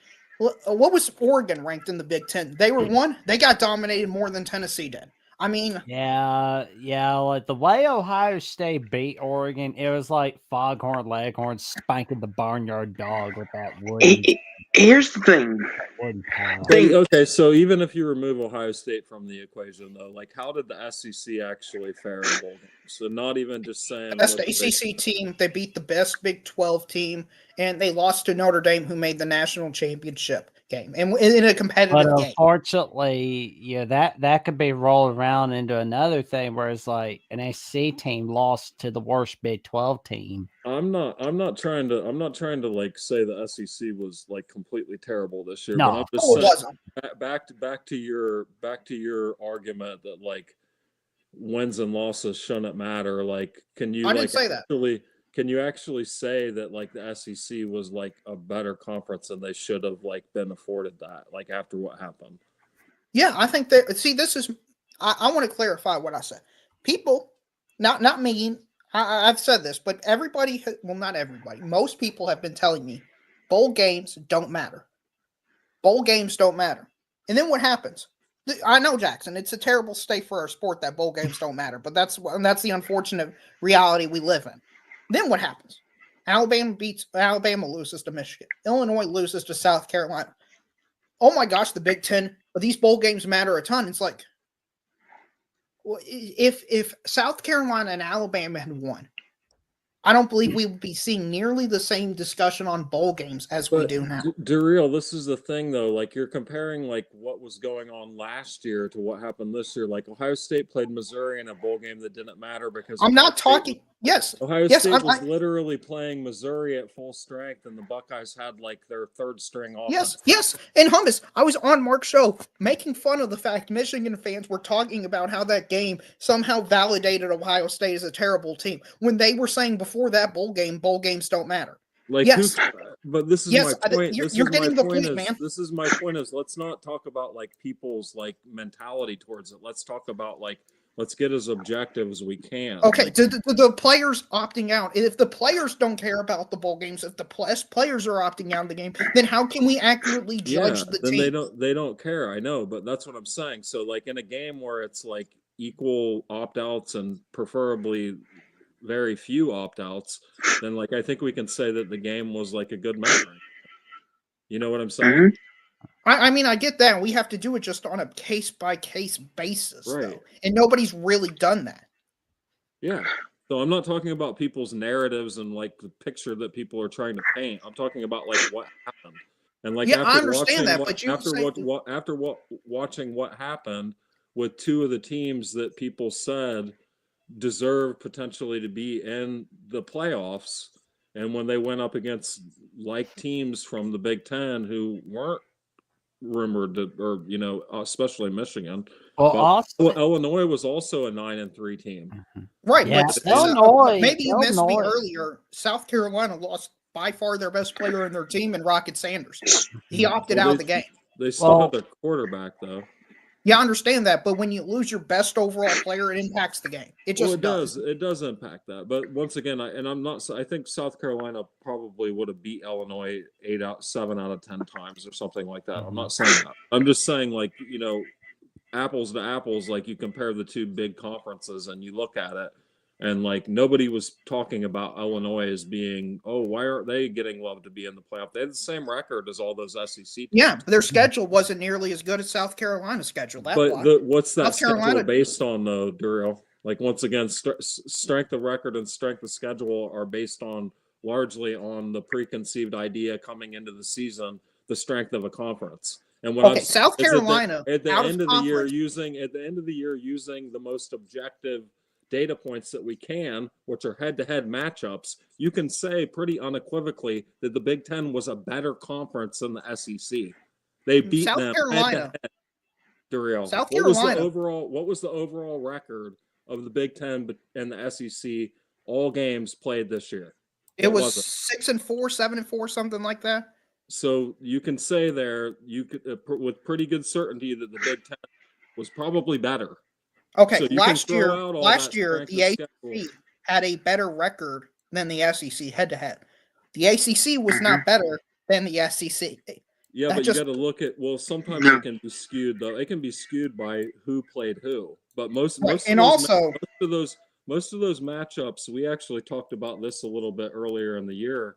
What was Oregon ranked in the Big Ten? They were 1. They got dominated more than Tennessee did. I mean, yeah. Like the way Ohio State beat Oregon, it was like Foghorn Leghorn spanking the barnyard dog with that wood. Here's the thing. Okay, so even if you remove Ohio State from the equation, though, like how did the SEC actually fare in bowl games? So not even just saying best ACC team, they beat the best Big 12 team, and they lost to Notre Dame, who made the national championship game, and in a competitive game. Unfortunately, yeah, that could be rolled around into another thing, where it's like an SEC team lost to the worst Big 12 team. I'm not trying to like say the SEC was like completely terrible this year. No, but I'm just saying, back to your argument that like wins and losses shouldn't matter. Like, can you Can you actually say that like the SEC was like a better conference and they should have like been afforded that, like after what happened? Yeah, I think that. See, this is. I want to clarify what I said. People, not me. I've said this, but everybody. Well, not everybody. Most people have been telling me bowl games don't matter. Bowl games don't matter. And then what happens? I know, Jackson, it's a terrible state for our sport that bowl games don't matter, but that's the unfortunate reality we live in. Then what happens? Alabama loses to Michigan. Illinois loses to South Carolina. Oh my gosh, the Big Ten, these bowl games matter a ton. It's like, well, if South Carolina and Alabama had won, I don't believe we would be seeing nearly the same discussion on bowl games as we do now. Daryl, this is the thing, though. Like, you're comparing, like, what was going on last year to what happened this year. Like, Ohio State played Missouri in a bowl game that didn't matter because I'm not talking Yes. Ohio Yes, State was literally playing Missouri at full strength, and the Buckeyes had like their third string offense. Yes. And Hummus, I was on Mark's show making fun of the fact Michigan fans were talking about how that game somehow validated Ohio State as a terrible team when they were saying before that bowl games don't matter. Like, yes. But this is my point. You're getting the point, man. This is my point is let's not talk about like people's like mentality towards it. Let's talk about like, let's get as objective as we can. Okay, like, the players opting out. If the players don't care about the bowl games, if the players are opting out of the game, then how can we accurately judge the then team? They don't care. I know, but that's what I'm saying. So like in a game where it's like equal opt-outs and preferably very few opt-outs, then like I think we can say that the game was like a good measuring. You know what I'm saying? Mhm. I mean, I get that. We have to do it just on a case-by-case basis, Right. though. And nobody's really done that. Yeah. So I'm not talking about people's narratives and like the picture that people are trying to paint. I'm talking about like what happened. And like Yeah, after I understand that, what, but you after watching what happened with two of the teams that people said deserve potentially to be in the playoffs, and when they went up against like teams from the Big Ten who weren't rumored to, or you know, especially Michigan. Well, But also, Illinois was also a 9-3 team. Right, Yeah, but Illinois- maybe you missed me Illinois- earlier. South Carolina lost by far their best player in their team in Rocket Sanders. He opted out of the game. They still Well- had their quarterback though. Yeah, I understand that, but when you lose your best overall player, it impacts the game. It just It does. It does impact that. But once again, I think South Carolina probably would have beat Illinois 7 out of 10 times or something like that. I'm not saying that. I'm just saying, like, you know, apples to apples, like you compare the two big conferences and you look at it, and like nobody was talking about Illinois as being, oh, why aren't they getting love to be in the playoff? They had the same record as all those SEC teams. Yeah, but their schedule wasn't nearly as good as South Carolina's schedule. That's why. What's that South Carolina schedule based on, though, Daryl? Like, once again, strength of record and strength of schedule are based on largely on the preconceived idea coming into the season, the strength of a conference. And when South Carolina at the end of the year conference. using the most objective data points that we can, which are head-to-head matchups, you can say pretty unequivocally that the Big Ten was a better conference than the SEC. They beat South them Carolina. head-to-head. Daryl, South what was Carolina. the overall record of the Big Ten and the SEC all games played this year? It What was 6-4, 7-4, something like that. So you can say there, you could with pretty good certainty that the Big Ten was probably better. Okay, So you last can year, throw out all that the strength of ACC schedule. had a better record than the SEC head to head. The ACC was not better than the SEC. Yeah, That but just- you got to look at, well, sometimes No. it can be skewed though. It can be skewed by who played who. But most Right, of and those also- most of those matchups, we actually talked about this a little bit earlier in the year,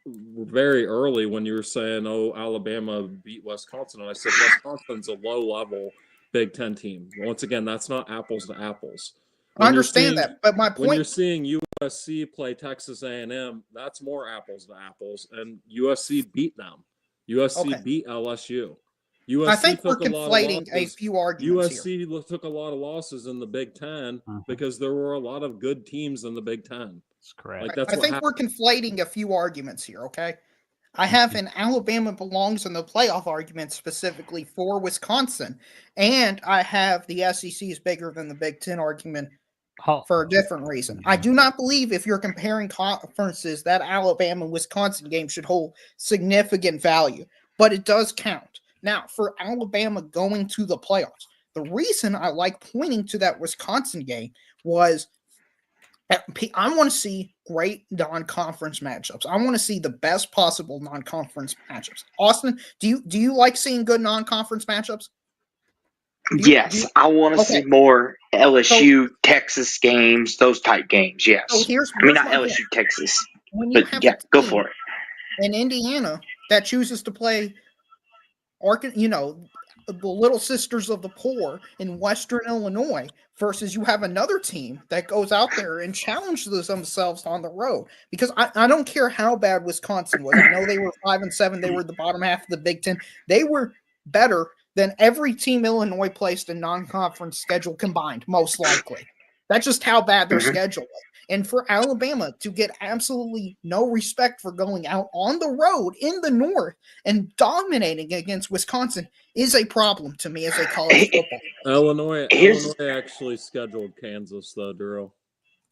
very early when you were saying, "Oh, Alabama beat Wisconsin," and I said Wisconsin's a low-level Big Ten team. Once again, that's not apples to apples. I understand that, but my When you're point, seeing USC play Texas A&M, that's more apples to apples, and USC beat them. USC Okay. beat LSU. USC I think we're took a lot of conflating a losses. few arguments here. USC took a lot of losses in the Big Ten because there were a lot of good teams in the Big Ten. That's correct. Like that's I what think happened. we're conflating a few arguments here, okay? I have an Alabama belongs in the playoff argument specifically for Wisconsin, and I have the SEC is bigger than the Big Ten argument Oh, for a different reason. I do not believe if you're comparing conferences, that Alabama-Wisconsin game should hold significant value, but it does count. Now, for Alabama going to the playoffs, the reason I like pointing to that Wisconsin game was I want to see great non-conference matchups. I want to see the best possible non-conference matchups. Austin, do you like seeing good non-conference matchups? Yes, I want to see more LSU, Texas games, those type games. Yes. So here's I mean, not my point. LSU, Texas. When you But have yeah, a go team for it. in Indiana that chooses to play, the Little Sisters of the Poor in Western Illinois, versus you have another team that goes out there and challenges themselves on the road. Because I don't care how bad Wisconsin was. I know they were 5-7. They were the bottom half of the Big Ten. They were better than every team Illinois placed in non-conference schedule combined, most likely. That's just how bad their Mhm. schedule was. And for Alabama to get absolutely no respect for going out on the road in the North and dominating against Wisconsin is a problem to me as a college football. Illinois Here's actually scheduled Kansas though, Drew.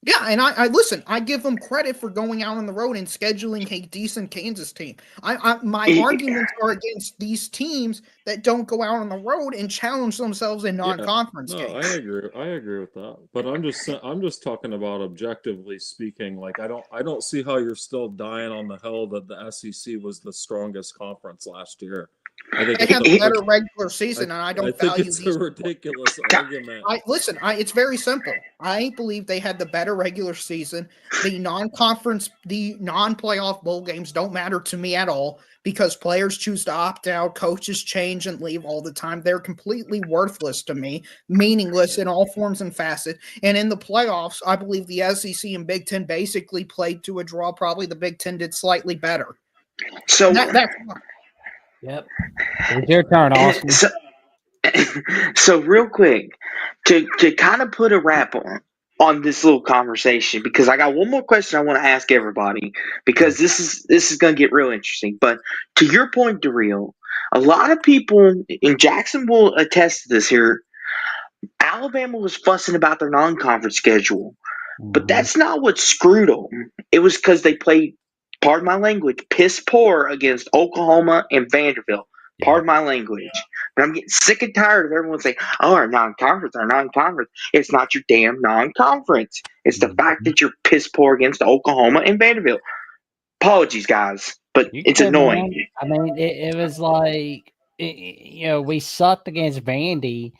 Yeah, and I listen. I give them credit for going out on the road and scheduling a decent Kansas team. My arguments are against these teams that don't go out on the road and challenge themselves in non-conference No, games. I agree with that. But I'm just talking about objectively speaking. Like I don't see how you're still dying on the hill that the SEC was the strongest conference last year. I think They it's have a a better regular season, and I I don't think value it's a these. ridiculous argument. It's very simple. I believe they had the better regular season. The non-conference, the non-playoff bowl games don't matter to me at all because players choose to opt out, coaches change and leave all the time. They're completely worthless to me, meaningless in all forms and facets. And in the playoffs, I believe the SEC and Big Ten basically played to a draw. Probably the Big Ten did slightly better. so That's why. Yep. It's your turn, Austin. so real quick to kind of put a wrap on this little conversation, because I got one more question I want to ask everybody, because this is going to get real interesting. But to your point, Daryl, a lot of people in Jackson will attest to this here. Alabama was fussing about their non-conference schedule, but that's not what screwed them. It was because they played, pardon my language, piss poor against Oklahoma and Vanderbilt. Pardon my language. But I'm getting sick and tired of everyone saying, oh, our non-conference, our non-conference. It's not your damn non-conference. It's the fact that you're piss poor against Oklahoma and Vanderbilt. Apologies, guys, but You it's could, annoying. man. I mean, it was like, we sucked against Vandy.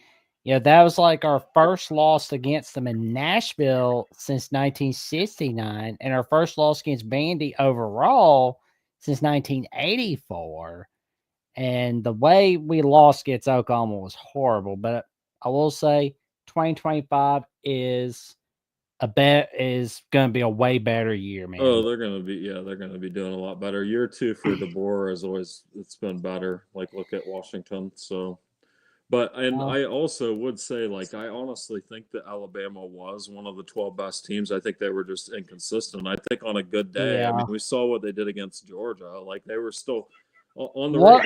That was like our first loss against them in Nashville since 1969, and our first loss against Vandy overall since 1984. And the way we lost against Oklahoma was horrible. But I will say 2025 is going to be a way better year, man. Oh, they're gonna be doing a lot better. Year 2 for DeBoer is always it's been better. Like look at Washington. So and I also would say, like, I honestly think that Alabama was one of the 12 best teams. I think they were just inconsistent. I think on a good day, I mean, we saw what they did against Georgia. Like, they were still on the road.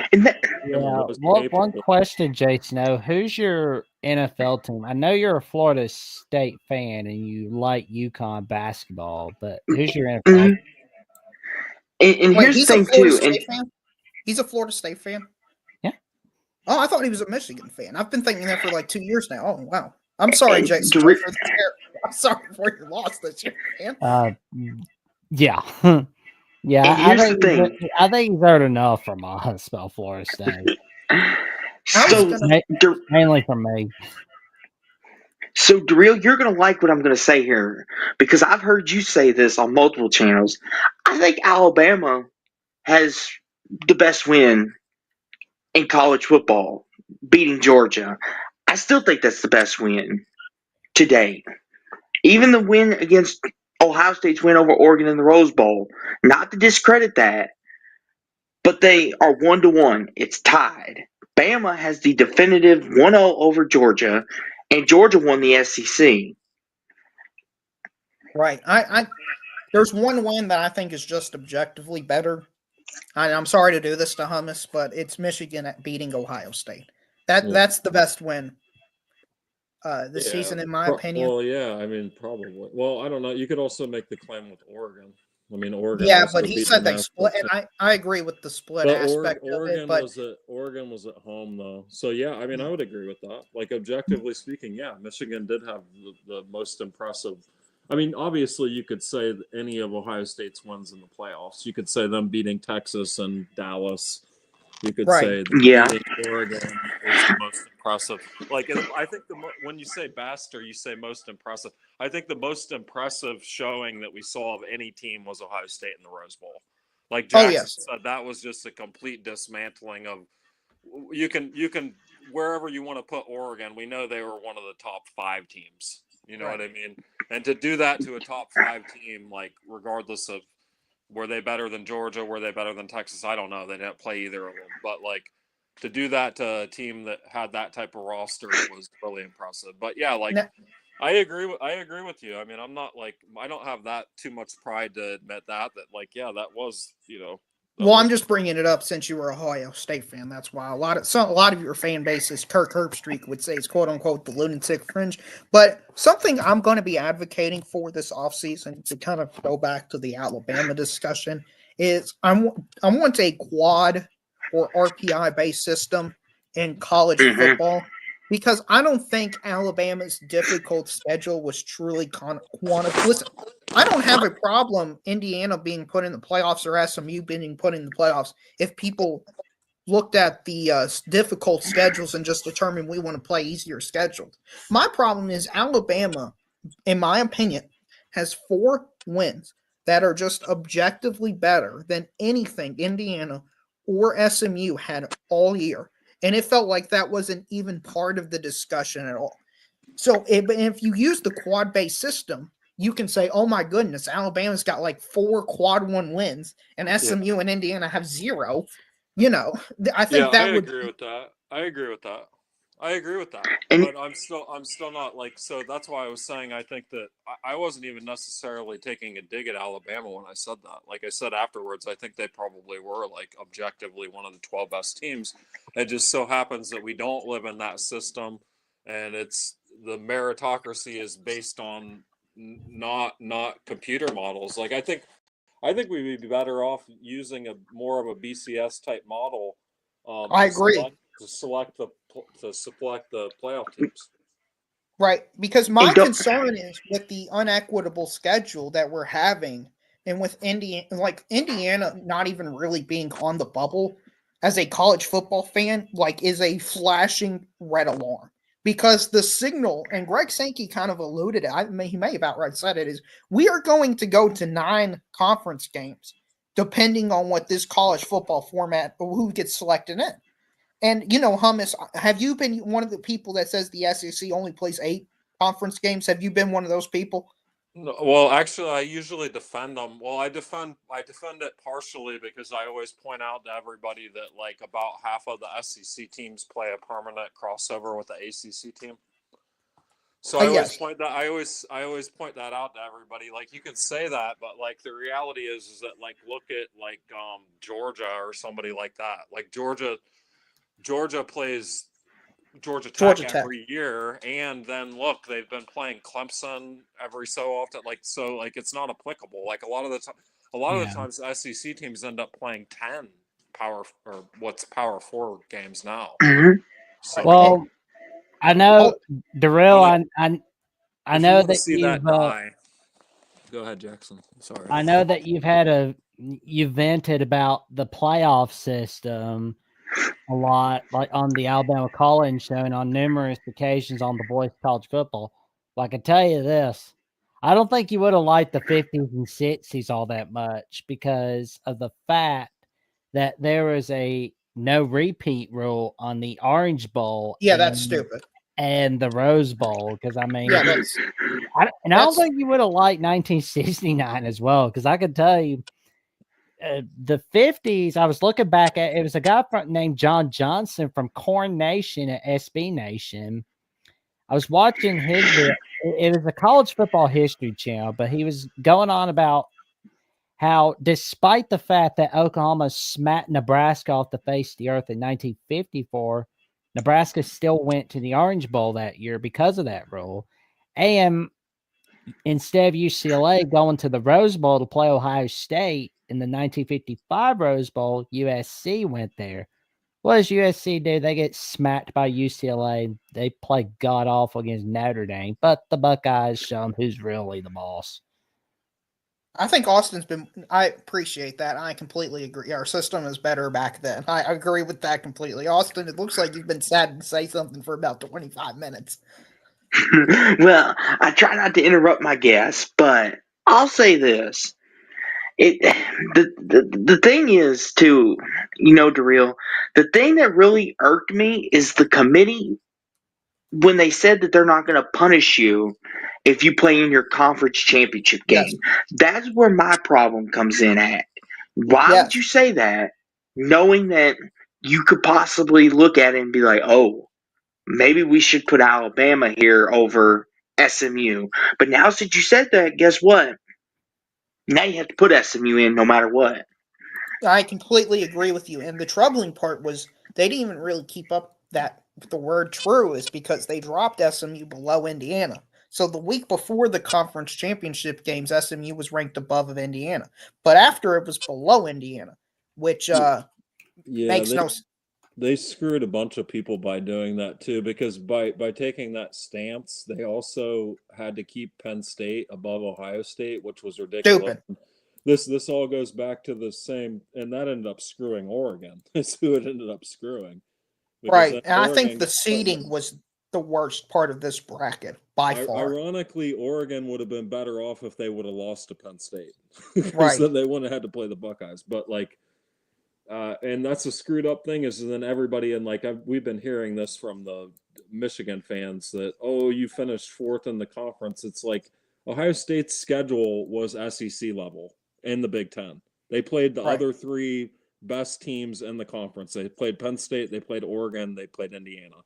One question, Jay Snow. Who's your NFL team? I know you're a Florida State fan and you like UConn basketball, but who's your NFL? And here's the thing, too. He's a Florida State fan? Yeah. Oh, I thought he was a Michigan fan. I've been thinking that for like 2 years now. Oh, wow. I'm sorry, Jason. I'm sorry for your loss this year, man. Yeah. Yeah, I think he's heard enough from us about Florida State. Mainly from me. So, Daryl, you're going to like what I'm going to say here, because I've heard you say this on multiple channels. I think Alabama has the best win in college football, beating Georgia. I still think that's the best win to date. Even the win against Ohio State's win over Oregon in the Rose Bowl, not to discredit that, but they are 1-1. It's tied. Bama has the definitive 1-0 over Georgia, and Georgia won the SEC. Right. There's one win that I think is just objectively better. I'm sorry to do this to Hummus, but it's Michigan at beating Ohio State. That's the best win this season, in my opinion. Well, yeah, I mean, probably. Well, I don't know. You could also make the claim with Oregon. I mean, Oregon. Yeah, but he said they split, and I agree with the split aspect of it. But Oregon was at home though, so yeah, I mean, I would agree with that. Like objectively speaking, yeah, Michigan did have the most impressive. I mean, obviously, you could say any of Ohio State's wins in the playoffs. You could say them beating Texas and Dallas. You could say beating Oregon is the most impressive. Like, I think when you say best or you say most impressive, I think the most impressive showing that we saw of any team was Ohio State in the Rose Bowl. Like Jackson said, that was just a complete dismantling of. You can wherever you want to put Oregon. We know they were one of the top 5 teams. You know what I mean? And to do that to a top 5 team, like regardless of. Were they better than Georgia? Were they better than Texas? I don't know. They didn't play either of them. But, like, to do that to a team that had that type of roster was really impressive. But, yeah, like, I agree with you. I mean, I'm not like, I don't have that too much pride to admit that like, yeah, that was, Well, I'm just bringing it up since you were a Ohio State fan. That's why a lot of your fan base, is Kirk Herbstreit would say, it's quote unquote the lunatic fringe. But something I'm going to be advocating for this offseason, to kind of go back to the Alabama discussion, is I want a quad or RPI based system in college football, because I don't think Alabama's difficult schedule was truly quantitative. Listen, I don't have a problem Indiana being put in the playoffs or SMU being put in the playoffs if people looked at the difficult schedules and just determined we want to play easier schedules. My problem is Alabama, in my opinion, has 4 wins that are just objectively better than anything Indiana or SMU had all year. And it felt like that wasn't even part of the discussion at all. So if you use the quad-based system, you can say, oh my goodness, Alabama's got like 4 quad 1 wins and SMU and Indiana have 0. I think that would. agree with that. I agree with that. And But I'm still not like, so that's why I was saying, I think that I wasn't even necessarily taking a dig at Alabama when I said that. Like I said afterwards, I think they probably were like objectively one of the 12 best teams. It just so happens that we don't live in that system, and it's the meritocracy is based on not computer models. Like I think we would be better off using a more of a BCS type model, I agree. to select the playoff teams. Right, because my and don't concern is with the unequitable schedule that we're having, and with Indiana not even really being on the bubble as a college football fan, is a flashing red alarm. Because the signal, and Greg Sankey kind of alluded it, he may have outright said it, is we are going to go to 9 conference games, depending on what this college football format, or who gets selected in. And, Hummus, have you been one of the people that says the SEC only plays 8 conference games? Have you been one of those people? No, well, actually, I usually defend them. Well, I defend it partially because I always point out to everybody that like about half of the SEC teams play a permanent crossover with the ACC team. So I always point that I always point that out to everybody. Like you can say that, but like the reality is that like look at like Georgia or somebody like that. Like Georgia plays Georgia Tech every year, and then look, they've been playing Clemson every so often. Like so, like it's not applicable. Like a lot of the times, SEC teams end up playing 10 Power 4 games now. So, well, I know, Darrell. I know that you've. Go ahead, Jackson. Sorry. I know that you've vented about the playoff system a lot, like on the Alabama Call-In Show and on numerous occasions on the Voice of College Football. Well, I can tell you this. I don't think you would have liked the 50s and 60s all that much because of the fact that there was a no repeat rule on the Orange Bowl. Yeah, that's stupid. And the Rose Bowl, because I mean, I don't think you would have liked 1969 as well, because I could tell you, the 50s, I was looking back at, it was a guy named John Johnson from Corn Nation at SB Nation. I was watching his, it was a college football history channel, but he was going on about how despite the fact that Oklahoma smacked Nebraska off the face of the earth in 1954, Nebraska still went to the Orange Bowl that year because of that rule. And instead of UCLA going to the Rose Bowl to play Ohio State in the 1955 Rose Bowl, USC went there. What does USC do? They get smacked by UCLA. They play god awful against Notre Dame, but the Buckeyes show them who's really the boss. I think I appreciate that. I completely agree. Our system is better back then. I agree with that completely. Austin, it looks like you've been sad to say something for about 25 minutes. Well, I try not to interrupt my guests, but I'll say this. The thing is too, Darrell, the thing that really irked me is the committee when they said that they're not going to punish you if you play in your conference championship game. Yes. That's where my problem comes in at. Why would you say that, knowing that you could possibly look at it and be like, oh, maybe we should put Alabama here over SMU. But now since you said that, guess what? Now you have to put SMU in no matter what. I completely agree with you. And the troubling part was they didn't even really keep up that the word true is because they dropped SMU below Indiana. So the week before the conference championship games, SMU was ranked above of Indiana. But after it was below Indiana, which Yeah, makes no sense. they screwed a bunch of people by doing that too, because by taking that stance, they also had to keep Penn State above Ohio State, which was ridiculous. Stupid. This all goes back to the same, and that ended up screwing Oregon. That's who it ended up screwing. Because Right. then And I think the Oregon, seeding was the worst part of this bracket by far. ironically, Oregon would have been better off if they would have lost to Penn State, because Right. then they wouldn't have had to play the Buckeyes. But like, and that's a screwed up thing is then everybody, and like we've been hearing this from the Michigan fans that, oh, you finished fourth in the conference. It's like Ohio State's schedule was SEC level in the Big Ten. They played the Right. other three best teams in the conference. They played Penn State, they played Oregon, they played Indiana.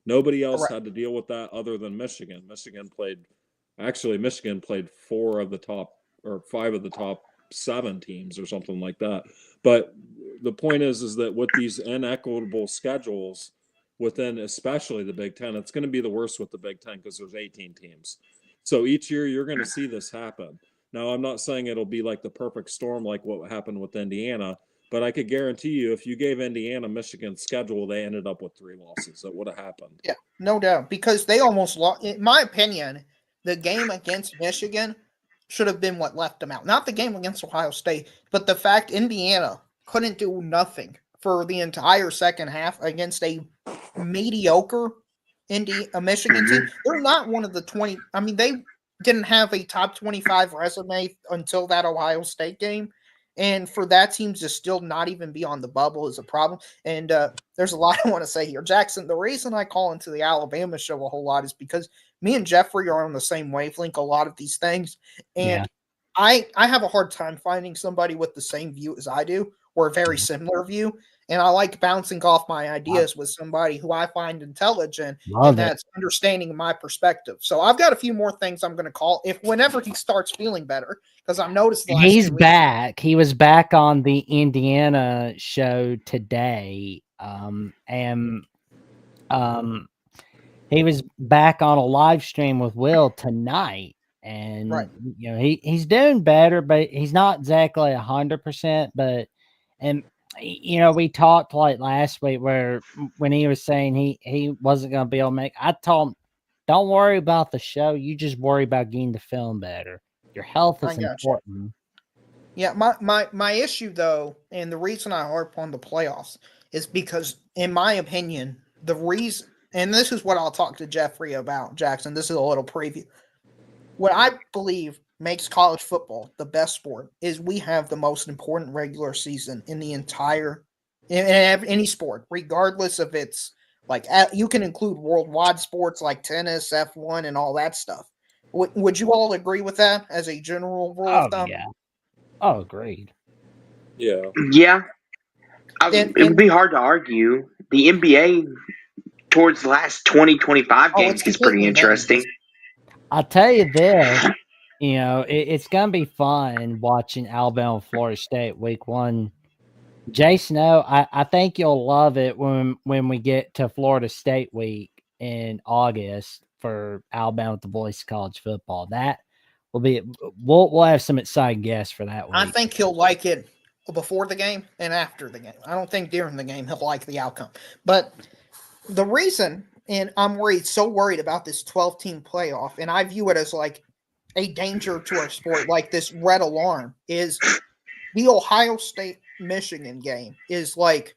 Nobody else Correct. had to deal with that other than Michigan. Michigan played four of the top, or five of the top 7 teams or something like that. But the point is that with these inequitable schedules within especially the Big Ten, it's going to be the worst with the Big Ten because there's 18 teams. So each year you're going to see this happen. Now, I'm not saying it'll be like the perfect storm like what happened with Indiana, but I could guarantee you if you gave Indiana Michigan's schedule, they ended up with 3 losses. That would have happened. Yeah, no doubt. Because they almost lost. In my opinion, the game against Michigan should have been what left them out. Not the game against Ohio State, but the fact Indiana couldn't do nothing for the entire second half against a mediocre Michigan team. They're not one of the 20. I mean, they didn't have a top 25 resume until that Ohio State game. And for that team to still not even be on the bubble is a problem. And there's a lot I want to say here. Jackson, the reason I call into the Alabama show a whole lot is because me and Jeffrey are on the same wavelength a lot of these things. And I have a hard time finding somebody with the same view as I do or a very similar view. And I like bouncing off my ideas with somebody who I find intelligent and that's understanding my perspective. So I've got a few more things I'm going to call if whenever he starts feeling better, because I've noticed the last he's 2 weeks. back. He was back on the Indiana show today. He was back on a live stream with Will tonight. And Right. you know, he's doing better, but he's not exactly 100%. But you know, we talked like last week where when he was saying he wasn't going to be able to make. I told him, don't worry about the show. You just worry about getting the film better. Your health is important. Yeah, my issue though, and the reason I harp on the playoffs is because, in my opinion, the reason, and this is what I'll talk to Jeffrey about, Jackson. This is a little preview. What I believe makes college football the best sport is we have the most important regular season in the entire in any sport, regardless of its like you can include worldwide sports like tennis, F1, and all that stuff. Would you all agree with that as a general rule of thumb? Yeah. Oh, agreed. Yeah. Yeah. It would be hard to argue. The NBA towards the last 20, 25 games gets pretty interesting. I'll tell you this, you know, it's going to be fun watching Alabama, Florida State week 1. Jason, I think you'll love it when we get to Florida State week in August for Alabama with the boys college football. That will be we'll have some exciting guests for that week. I think he'll like it before the game and after the game. I don't think during the game he'll like the outcome. But the reason, and I'm so worried about this 12-team playoff, and I view it as like a danger to our sport, like this red alarm, is the Ohio State-Michigan game is like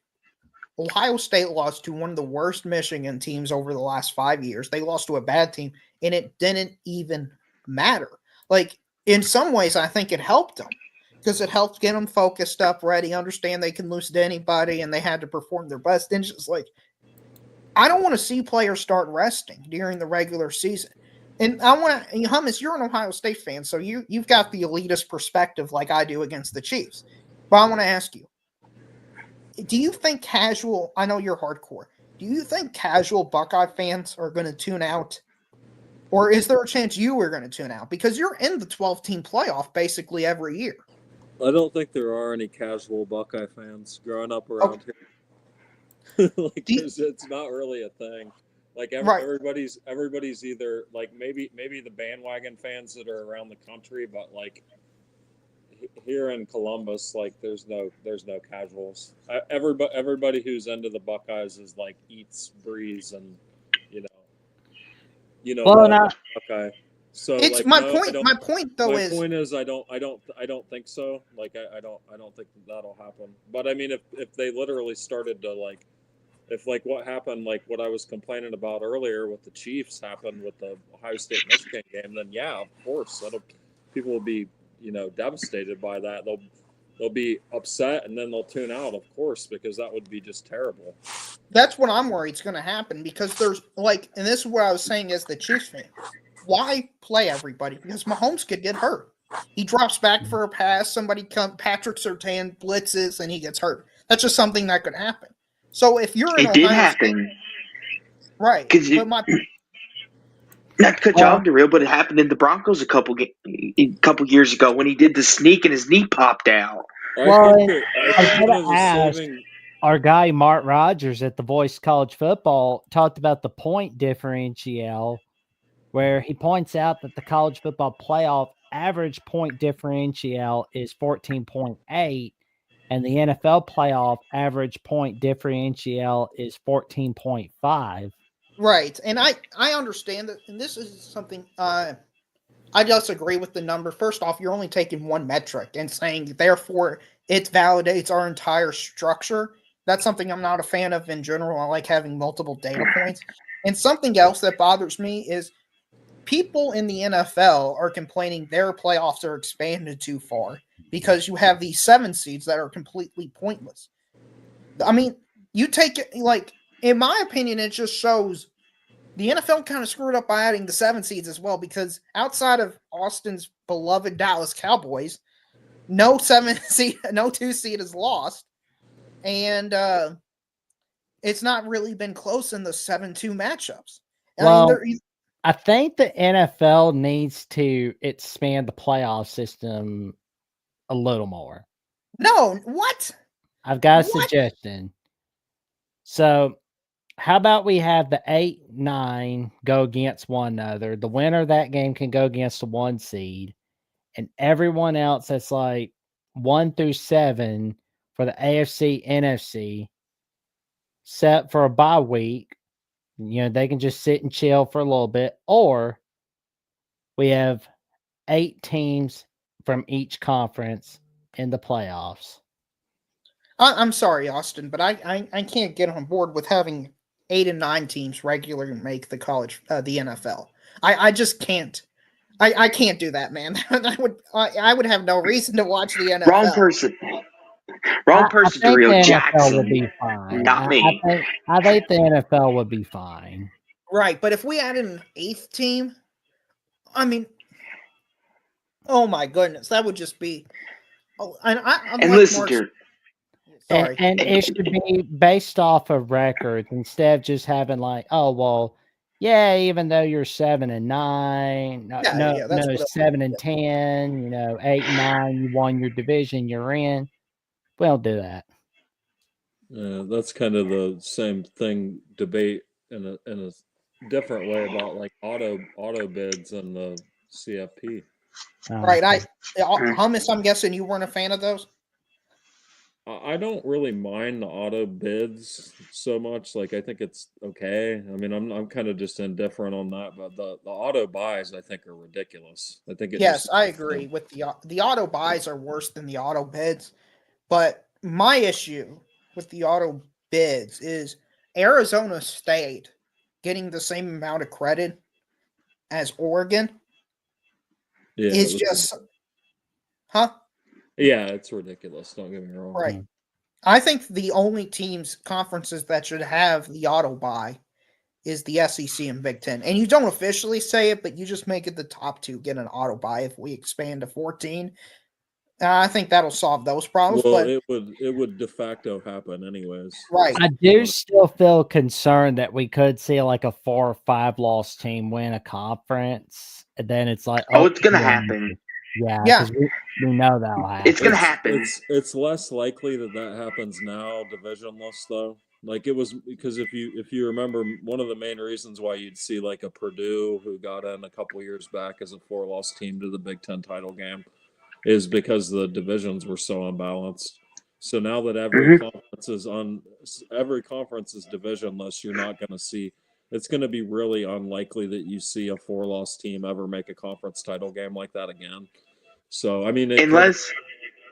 Ohio State lost to one of the worst Michigan teams over the last 5 years. They lost to a bad team, and it didn't even matter. Like, in some ways, I think it helped them because it helped get them focused up, ready, understand they can lose to anybody, and they had to perform their best. And just like, I don't want to see players start resting during the regular season. And I want to, Hummus, you're an Ohio State fan, so you've got the elitist perspective like I do against the Chiefs. But I want to ask you, do you think I know you're hardcore, do you think casual Buckeye fans are going to tune out Or is there a chance you were going to tune out? Because you're in the 12-team playoff basically every year. I don't think there are any casual Buckeye fans growing up around here. Like, it's not really a thing. Like everybody's either like maybe the bandwagon fans that are around the country, but like here in Columbus, like there's no casuals. Everybody who's into the Buckeyes is like eats, breathes, and Well, loves Buckeye. So it's like my no, point. My point though is I don't think so. Like I don't think that'll happen. But I mean, if they literally started to like. If like what happened, like what I was complaining about earlier with the Chiefs happened with the Ohio State Michigan game, then yeah, of course, people will be devastated by that. They'll be upset and then they'll tune out, of course, because that would be just terrible. That's what I'm worried is going to happen because there's like, and this is what I was saying as the Chiefs fan. Why play everybody? Because Mahomes could get hurt. He drops back for a pass, Patrick Surtain blitzes, and he gets hurt. That's just something that could happen. So if you're in It did Ohio happen. State, right? But Not to cut you off, Derail, but it happened in the Broncos a couple years ago when he did the sneak and his knee popped out. Well, our guy Mark Rogers at The Voice College Football talked about the point differential, where he points out that the college football playoff average point differential is 14.8. And the NFL playoff average point differential is 14.5. Right. And I understand that. And this is something I just agree with the number. First off, you're only taking one metric and saying, therefore, it validates our entire structure. That's something I'm not a fan of in general. I like having multiple data points. And something else that bothers me is people in the NFL are complaining their playoffs are expanded too far because you have these 7 seeds that are completely pointless. I mean, you take it, like, in my opinion, it just shows the NFL kind of screwed up by adding the 7 seeds as well, because outside of Austin's beloved Dallas Cowboys, no 2 seed is lost. And it's not really been close in the 7-2 matchups. I think the NFL needs to expand the playoff system a little more. No, what? I've got a suggestion. So, how about we have the 8-9 go against one another? The winner of that game can go against the 1 seed, and everyone else that's like 1 through 7 for the AFC, NFC, set for a bye week. They can just sit and chill for a little bit, or we have 8 teams from each conference in the playoffs. I'm sorry, Austin, but I can't get on board with having 8 and 9 teams regularly make the NFL. I just can't. I can't do that, man. I would have no reason to watch the NFL. Wrong person to Real Jackson. Would be fine. Not me. I think the NFL would be fine. Right, but if we added an 8th team, I mean, oh my goodness, that would just be. Oh, and listen to. Sorry. And it should be based off of records instead of just having like, oh well, yeah, even though you're 7 and 9, 7 and 10, 8 and 9, you won your division, you're in. We don't do that. Yeah, that's kind of the same thing debate in a different way about like auto bids and the CFP. Right. Hummus, I'm guessing you weren't a fan of those? I don't really mind the auto bids so much. Like, I think it's okay. I mean, I'm kind of just indifferent on that, but the auto buys I think are ridiculous. I think I agree with the auto buys are worse than the auto bids. But my issue with the auto bids is Arizona State getting the same amount of credit as Oregon is just, Yeah, it's ridiculous. Don't get me wrong. Right. I think the only conferences that should have the auto buy is the SEC and Big Ten. And you don't officially say it, but you just make it the top 2 get an auto buy if we expand to 14. I think that'll solve those problems. Well, but it would de facto happen anyways. right, I do still feel concerned that we could see like a 4 or 5 loss team win a conference, and then it's like, Oh, it's gonna yeah, happen. yeah, Yeah. because we know that'll happen. It's gonna happen. It's less likely that happens now, divisionless though. Like it was because if you remember, one of the main reasons why you'd see like a Purdue who got in a couple years back as a 4-loss team to the Big Ten title game is because the divisions were so unbalanced. So now that every conference is divisionless, you're not going to see. It's going to be really unlikely that you see a 4-loss team ever make a conference title game like that again. So I mean, it could Unless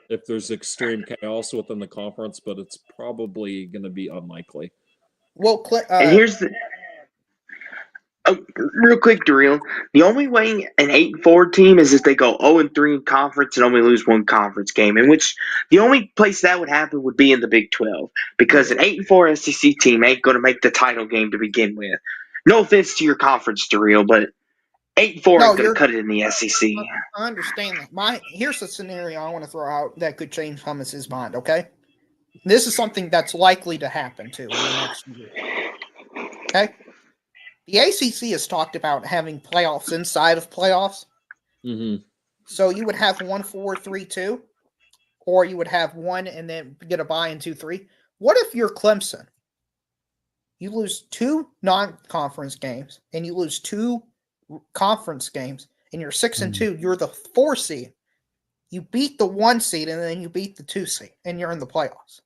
if there's extreme chaos within the conference, but it's probably going to be unlikely. Well, and here's the real quick, Daryl. The only way an 8-4 team is if they go 0-3 in conference and only lose one conference game. In which the only place that would happen would be in the Big 12, because an 8-4 SEC team ain't going to make the title game to begin with. No offense to your conference, Daryl, but 8-4 ain't going to cut it in the SEC. I understand that. Here's a scenario I want to throw out that could change Hummus's mind. Okay, this is something that's likely to happen too in the next year. Okay. The ACC has talked about having playoffs inside of playoffs. Mm-hmm. So you would have 1-4-3-2, or you would have one and then get a bye in 2-3. What if you're Clemson? You lose 2 non-conference games, and you lose 2 conference games, and you're 6-2. You're the 4 seed. You beat the 1 seed, and then you beat the 2 seed, and you're in the playoffs.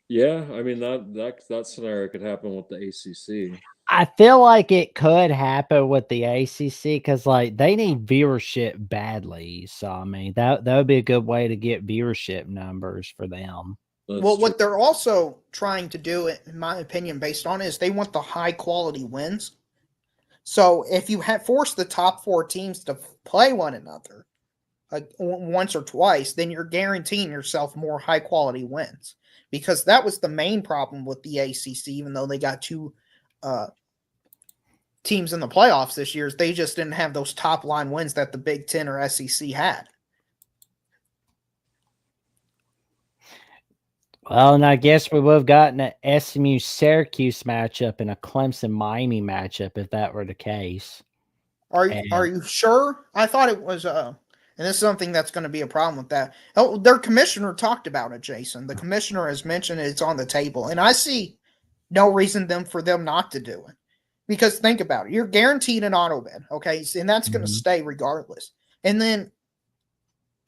Yeah, I mean that scenario could happen with the ACC. I feel like it could happen with the ACC because like they need viewership badly. So I mean that would be a good way to get viewership numbers for them. Well, what they're also trying to do, in my opinion, based on is they want the high quality wins. So if you force the top 4 teams to play one another once or twice, then you're guaranteeing yourself more high quality wins. Because that was the main problem with the ACC, even though they got 2 teams in the playoffs this year, they just didn't have those top line wins that the Big Ten or SEC had. Well, and I guess we would have gotten an SMU Syracuse matchup and a Clemson Miami matchup if that were the case. Are you sure? I thought it was and this is something that's going to be a problem with that. Oh, their commissioner talked about it, Jason. The commissioner has mentioned it's on the table, and I see no reason for them not to do it. Because think about it, you're guaranteed an auto bid, okay, and that's going to stay regardless. And then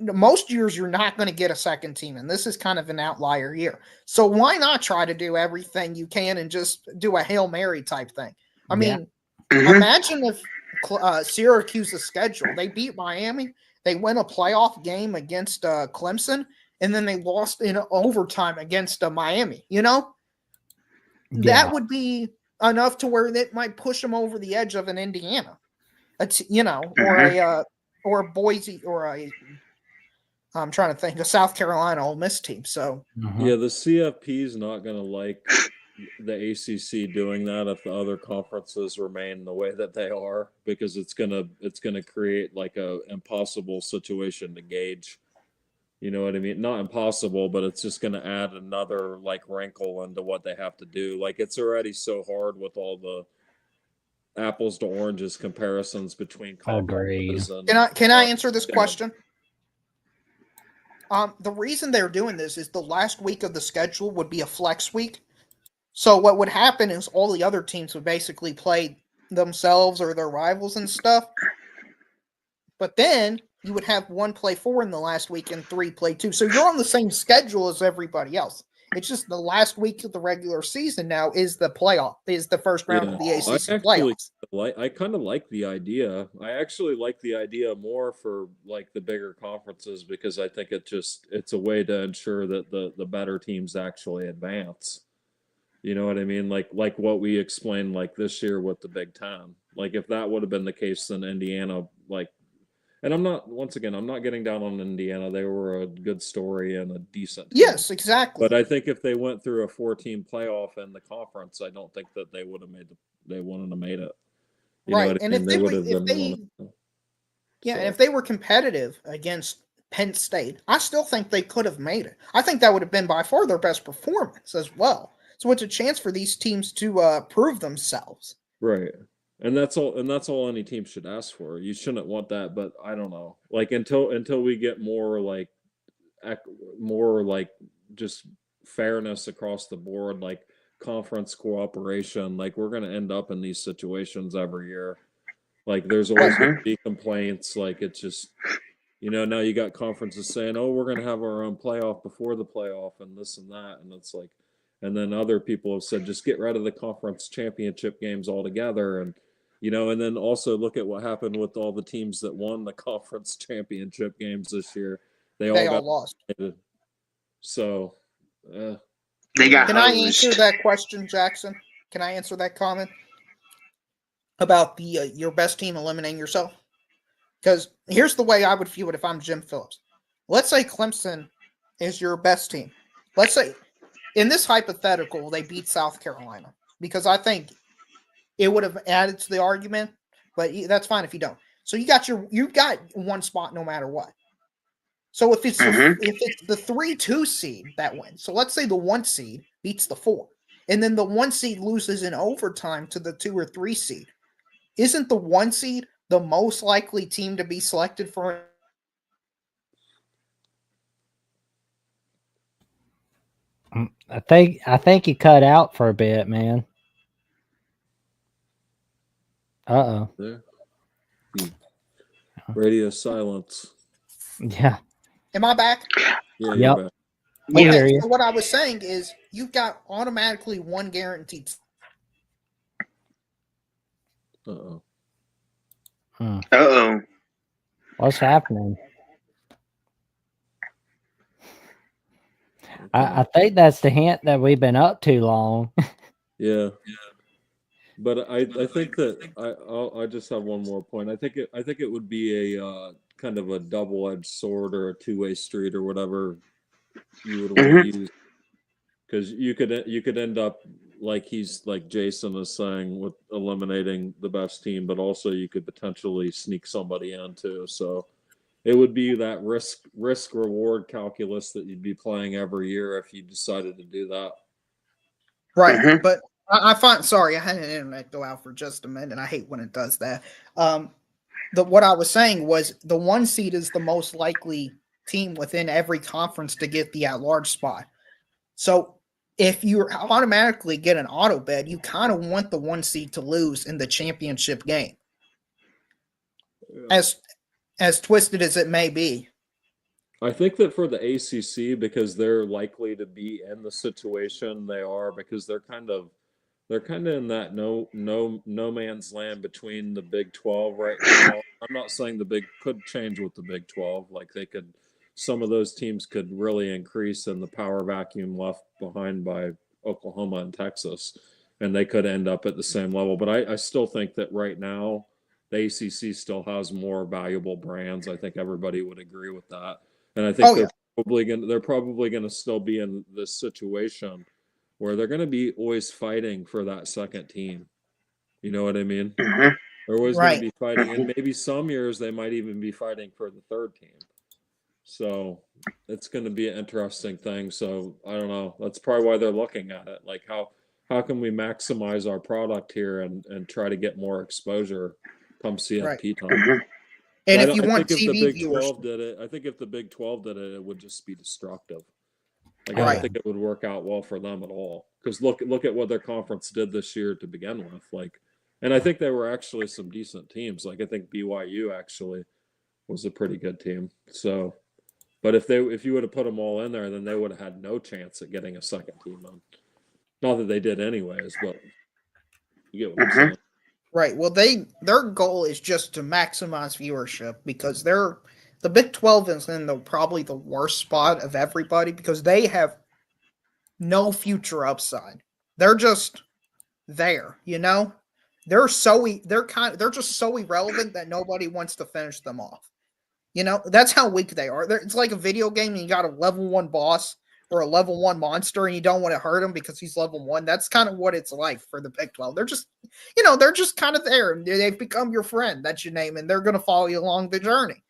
most years you're not going to get a second team, and this is kind of an outlier year. So why not try to do everything you can and just do a Hail Mary type thing? I mean, imagine if Syracuse's schedule, they beat Miami, they win a playoff game against Clemson, and then they lost in overtime against Miami. You know, that would be enough to where it might push them over the edge of an Indiana, or a Boise, or I'm trying to think, a South Carolina Ole Miss team. So yeah, the CFP is not going to like the ACC doing that if the other conferences remain the way that they are, because it's gonna create like a impossible situation to gauge. You know what I mean? Not impossible, but it's just gonna add another like wrinkle into what they have to do. Like it's already so hard with all the apples to oranges comparisons between conferences. Can I answer this question? The reason they're doing this is the last week of the schedule would be a flex week. So what would happen is all the other teams would basically play themselves or their rivals and stuff. But then you would have 1 play 4 in the last week and 3 play 2. So you're on the same schedule as everybody else. It's just the last week of the regular season now is the playoff, is the first round of the ACC playoffs. I kind of like the idea. I actually like the idea more for like the bigger conferences, because I think it's a way to ensure that the better teams actually advance. You know what I mean? Like what we explained like this year with the Big Ten. Like if that would have been the case, then Indiana, like, and I'm not getting down on Indiana. They were a good story and a decent team. Yes, exactly. But I think if they went through a 4-team playoff in the conference, I don't think that they wouldn't have made it. You right. know what and I mean? if they were competitive against Penn State, I still think they could have made it. I think that would have been by far their best performance as well. So it's a chance for these teams to prove themselves. Right. And that's all any team should ask for. You shouldn't want that, but I don't know. Like until we get more like just fairness across the board, like conference cooperation, like we're going to end up in these situations every year. Like there's always going to be complaints. Like it's just, now you got conferences saying, oh, we're going to have our own playoff before the playoff and this and that. And it's like, and then other people have said, just get rid of the conference championship games altogether. And, and then also look at what happened with all the teams that won the conference championship games this year. They all lost. So, they got Can I answer that question, Jackson? Can I answer that comment about the your best team eliminating yourself? Because here's the way I would view it if I'm Jim Phillips. Let's say Clemson is your best team. Let's say in this hypothetical they beat South Carolina, because I think it would have added to the argument, but that's fine if you don't. So you got one spot no matter what. So if it's the 3-2 seed that wins, so let's say the 1 seed beats the 4, and then the 1 seed loses in overtime to the 2 or 3 seed, isn't the 1 seed the most likely team to be selected for? I think you cut out for a bit, man. Uh-oh. Yeah. Radio silence. Yeah. Am I back? Yeah, Yep. you're back. We hear you. So what I was saying is you've got automatically one guaranteed. Uh-oh. Uh-oh. What's happening? I think that's the hint that we've been up too long. Yeah. But I think that I just have one more point. I think it would be a kind of a double-edged sword or a two-way street or whatever you would want to use, because you could end up like Jason is saying, with eliminating the best team, but also you could potentially sneak somebody in too. So it would be that risk reward calculus that you'd be playing every year if you decided to do that. Right, but I find, sorry, I had an internet go out for just a minute. I hate when it does that. What I was saying was the 1 seed is the most likely team within every conference to get the at-large spot. So if you automatically get an auto bid, you kind of want the 1 seed to lose in the championship game. As twisted as it may be. I think that for the ACC, because they're likely to be in the situation they are, because they're kind of in that no man's land between the Big 12 right now. I'm not saying the Big could change with the Big 12. Like some of those teams could really increase in the power vacuum left behind by Oklahoma and Texas, and they could end up at the same level. But I still think that right now the ACC still has more valuable brands. I think everybody would agree with that. And I think they're probably gonna still be in this situation where they're going to be always fighting for that second team. You know what I mean? They're always going to be fighting, and maybe some years they might even be fighting for the third team. So it's going to be an interesting thing. So I don't know. That's probably why they're looking at it. Like how can we maximize our product here and try to get more exposure come CFP time? And if you want TV viewers, I think if the Big 12 did it, it would just be destructive. Like, I don't think it would work out well for them at all. Because look at what their conference did this year to begin with. Like, and I think there were actually some decent teams. Like, I think BYU actually was a pretty good team. So, but if you would have put them all in there, then they would have had no chance at getting a second team on. Not that they did anyways, but you get what I'm saying. Right. Well, their goal is just to maximize viewership, because the Big 12 is in probably the worst spot of everybody, because they have no future upside. They're just there, They're just so irrelevant that nobody wants to finish them off. That's how weak they are. It's like a video game and you got a level 1 boss or a level 1 monster and you don't want to hurt him because he's level 1. That's kind of what it's like for the Big 12. They're just, they're just kind of there. They've become your friend. That's your name, and they're going to follow you along the journey.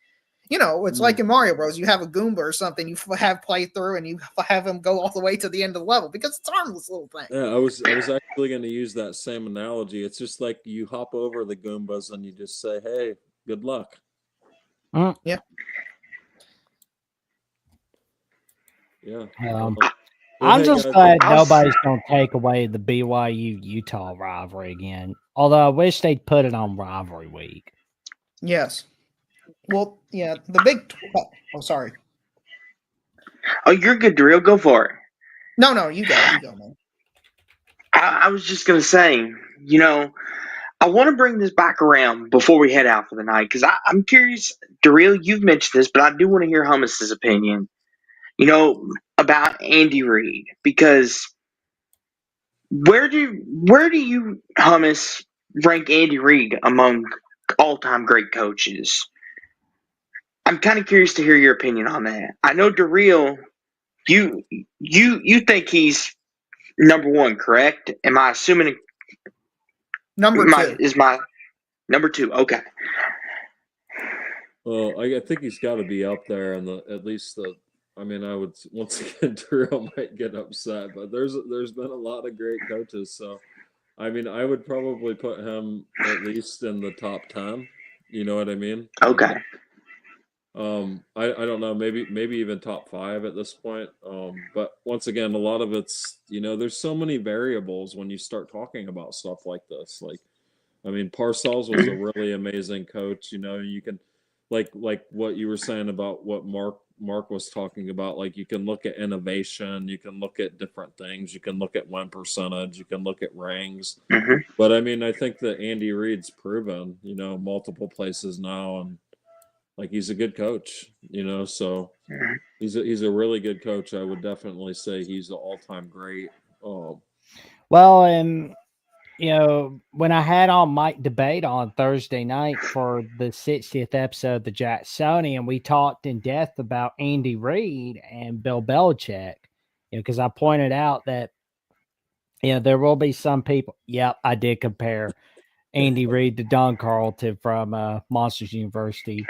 It's like in Mario Bros. You have a Goomba or something, you have play through, and you have him go all the way to the end of the level because it's a harmless little thing. Yeah, I was actually going to use that same analogy. It's just like you hop over the Goombas and you just say, "Hey, good luck." Yeah. Yeah. I'm hey, just guys, glad nobody's going to take away the BYU Utah rivalry again. Although I wish they'd put it on rivalry week. Yes. Well, yeah, the Big. Oh, sorry. Oh, you're good, Daryl. Go for it. No, you go, man. I was just gonna say, I want to bring this back around before we head out for the night because I'm curious, Daryl. You've mentioned this, but I do want to hear Hummus's opinion. About Andy Reid because where do you Hummus rank Andy Reid among all-time great coaches? I'm kind of curious to hear your opinion on that. I know Daryl, you think he's number one, correct? Am I assuming Number two is my number two? Okay. Well, I think he's got to be up there, and at least the. I mean, I would once again, Terrell might get upset, but there's been a lot of great coaches, so I mean, I would probably put him at least in the top 10. You know what I mean? Okay. I don't know, maybe even top 5 at this point. But once again, a lot of it's there's so many variables when you start talking about stuff like this. Like, I mean, Parcells was a really amazing coach. You can like what you were saying about what Mark was talking about. Like, you can look at innovation, you can look at different things, you can look at win percentage, you can look at rings. Mm-hmm. But I mean, I think that Andy Reid's proven, multiple places now, and like he's a good coach, so he's a really good coach. I would definitely say he's the all-time great. Well, and when I had on Mike Debate on Thursday night for the 60th episode of the Jacksonian, we talked in depth about Andy Reid and Bill Belichick, because I pointed out that there will be some people. Yep, I did compare Andy Reid to Don Carlton from Monsters University.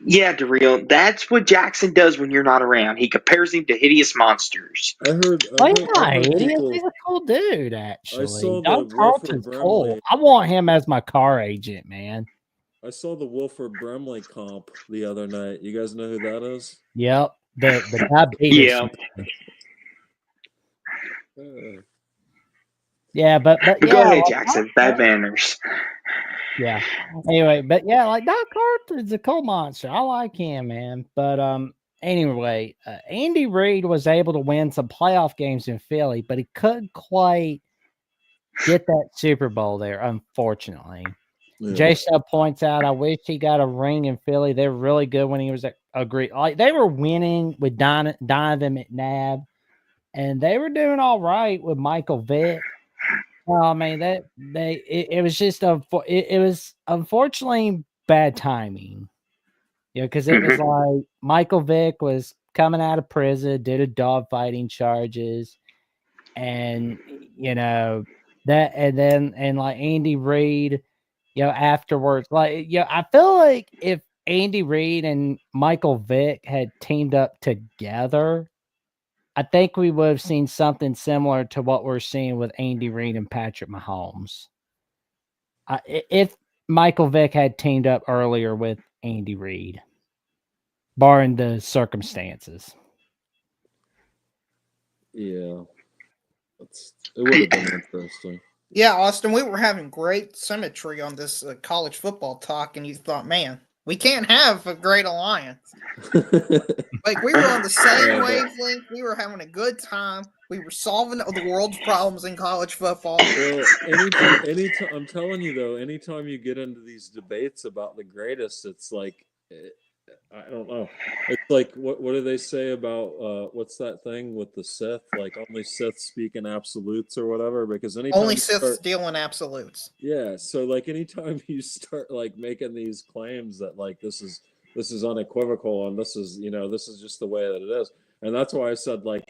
Yeah, Daryl, that's what Jackson does when you're not around. He compares him to hideous monsters. I heard people, he's a cool dude, actually. I saw Don the Carlton's Wilford cool. Brimley. I want him as my car agent, man. I saw the Wilford Brimley comp the other night. You guys know who that is? Yep, the diabetes. Yeah, but go ahead, Jackson. Bad manners. Yeah. Anyway, but yeah, like Don Carlton's a cool monster. I like him, man. But anyway, Andy Reid was able to win some playoff games in Philly, but he couldn't quite get that Super Bowl there, unfortunately. Yeah. J Sub points out, I wish he got a ring in Philly. They were really good when he was like they were winning with Donovan McNabb, and they were doing all right with Michael Vick. I mean, it was just it was unfortunately bad timing, because it was like Michael Vick was coming out of prison, did a dogfighting charges, and that, and like Andy Reid, afterwards, like I feel like if Andy Reid and Michael Vick had teamed up together, I think we would have seen something similar to what we're seeing with Andy Reid and Patrick Mahomes. If Michael Vick had teamed up earlier with Andy Reid, barring the circumstances. Yeah. It would have been interesting. Yeah, Austin, we were having great symmetry on this college football talk, and you thought, man, we can't have a great alliance. Like, we were on the same wavelength. We were having a good time. We were solving the world's problems in college football. Well, anytime, I'm telling you, though, anytime you get into these debates about the greatest, it's like, I don't know. It's like, what do they say about, what's that thing with the Sith? Like, only Siths speak in absolutes or whatever, because anytime only Siths deal in absolutes. Yeah, so like anytime you start like making these claims that like this is unequivocal and this is this is just the way that it is, and that's why I said, like,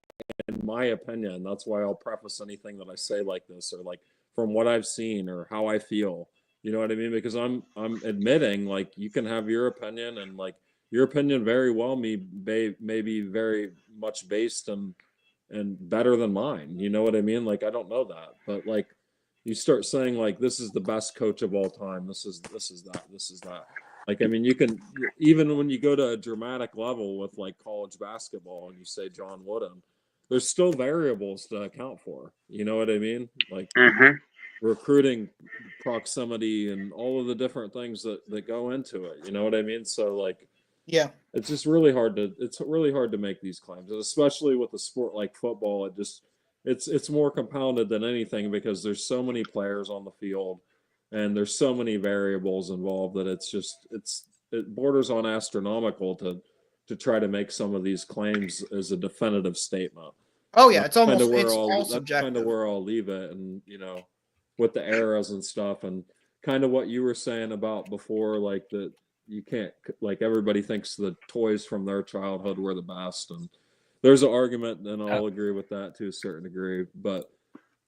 in my opinion, that's why I'll preface anything that I say like this, or like from what I've seen or how I feel, You know what I mean? Because I'm admitting, like, you can have your opinion, and like your opinion very well may be very much based and better than mine. You know what I mean? Like, I don't know that, but like you start saying like this is the best coach of all time. This is that. Like, I mean, you can, even when you go to a dramatic level with like college basketball and you say John Wooden, there's still variables to account for. You know what I mean? Like Mm-hmm. recruiting proximity and all of the different things that go into it. You know what I mean? So like, Yeah. it's just really hard to make these claims, and especially with a sport like football. It's more compounded than anything because there's so many players on the field and there's so many variables involved that it borders on astronomical to try to make some of these claims as a definitive statement. Oh yeah, That's it's kind of where all that's kind subjective. of where I'll leave it, and with the eras and stuff, and kind of what you were saying about before, like that you can't, like, everybody thinks the toys from their childhood were the best, and there's an argument, and I'll agree with that to a certain degree, but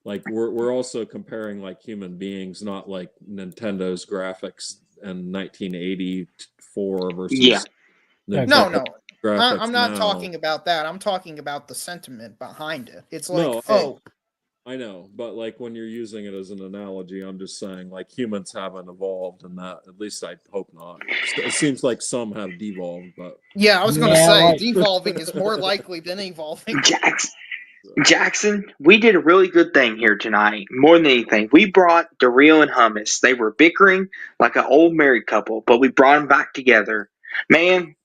like we're also comparing like human beings, not like Nintendo's graphics in 1984 versus Yeah. No. graphics I'm not now. talking about that. I'm talking about the sentiment behind it. It's like, No, I know, but like when you're using it as an analogy, I'm just saying like humans haven't evolved, and that, at least I hope not. It seems like some have devolved, but yeah, I was going to Yeah, say like- devolving is more likely than evolving. Jackson, we did a really good thing here tonight. More than anything, we brought Daryl and Hummus. They were bickering like an old married couple, but we brought them back together. Man,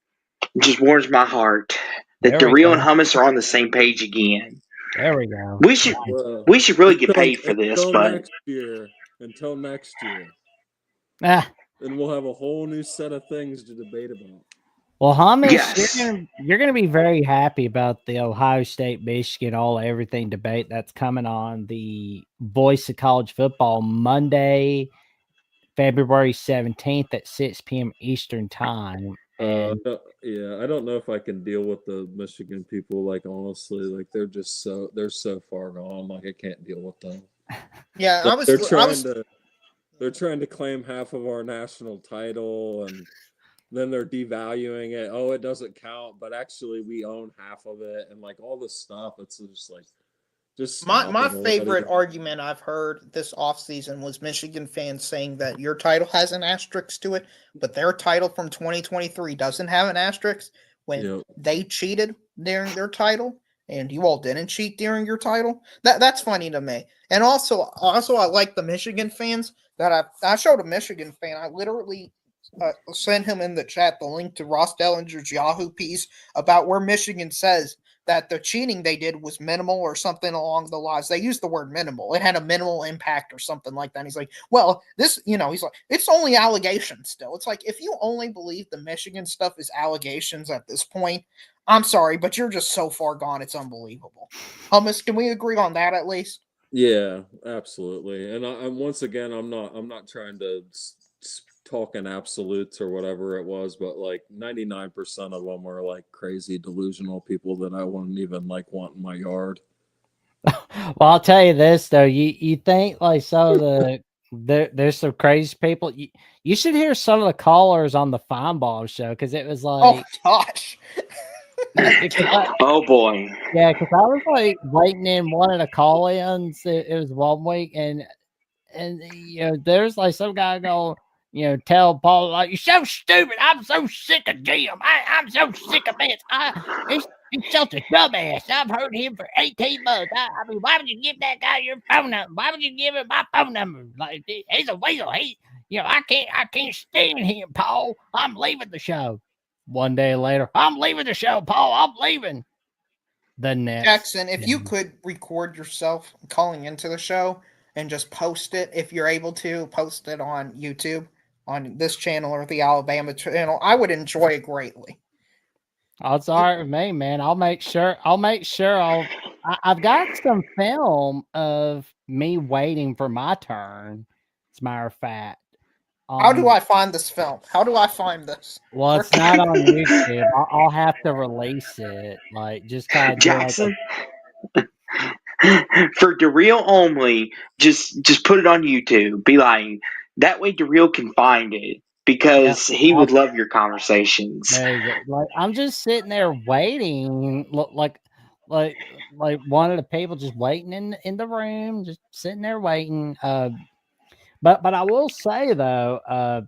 it just warms my heart that There we Daryl and go. Hummus are on the same page again. There we go. We should really get paid for this, but until next year, Ah, then we'll have a whole new set of things to debate about. well, Hummus, Yes. you're gonna be very happy about the Ohio State, Michigan, everything debate that's coming on the Voice of College Football Monday, February 17th at 6 p.m. Eastern Time. And I don't know if I can deal with the Michigan people. Like, honestly, like they're so far gone. Like, I can't deal with them. Yeah, Like, they're trying to claim half of our national title, and then they're devaluing it. Oh, it doesn't count, but actually we own half of it, and like all this stuff. It's just like, my favorite argument I've heard this offseason was Michigan fans saying that your title has an asterisk to it, but their title from 2023 doesn't have an asterisk when they cheated during their title and you all didn't cheat during your title. That's funny to me. And also I like the Michigan fans that I showed a Michigan fan. I literally sent him in the chat the link to Ross Dellinger's Yahoo piece about where Michigan says that the cheating they did was minimal or something along the lines. They used the word minimal. It had a minimal impact or something like that. And he's like, well, this, he's like, it's only allegations still. It's like, if you only believe the Michigan stuff is allegations at this point, I'm sorry, but you're just so far gone. It's unbelievable. Hummus, can we agree on that at least? Yeah, absolutely. And I'm once again, I'm not trying to talk in absolutes or whatever it was, but like 99% of them were like crazy delusional people that I wouldn't even like want in my yard. Well, I'll tell you this though, you think like some of there's some crazy people. You should hear some of the callers on the Feinbaum show, because it was like, oh gosh. Oh boy. Yeah, because I was like waiting in one of the call-ins. It was 1 week, and there's like some guy going, tell Paul, like, you're so stupid. I'm so sick of Jim. I'm so sick of this. He's such a dumbass. I've heard him for 18 months. I mean, why would you give that guy your phone number? Why would you give him my phone number? Like, he's a weasel. I can't stand him, Paul. I'm leaving the show. 1 day later, I'm leaving the show, Paul. I'm leaving. The next Jackson, if you could record yourself calling into the show and just post it, if you're able to post it on YouTube, on this channel or the Alabama channel, I would enjoy it greatly. Oh, it's all right with me, man. I'll make sure. I've got some film of me waiting for my turn. As a matter of fact. How do I find this film? How do I find this? Well, it's not on YouTube. I'll have to release it. Like, just kind of Jackson. For Daryl only, just put it on YouTube. Be like, That way Darrell can find it because he would love your conversations. There you go. Like I'm just sitting there waiting, like one of the people just waiting in the room, just sitting there waiting. But I will say though,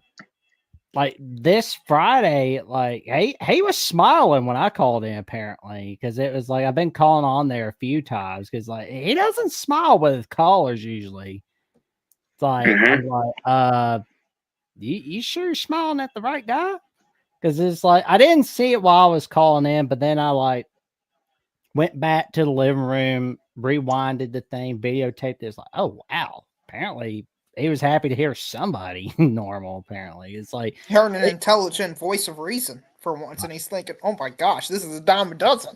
like this Friday, like he was smiling when I called in apparently because it was like I've been calling on there a few times because like he doesn't smile with callers usually. It's like I'm like, you sure you're smiling at the right guy? Because it's like I didn't see it while I was calling in, but then I like went back to the living room, rewinded the thing, videotaped it. It's like, oh wow, apparently he was happy to hear somebody normal. Apparently, it's like Hearing an intelligent voice of reason for once, and he's thinking, "Oh my gosh, this is a dime a dozen."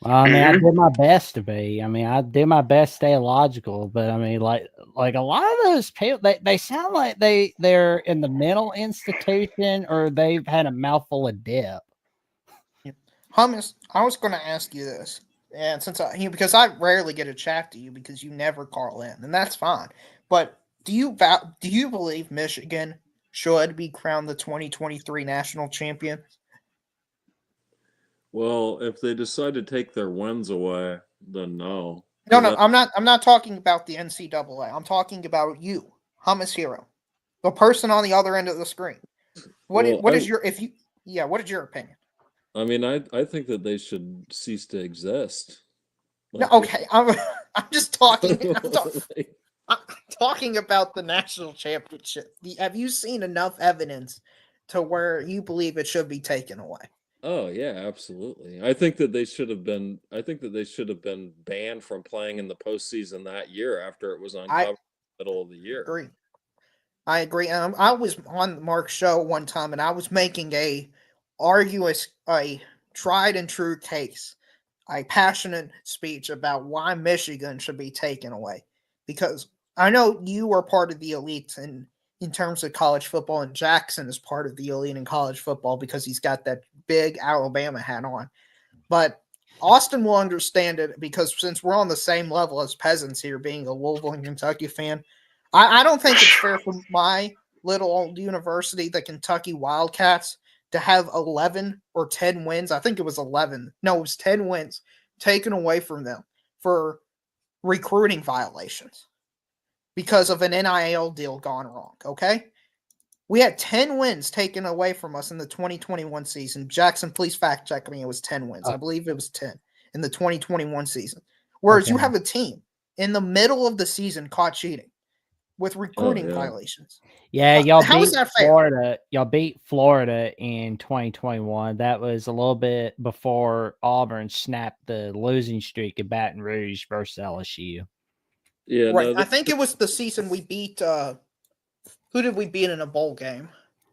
well, I mean, I did my best to be. I mean, I did my best to stay logical, but I mean, like a lot of those people, they sound like they're in the mental institution or they've had a mouthful of dip. Hummus, I was going to ask you this, and because I rarely get a chat to you because you never call in, and that's fine. But do you believe Michigan should be crowned the 2023 national champion? Well, if they decide to take their wins away, then no. No, I'm not talking about the NCAA. I'm talking about you, Hummus Hero, the person on the other end of the screen. What is your opinion? I mean, I think that they should cease to exist. Like, no, okay, I'm just talking. I'm talking about the national championship. Have you seen enough evidence to where you believe it should be taken away? Oh yeah, absolutely. I think that they should have been. I think that they should have been banned from playing in the postseason that year after it was uncovered in the middle of the year. I agree. I was on Mark's show one time, and I was making a tried and true case, a passionate speech about why Michigan should be taken away, because I know you are part of the elite in terms of college football, and Jackson is part of the elite in college football because he's got that big Alabama hat on. But Austin will understand it because since we're on the same level as peasants here, being a Louisville and Kentucky fan, I don't think it's fair for my little old university, the Kentucky Wildcats, to have 11 or 10 wins. I think it was 11. No, it was 10 wins taken away from them for recruiting violations because of an NIL deal gone wrong, okay? We had 10 wins taken away from us in the 2021 season. Jackson, please fact check me. It was 10 wins. I believe it was 10 in the 2021 season. Whereas you have a team in the middle of the season caught cheating with recruiting violations. Yeah, y'all how beat is that fair? Florida. Y'all beat Florida in 2021. That was a little bit before Auburn snapped the losing streak at Baton Rouge versus LSU. Yeah, right. I think it was the season we beat. Who did we beat in a bowl game?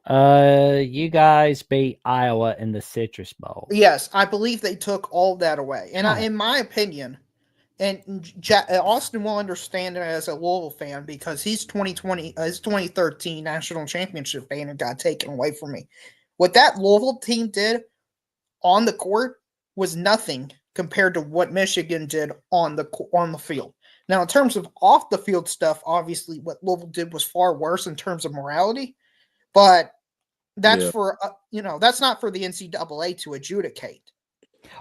You guys beat Iowa in the Citrus Bowl. Yes, I believe they took all that away. And in my opinion, and Austin will understand it as a Louisville fan because his 2013 national championship banner got taken away from me. What that Louisville team did on the court was nothing compared to what Michigan did on the field. Now, in terms of off the field stuff, obviously what Louisville did was far worse in terms of morality, but that's for that's not for the NCAA to adjudicate.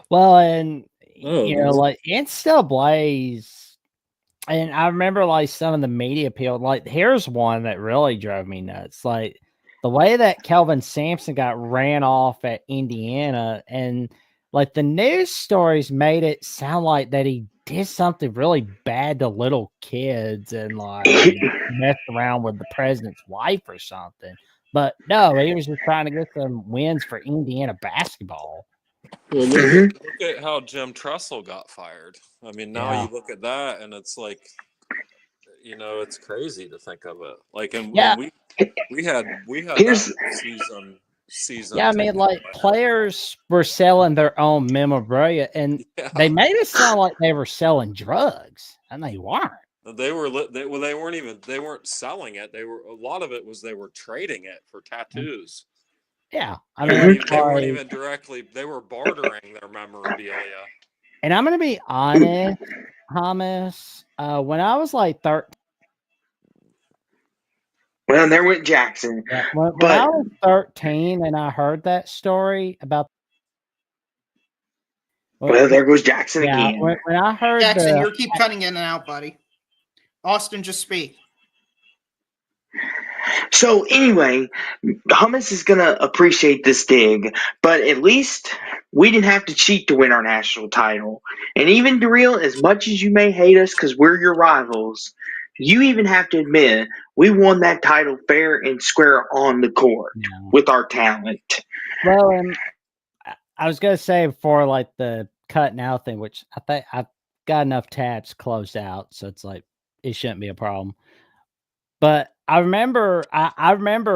Well, and like NCAA's, and I remember like some of the media people. Like, here's one that really drove me nuts. Like the way that Kelvin Sampson got ran off at Indiana, and like the news stories made it sound like that he did something really bad to little kids and like messed around with the president's wife or something. But no, he was just trying to get some wins for Indiana basketball. Well, look at how Jim Tressel got fired. I mean, now you look at that, and it's like, it's crazy to think of it. Like, and we had that season. Yeah, I mean, like players were selling their own memorabilia, and they made it sound like they were selling drugs, and they weren't. They weren't selling it. A lot of it was they were trading it for tattoos. Yeah, I mean, they weren't even directly. They were bartering their memorabilia. And I'm gonna be honest, Thomas. When I was like 13, Well, there went Jackson. Yeah, when But I was 13 and I heard that story about well, there goes Jackson yeah, again. when I heard Jackson, the you keep cutting in and out, buddy. Austin, just speak. So anyway, Hummus is gonna appreciate this dig, but at least we didn't have to cheat to win our national title. And even Darrell, as much as you may hate us because we're your rivals, you even have to admit we won that title fair and square on the court yeah. with our talent. Well, and I was gonna say for like the cutting out thing, which I think I've got enough tabs closed out, so it's like it shouldn't be a problem. But I remember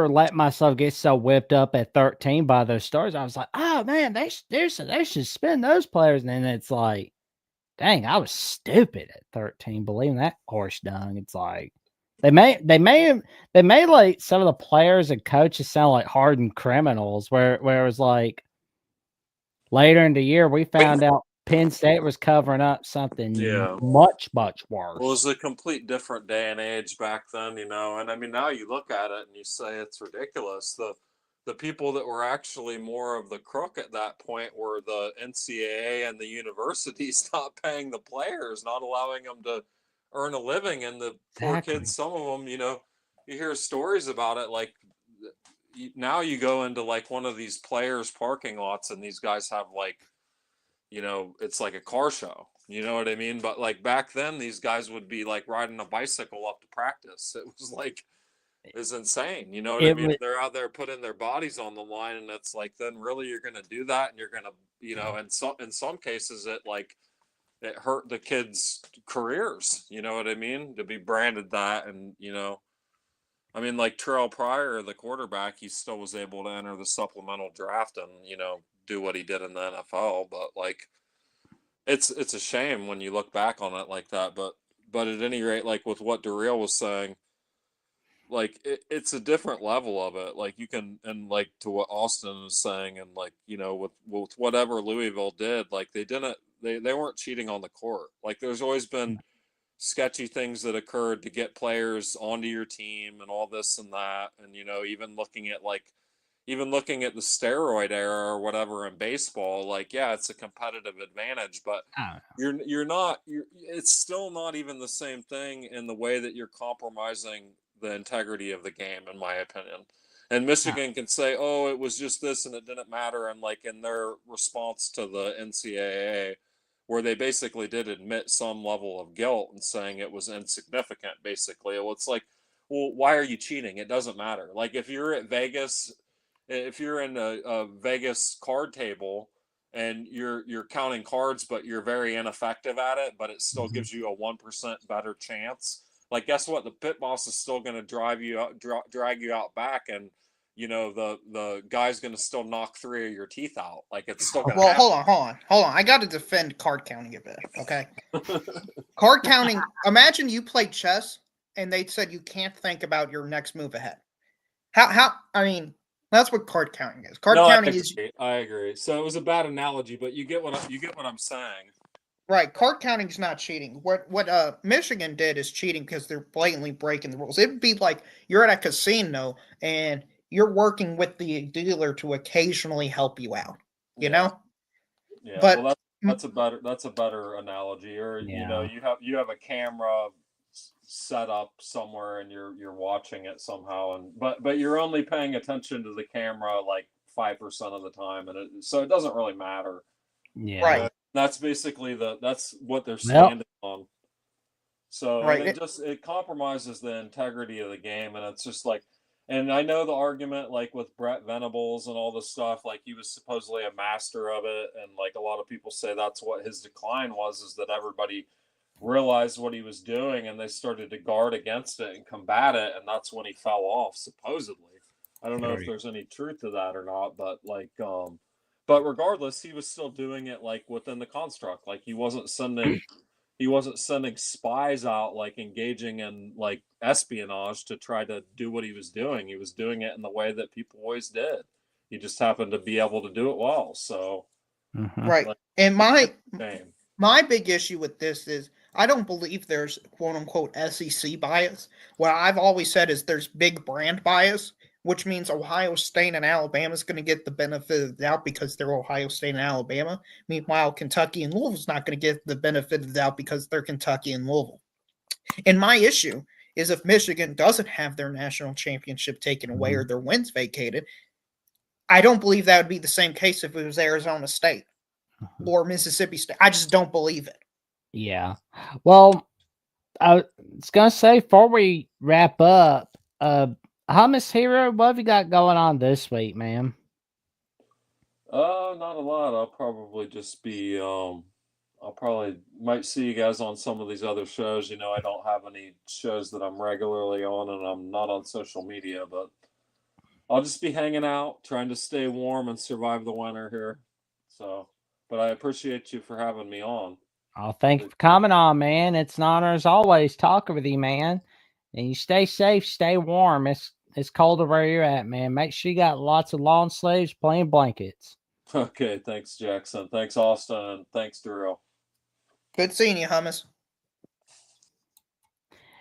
letting myself get so whipped up at 13 by those stories. I was like, oh man, they should spin those players. And then it's like, dang, I was stupid at 13, believing that horse dung. It's like they made like some of the players and coaches sound like hardened criminals, where it was like later in the year we found out Penn State was covering up something much worse. Well, it was a complete different day and age back then, and I mean, now you look at it and you say it's ridiculous. The people that were actually more of the crook at that point were the NCAA and the universities not paying the players, not allowing them to earn a living. And the poor kids, some of them, you hear stories about it. Like now you go into like one of these players' parking lots and these guys have like, it's like a car show. You know what I mean? But like back then, these guys would be like riding a bicycle up to practice. It was like, it's insane. You know what I mean? They're out there putting their bodies on the line, and it's like, then really you're going to do that, and you're going to, and in some cases it hurt the kids' careers. You know what I mean? To be branded that, and I mean, like Terrell Pryor, the quarterback, he still was able to enter the supplemental draft and do what he did in the NFL. But like, it's a shame when you look back on it like that. But at any rate, like with what Darrell was saying, like it's a different level of it. Like you can, and like to what Austin was saying, and like with whatever Louisville did, like they weren't cheating on the court. Like there's always been sketchy things that occurred to get players onto your team and all this and that, and even looking at the steroid era or whatever in baseball, like yeah, it's a competitive advantage, but it's still not even the same thing in the way that you're compromising the integrity of the game, in my opinion. And Michigan can say, oh, it was just this and it didn't matter, and like in their response to the NCAA, where they basically did admit some level of guilt and saying it was insignificant, basically. Well, it's like, well, why are you cheating? It doesn't matter. Like if you're at Vegas, if you're in a Vegas card table and you're counting cards, but you're very ineffective at it, but it still gives you a 1% better chance. Like, guess what? The pit boss is still going to drag you out back, and the guy's going to still knock 3 of your teeth out. Like, it's still going to happen. Hold on. I got to defend card counting a bit, okay? Card counting. Imagine you played chess and they said you can't think about your next move ahead. How? I mean, that's what card counting is. Counting is. I agree. So it was a bad analogy, but you get what I'm saying. Right, card counting is not cheating. What Michigan did is cheating because they're blatantly breaking the rules. It would be like you're at a casino and you're working with the dealer to occasionally help you out. You know? Yeah, but well, that's a better analogy. Or you have a camera set up somewhere and you're watching it somehow, and but you're only paying attention to the camera like 5% of the time, and so it doesn't really matter. Yeah, right. That's basically that's what they're standing on. So right. it compromises the integrity of the game, and it's just like, and I know the argument like with Brett Venables and all this stuff, like he was supposedly a master of it, and like a lot of people say that's what his decline was, is that everybody realized what he was doing and they started to guard against it and combat it, and that's when he fell off, supposedly. I don't know if there's any truth to that or not, but like but regardless, he was still doing it like within the construct. Like he wasn't sending spies out, like engaging in like espionage to try to do what he was doing. He was doing it in the way that people always did. He just happened to be able to do it well. So right. Like, and my big issue with this is I don't believe there's quote unquote SEC bias. What I've always said is there's big brand bias, which means Ohio State and Alabama is going to get the benefit of the doubt because they're Ohio State and Alabama. Meanwhile, Kentucky and Louisville's not going to get the benefit of the doubt because they're Kentucky and Louisville. And my issue is if Michigan doesn't have their national championship taken away or their wins vacated, I don't believe that would be the same case if it was Arizona State or Mississippi State. I just don't believe it. Yeah. Well, I was going to say before we wrap up, Hummus Hero, what have you got going on this week, man? Not a lot. I'll probably just be I'll probably might see you guys on some of these other shows. You know, I don't have any shows that I'm regularly on, and I'm not on social media, but I'll just be hanging out, trying to stay warm and survive the winter here. So, but I appreciate you for having me on. Oh, thank you for coming on, man. It's an honor as always talking with you, man. And you stay safe, stay warm. It's colder where you're at, man. Make sure you got lots of long sleeves, plenty of blankets. Okay, thanks, Jackson. Thanks, Austin, and thanks, Daryl. Good seeing you, Hummus.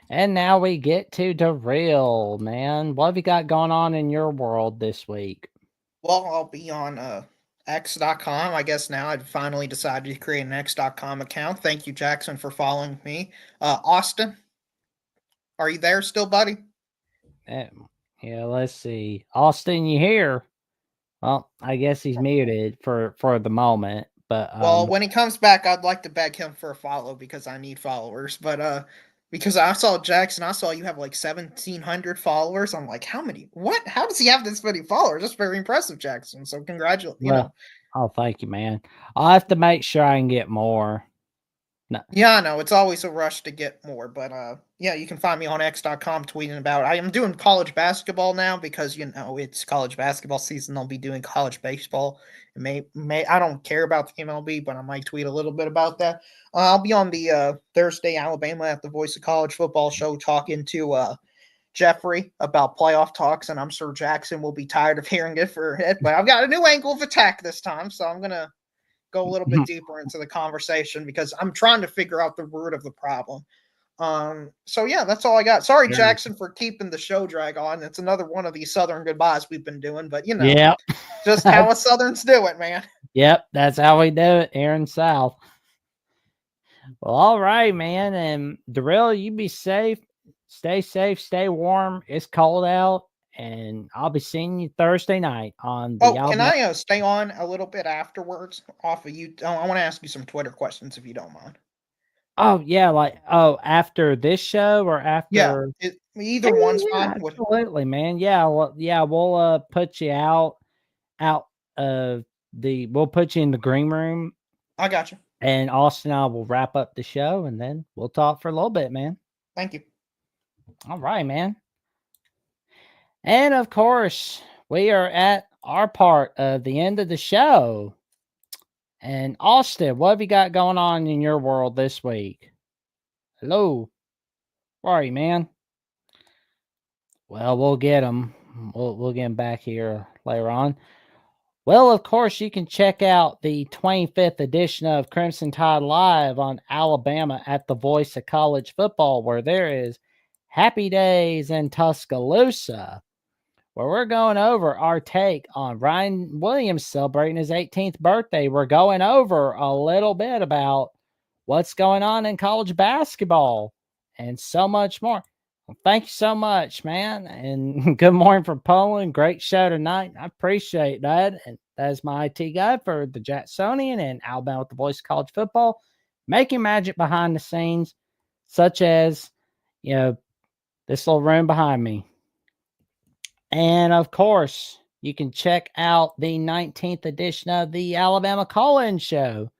And now we get to the real, man. What have you got going on in your world this week? Well, I'll be on X.com. I guess now I've finally decided to create an X.com account. Thank you, Jackson, for following me. Austin, are you there still, buddy? Yeah, let's see. Austin, you here? Well, I guess he's muted for the moment. But well, when he comes back, I'd like to beg him for a follow because I need followers. But because I saw Jackson, I saw you have like 1,700 followers. I'm like, how many? What? How does he have this many followers? That's very impressive, Jackson. So congratulations. Well, oh, thank you, man. I'll have to make sure I can get more. No. Yeah, I know. It's always a rush to get more. But yeah, you can find me on X.com tweeting about it. I am doing college basketball now because, you know, it's college basketball season. I'll be doing college baseball. I don't care about the MLB, but I might tweet a little bit about that. I'll be on the Thursday Alabama at the Voice of College Football show talking to Jeffrey about playoff talks, and I'm sure Jackson will be tired of hearing it for it. But I've got a new angle of attack this time, so I'm going to go a little bit deeper into the conversation because I'm trying to figure out the root of the problem. So yeah, that's all I got. Sorry, Jackson, for keeping the show drag on. It's another one of these Southern goodbyes we've been doing, but you know, yep. Just how us Southerns do it, man. Yep, that's how we do it here in South. Well, all right, man. And Darrell, you be safe, stay warm. It's cold out. And I'll be seeing you Thursday night on the can I stay on a little bit afterwards off of you? I want to ask you some Twitter questions if you don't mind. Oh, yeah, after this show or after? Yeah, either one's fine. Absolutely, man. Yeah, we'll put you out of we'll put you in the green room. I got you. And Austin and I will wrap up the show, and then we'll talk for a little bit, man. Thank you. All right, man. And of course, we are at our part of the end of the show. And Austin, what have you got going on in your world this week? Hello. Where are you, man? Well, we'll get him. We'll get him back here later on. Well, of course, you can check out the 25th edition of Crimson Tide Live on Alabama at the Voice of College Football, where there is Happy Days in Tuscaloosa, where we're going over our take on Ryan Williams celebrating his 18th birthday. We're going over a little bit about what's going on in college basketball and so much more. Well, thank you so much, man. And good morning from Poland. Great show tonight. I appreciate that. And that's my IT guy for the Jacksonian and Alabama with the Voice of College Football, making magic behind the scenes, such as, you know, this little room behind me. And of course, you can check out the 19th edition of the Alabama Call-In Show,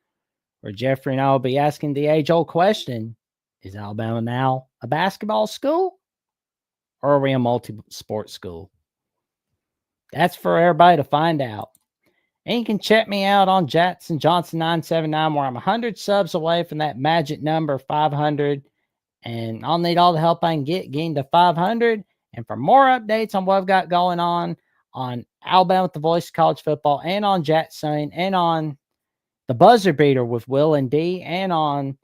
where Jeffrey and I will be asking the age-old question, is Alabama now a basketball school? Or are we a multi-sport school? That's for everybody to find out. And you can check me out on Jackson Johnson 979, where I'm 100 subs away from that magic number 500. And I'll need all the help I can getting to 500. And for more updates on what I've got going on Alabama with the Voice of College Football, and on Jackson, and on the Buzzer Beater with Will and D, and on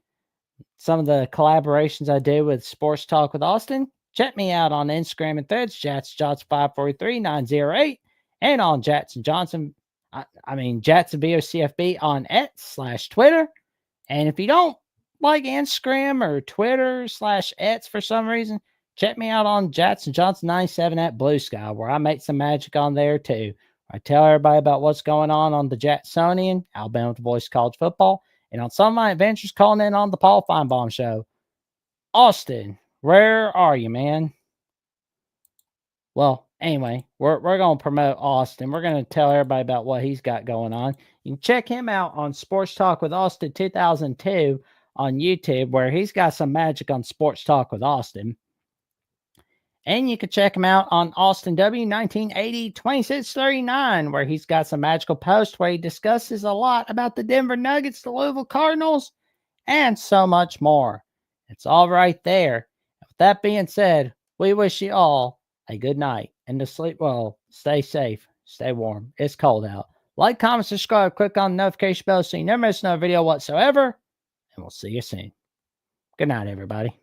some of the collaborations I do with Sports Talk with Austin, check me out on Instagram and Threads, JatsJots543908, and on Jackson Johnson, Jackson VOCFB on X/Twitter. And if you don't like Instagram or Twitter/X for some reason, check me out on Jackson Johnson 97 at Blue Sky, where I make some magic on there too. I tell everybody about what's going on the Jacksonian, Alabama with Voice College Football, and on some of my adventures calling in on the Paul Feinbaum Show. Austin, where are you, man? Well, anyway, we're going to promote Austin. We're going to tell everybody about what he's got going on. You can check him out on Sports Talk with Austin 2002 on YouTube, where he's got some magic on Sports Talk with Austin. And you can check him out on Austin W 1980 2639, where he's got some magical posts where he discusses a lot about the Denver Nuggets, the Louisville Cardinals, and so much more. It's all right there. With that being said, we wish you all a good night and to sleep well. Stay safe. Stay warm. It's cold out. Like, comment, subscribe, click on the notification bell so you never miss another video whatsoever. And we'll see you soon. Good night, everybody.